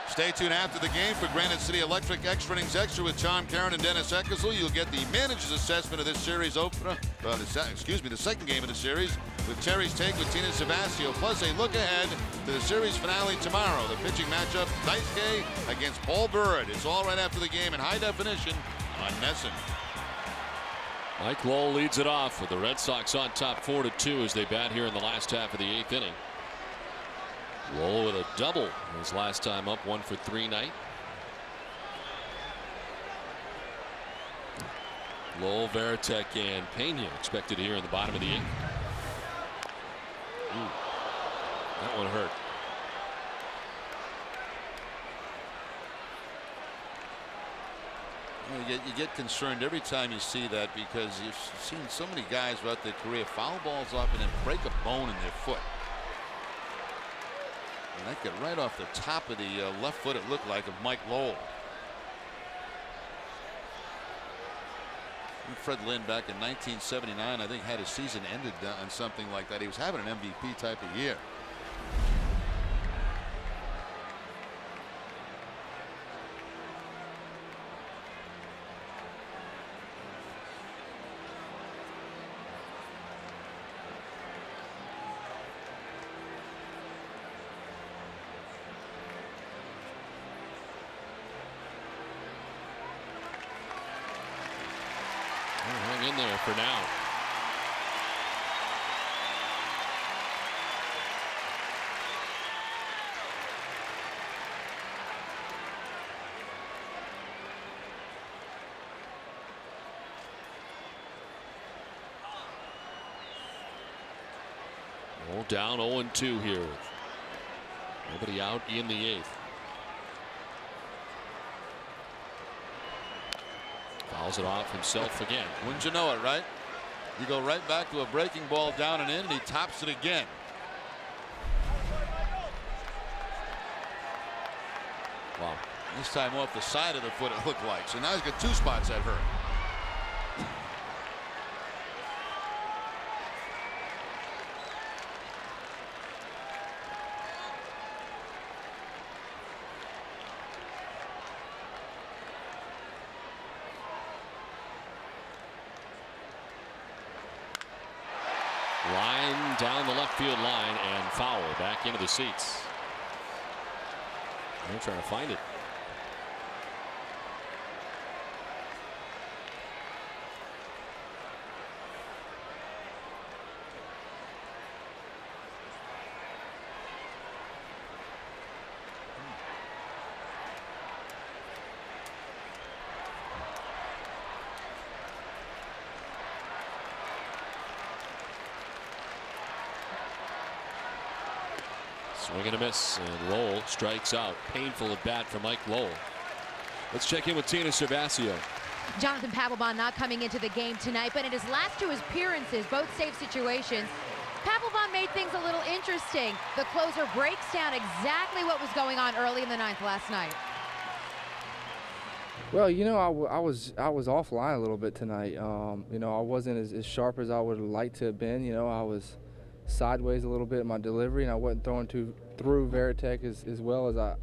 Stay tuned after the game for Granite City Electric Extra Innings Extra with Tom Caron and Dennis Eckersley. You'll get the manager's assessment of this series opener. The second game of the series with Terry's take with Tina Savasio. Plus a look ahead to the series finale tomorrow. The pitching matchup, Daisuke against Paul Bird. It's all right after the game in high definition on NESN. Mike Lowell leads it off with the Red Sox on top 4-2 as they bat here in the last half of the 8th inning. Lowell with a double his last time up, 1 for 3 night. Lowell, Veritek, and Pena expected here in the bottom of the 8th. Ooh, that one hurt. You get concerned every time you see that because you've seen so many guys throughout their career foul balls off and then break a bone in their foot. And that got right off the top of the left foot, it looked like, of Mike Lowell. And Fred Lynn back in 1979, I think, had his season ended on something like that. He was having an MVP type of year. Hang in there for now. All down 0-2 here. Nobody out in the 8th. Fouls it off himself again. Wouldn't you know it, right? You go right back to a breaking ball down and in, and he tops it again. Wow. This time off the side of the foot, it looked like. So now he's got 2 spots that hurt. Line down the left field line and foul back into the seats. They're trying to find it. Swing and a miss, and Lowell strikes out. Painful at bat for Mike Lowell. Let's check in with Tina Cervasio. Jonathan Papelbon not coming into the game tonight, but in his last 2 appearances, both save situations, Papelbon made things a little interesting. The closer breaks down exactly what was going on early in the 9th last night. Well, you know, I was offline a little bit tonight. You know, I wasn't as sharp as I would have liked to have been. You know, I was sideways a little bit in my delivery, and I wasn't throwing through Veritek as well as I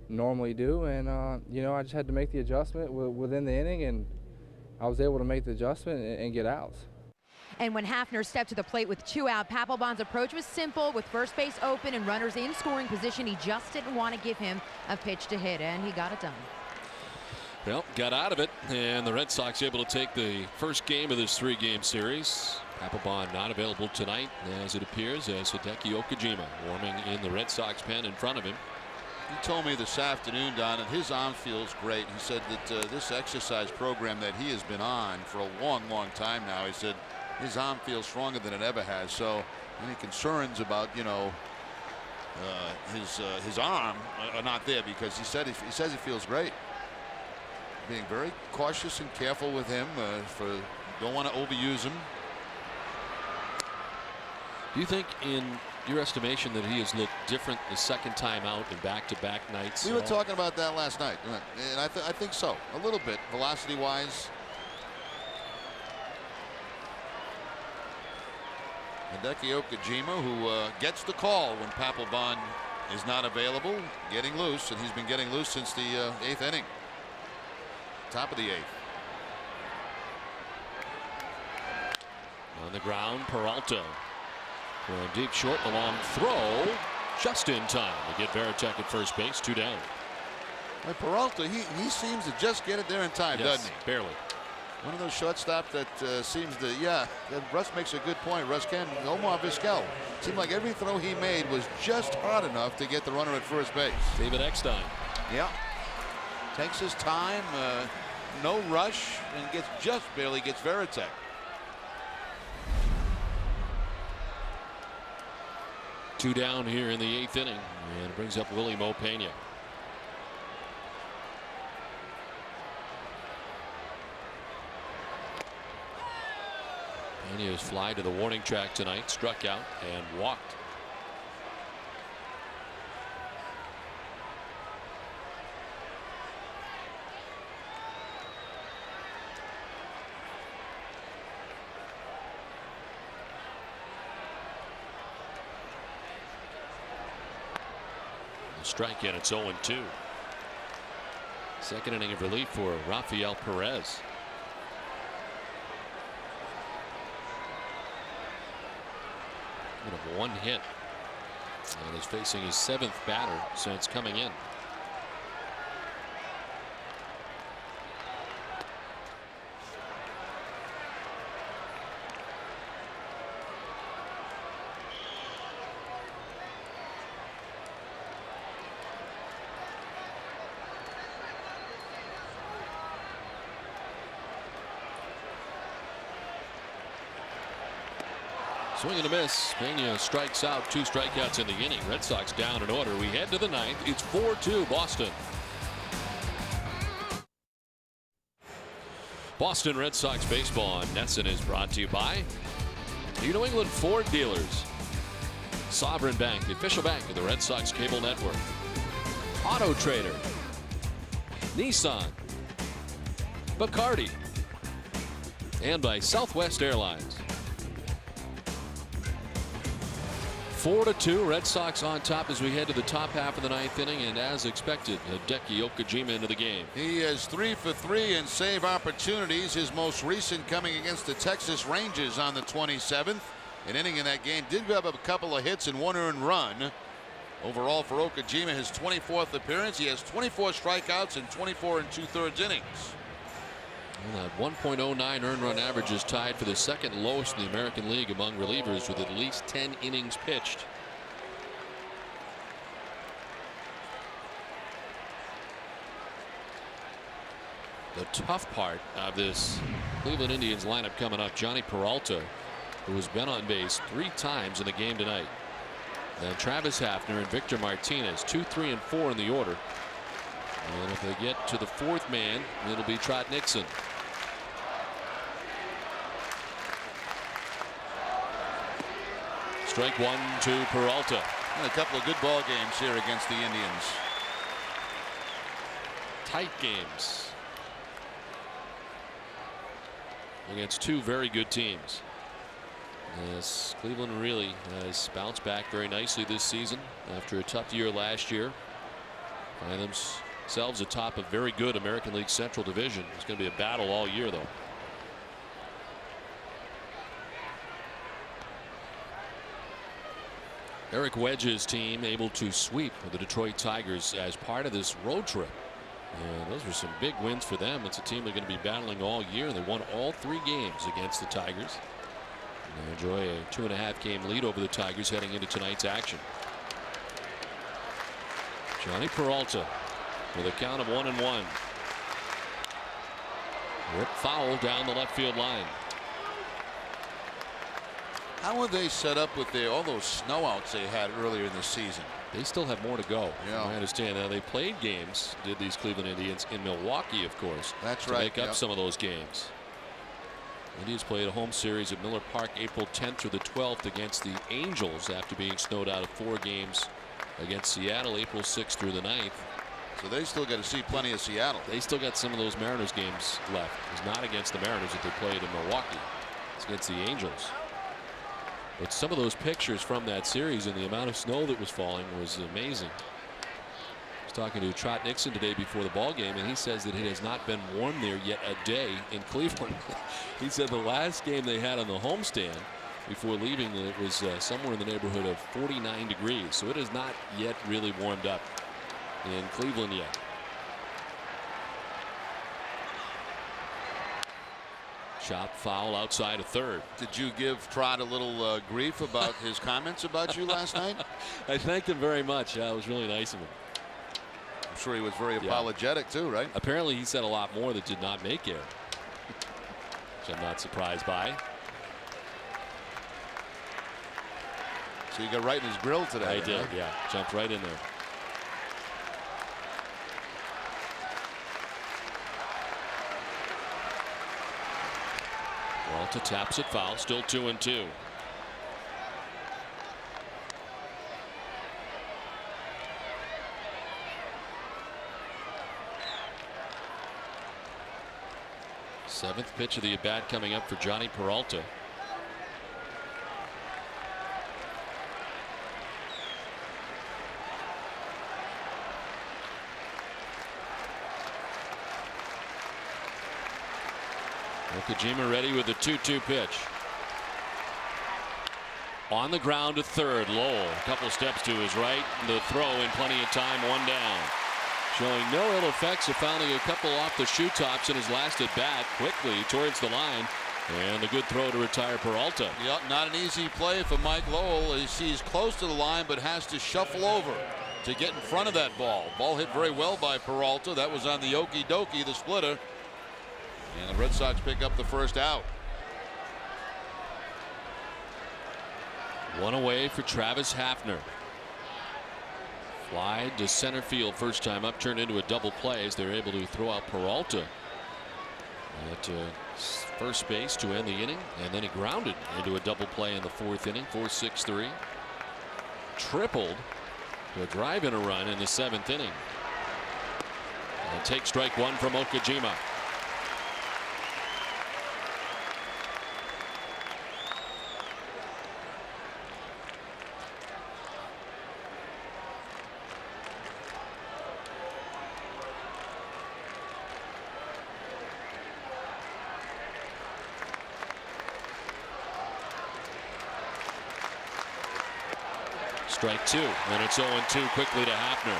normally do. And you know, I just had to make the adjustment within the inning, and I was able to make the adjustment and get outs. And when Happner stepped to the plate with 2 out, Papelbon's approach was simple. With first base open and runners in scoring position, he just didn't want to give him a pitch to hit, and he got it done. Well, got out of it, and the Red Sox able to take the first game of this 3-game series. Papelbon not available tonight, as it appears, as Hideki Okajima warming in the Red Sox pen in front of him. He told me this afternoon, Don, that his arm feels great. He said that this exercise program that he has been on for a long time now, he said his arm feels stronger than it ever has. So any concerns about, you know, his arm are not there, because he says he feels great. Being very cautious and careful with him, don't want to overuse him. Do you think, in your estimation, that he has looked different the second time out in back-to-back nights? We were talking about that last night, and I think so, a little bit, velocity-wise. Hideki Okajima, who gets the call when Papelbon is not available, getting loose, and he's been getting loose since the 8th inning. Top of the 8th. On the ground, Peralta. Going deep short, the long throw, just in time to get Varitek at first base. 2 down. Peralta, he seems to just get it there in time, doesn't he? Barely. One of those shortstops that seems to, Russ makes a good point. Russ Ken, Omar Vizquel. Seemed like every throw he made was just hard enough to get the runner at first base. David Eckstein. Yeah. Takes his time, no rush, and just barely gets Varitek. Two down here in the 8th inning, and it brings up Willie Mo Pena. Pena's fly to the warning track tonight, struck out and walked. Strike in, it's 0-2. Second inning of relief for Rafael Perez. With 1 hit, and is facing his 7th batter since coming in. Swing and a miss. Pena strikes out. 2 strikeouts in the inning. Red Sox down in order. We head to the 9th. It's 4-2 Boston. Boston Red Sox baseball on NESN is brought to you by the New England Ford dealers, Sovereign Bank, the official bank of the Red Sox cable network, Auto Trader, Nissan, Bacardi, and by Southwest Airlines. 4-2 Red Sox on top as we head to the top half of the 9th inning, and as expected, Hideki Okajima into the game. He is 3 for 3 in save opportunities. His most recent coming against the Texas Rangers on the 27th. An inning in that game, did have a couple of hits and 1 earned run. Overall for Okajima, his 24th appearance. He has 24 strikeouts and 24 2/3 innings. Well, that 1.09 earned run average is tied for the second lowest in the American League among relievers, with at least 10 innings pitched. The tough part of this Cleveland Indians lineup coming up, Johnny Peralta, who has been on base 3 times in the game tonight. Then Travis Happner and Victor Martinez, 2, 3, and 4 in the order. And if they get to the 4th man, it'll be Trot Nixon. Strike 1 to Peralta. And a couple of good ball games here against the Indians. Tight games against 2 very good teams. Yes, Cleveland really has bounced back very nicely this season after a tough year last year. Find themselves atop a very good American League Central Division. It's going to be a battle all year, though. Eric Wedge's team able to sweep the Detroit Tigers as part of this road trip. And those were some big wins for them. It's a team they're going to be battling all year. They won all 3 games against the Tigers. And they enjoy a 2.5 game lead over the Tigers heading into tonight's action. Johnny Peralta with a count of 1-1. Rip foul down the left field line. How are they set up with all those snowouts they had earlier in the season? They still have more to go. Yeah. I understand. Now, they played games, did these Cleveland Indians, in Milwaukee, of course. That's to right. Make up some of those games. Indians played a home series at Miller Park April 10th through the 12th against the Angels after being snowed out of 4 games against Seattle April 6th through the 9th. So they still got to see plenty of Seattle. They still got some of those Mariners games left. It's not against the Mariners that they played in Milwaukee. It's against the Angels. But some of those pictures from that series and the amount of snow that was falling was amazing. I was talking to Trot Nixon today before the ball game, and he says that it has not been warm there yet a day in Cleveland. He said the last game they had on the homestand before leaving, it was somewhere in the neighborhood of 49 degrees. So it has not yet really warmed up in Cleveland yet. Chop foul outside of third. Did you give Trot a little grief about his comments about you last night? I thanked him very much. It was really nice of him. I'm sure he was very apologetic too, right? Apparently he said a lot more that did not make air, which I'm not surprised by. So you got right in his grill today. I did, yeah. Jumped right in there. Peralta taps it foul, still 2-2. Seventh pitch of the at bat coming up for Johnny Peralta. Okajima ready with the 2-2 pitch. On the ground to third. Lowell, a couple steps to his right. The throw in plenty of time, 1 down. Showing no ill effects of fouling a couple off the shoe tops in his last at bat. Quickly towards the line. And a good throw to retire Peralta. Yeah, not an easy play for Mike Lowell. He's close to the line, but has to shuffle over to get in front of that ball. Ball hit very well by Peralta. That was on the okie dokie, the splitter. And the Red Sox pick up the first out. 1 away for Travis Happner. Fly to center field first time up, turned into a double play as they're able to throw out Peralta at first base to end the inning, and then he grounded into a double play in the 4th inning. 4-6-3. Tripled to a drive in a run in the 7th inning. And take strike 1 from Okajima. Strike 2, and it's 0-2 quickly to Happner.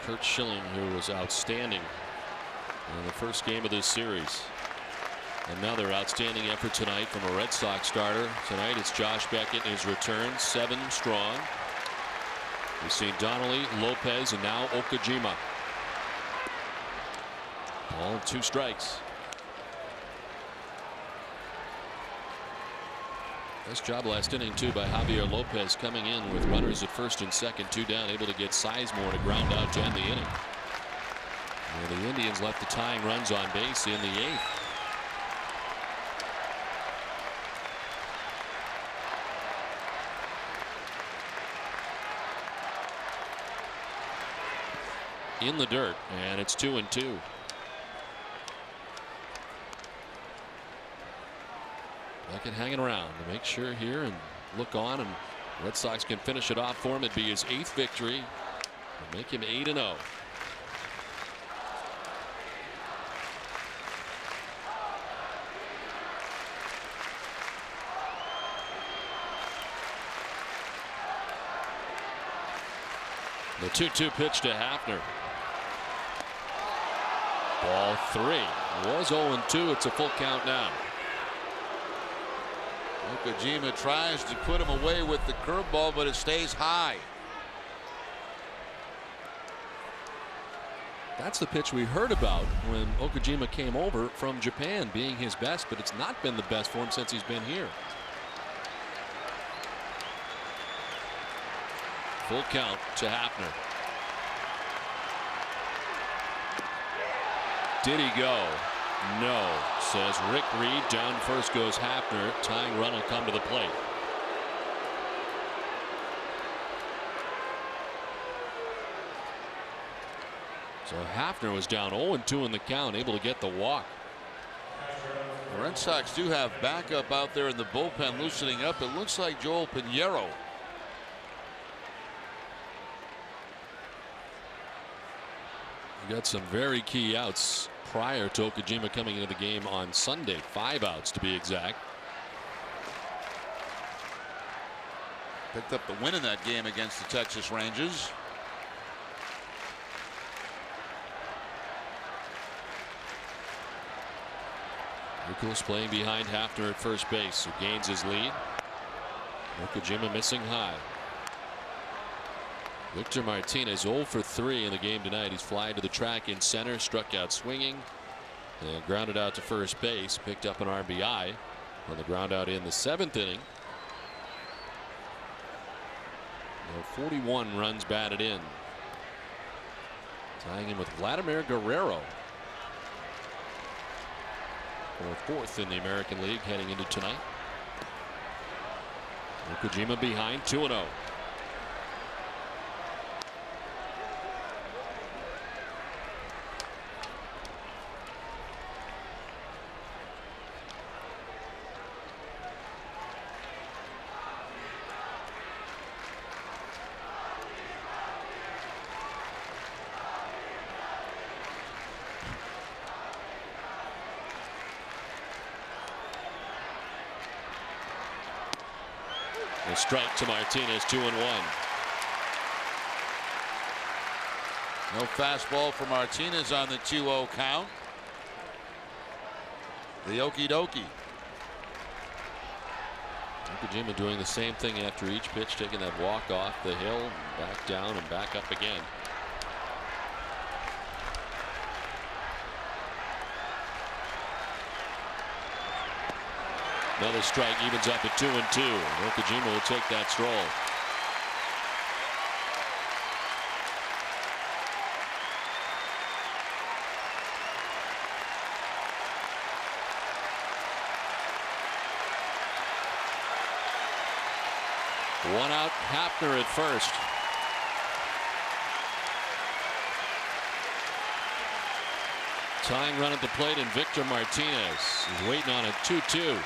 Kurt Schilling, who was outstanding in the first game of this series. Another outstanding effort tonight from a Red Sox starter. Tonight it's Josh Beckett in his return, 7 strong. We've seen Donnelly, Lopez, and now Okajima. All 2 strikes. Nice job last inning too by Javier Lopez, coming in with runners at first and second, 2 down, able to get Sizemore to ground out to end the inning. And the Indians left the tying runs on base in the 8th. In the dirt, and it's 2-2. Beckett hanging around to make sure here and look on, and Red Sox can finish it off for him. It'd be his 8th victory and make him 8-0. The 2-2 pitch to Happner. Ball 3. It was 0-2. It's a full count now. Okajima tries to put him away with the curveball, but it stays high. That's the pitch we heard about when Okajima came over from Japan, being his best, but it's not been the best for him since he's been here. Full count to Happner. Did he go? No, says Rick Reed. Down first goes Happner. Tying run will come to the plate. So Happner was down 0-2 in the count, able to get the walk. The Red Sox do have backup out there in the bullpen loosening up. It looks like Joel Pinheiro. He got some very key outs prior to Okajima coming into the game on Sunday. 5 outs to be exact. Picked up the win in that game against the Texas Rangers. Lugos playing behind Happner at first base, who gains his lead. Okajima missing high. Victor Martinez 0 for 3 in the game tonight. He's flying to the track in center, struck out swinging, and grounded out to first base. Picked up an RBI on the ground out in the 7th inning. 41 runs batted in. Tying him with Vladimir Guerrero. For 4th in the American League heading into tonight. Okajima behind 2-0. A strike to Martinez, 2-1. No fastball for Martinez on the 2-0 count. The okie dokie. Okajima doing the same thing after each pitch, taking that walk off the hill, back down and back up again. Another strike, evens up at 2-2. Okajima will take that stroll. One out, Happner at first. Tying run at the plate, and Victor Martinez is waiting on a 2-2.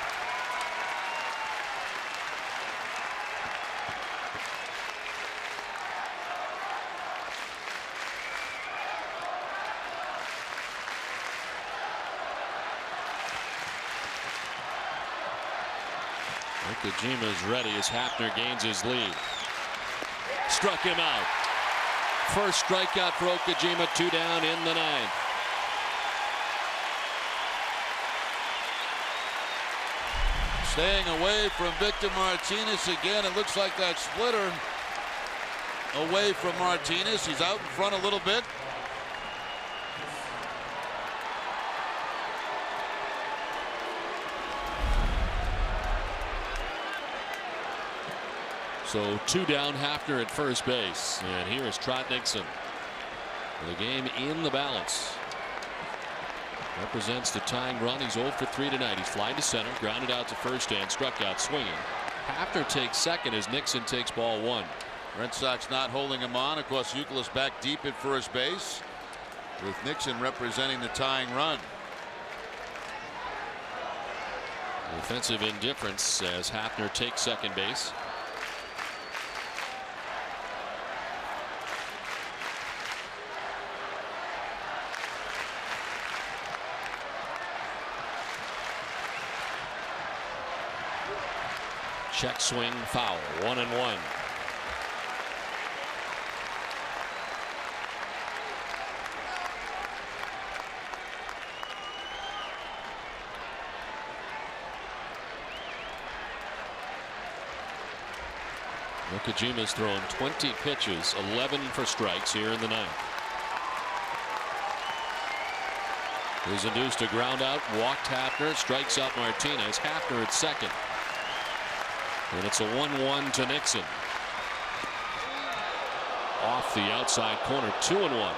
Okajima is ready as Happner gains his lead. Struck him out. First strikeout for Okajima, 2 down in the 9th. Staying away from Victor Martinez again. It looks like that splitter away from Martinez. He's out in front a little bit. So 2 down, Happner at first base. And here is Trot Nixon. The game in the balance. Represents the tying run. He's 0 for 3 tonight. He's flying to center, grounded out to first and struck out swinging. Happner takes second as Nixon takes ball 1. Red Sox not holding him on. Of course, Youkilis back deep at first base, with Nixon representing the tying run. Defensive indifference as Happner takes second base. Check swing foul, 1-1. Okajima's thrown 20 pitches, 11 for strikes here in the ninth. He's induced a ground out, walked Happner, strikes out Martinez. Happner at second. And it's a 1-1 to Nixon. Off the outside corner, 2-1.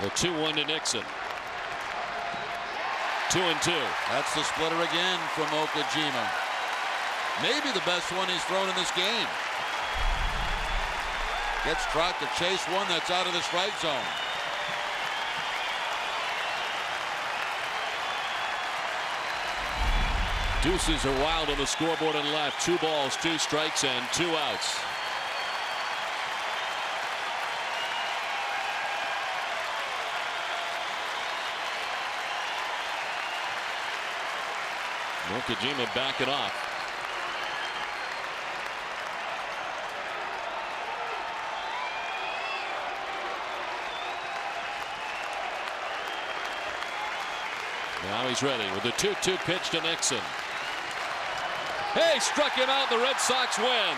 The 2-1 to Nixon. 2-2. That's the splitter again from Okajima. Maybe the best one he's thrown in this game. Gets Trot to chase one that's out of the strike zone. Deuces are wild on the scoreboard and left. 2 balls, 2 strikes, and 2 outs. Okajima backing off. Now he's ready with the 2-2 pitch to Nixon. Hey, struck him out. The Red Sox win.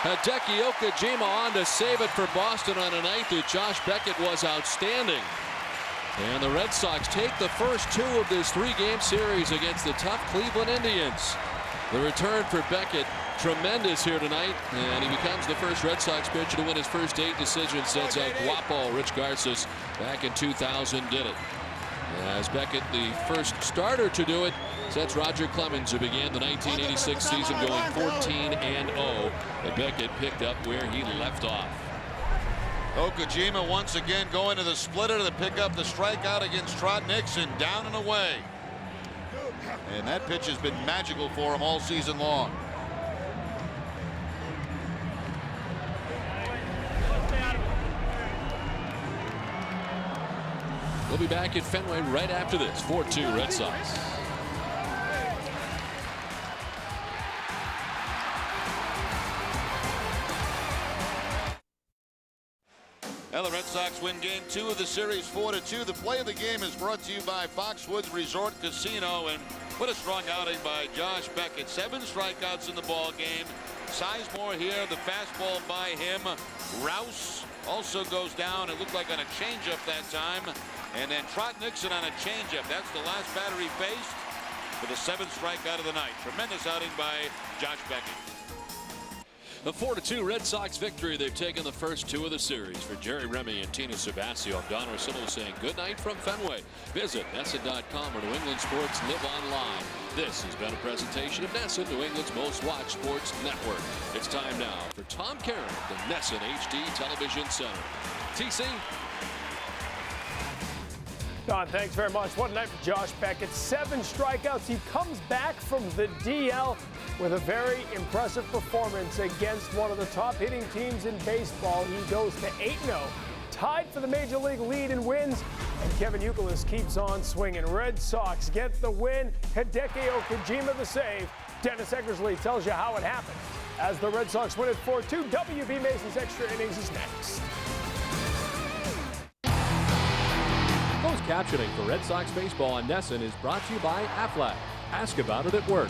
Hideki Okajima on to save it for Boston on a night that Josh Beckett was outstanding. And the Red Sox take the first 2 of this 3-game series against the tough Cleveland Indians. The return for Beckett, tremendous here tonight, and he becomes the first Red Sox pitcher to win his first 8 decisions since El Guapo Rich Garces back in 2000 did it. As Beckett, the first starter to do it since Roger Clemens, who began the 1986 season going 14-0. But Beckett picked up where he left off. Okajima once again going to the splitter to pick up the strikeout against Trot Nixon, down and away. And that pitch has been magical for him all season long. We'll be back at Fenway right after this. 4-2 Red Sox. Well, the Red Sox win game 2 of the series 4-2. The play of the game is brought to you by Foxwoods Resort Casino. And what a strong outing by Josh Beckett. 7 strikeouts in the ball game. Sizemore here, the fastball by him. Rouse also goes down. It looked like on a changeup that time. And then Trot Nixon on a changeup. That's the last batter he faced for the 7th strikeout of the night. Tremendous outing by Josh Beckett. The 4-2 Red Sox victory. They've taken the first 2 of the series. For Jerry Remy and Tina Sabasio, I'm Don Orsillo saying good night from Fenway. Visit NESN.com or New England Sports Live Online. This has been a presentation of NESN, New England's most watched sports network. It's time now for Tom Caron at the NESN HD Television Center. TC. Don, thanks very much. What a night for Josh Beckett. 7 strikeouts. He comes back from the DL with a very impressive performance against one of the top hitting teams in baseball. He goes to 8-0, tied for the major league lead in wins, and Kevin Youkilis keeps on swinging. Red Sox get the win. Hideki Okajima the save. Dennis Eckersley tells you how it happened. As the Red Sox win at 4-2, W.B. Mason's Extra Innings is next. Closed captioning for Red Sox baseball on NESN is brought to you by Aflac. Ask about it at work.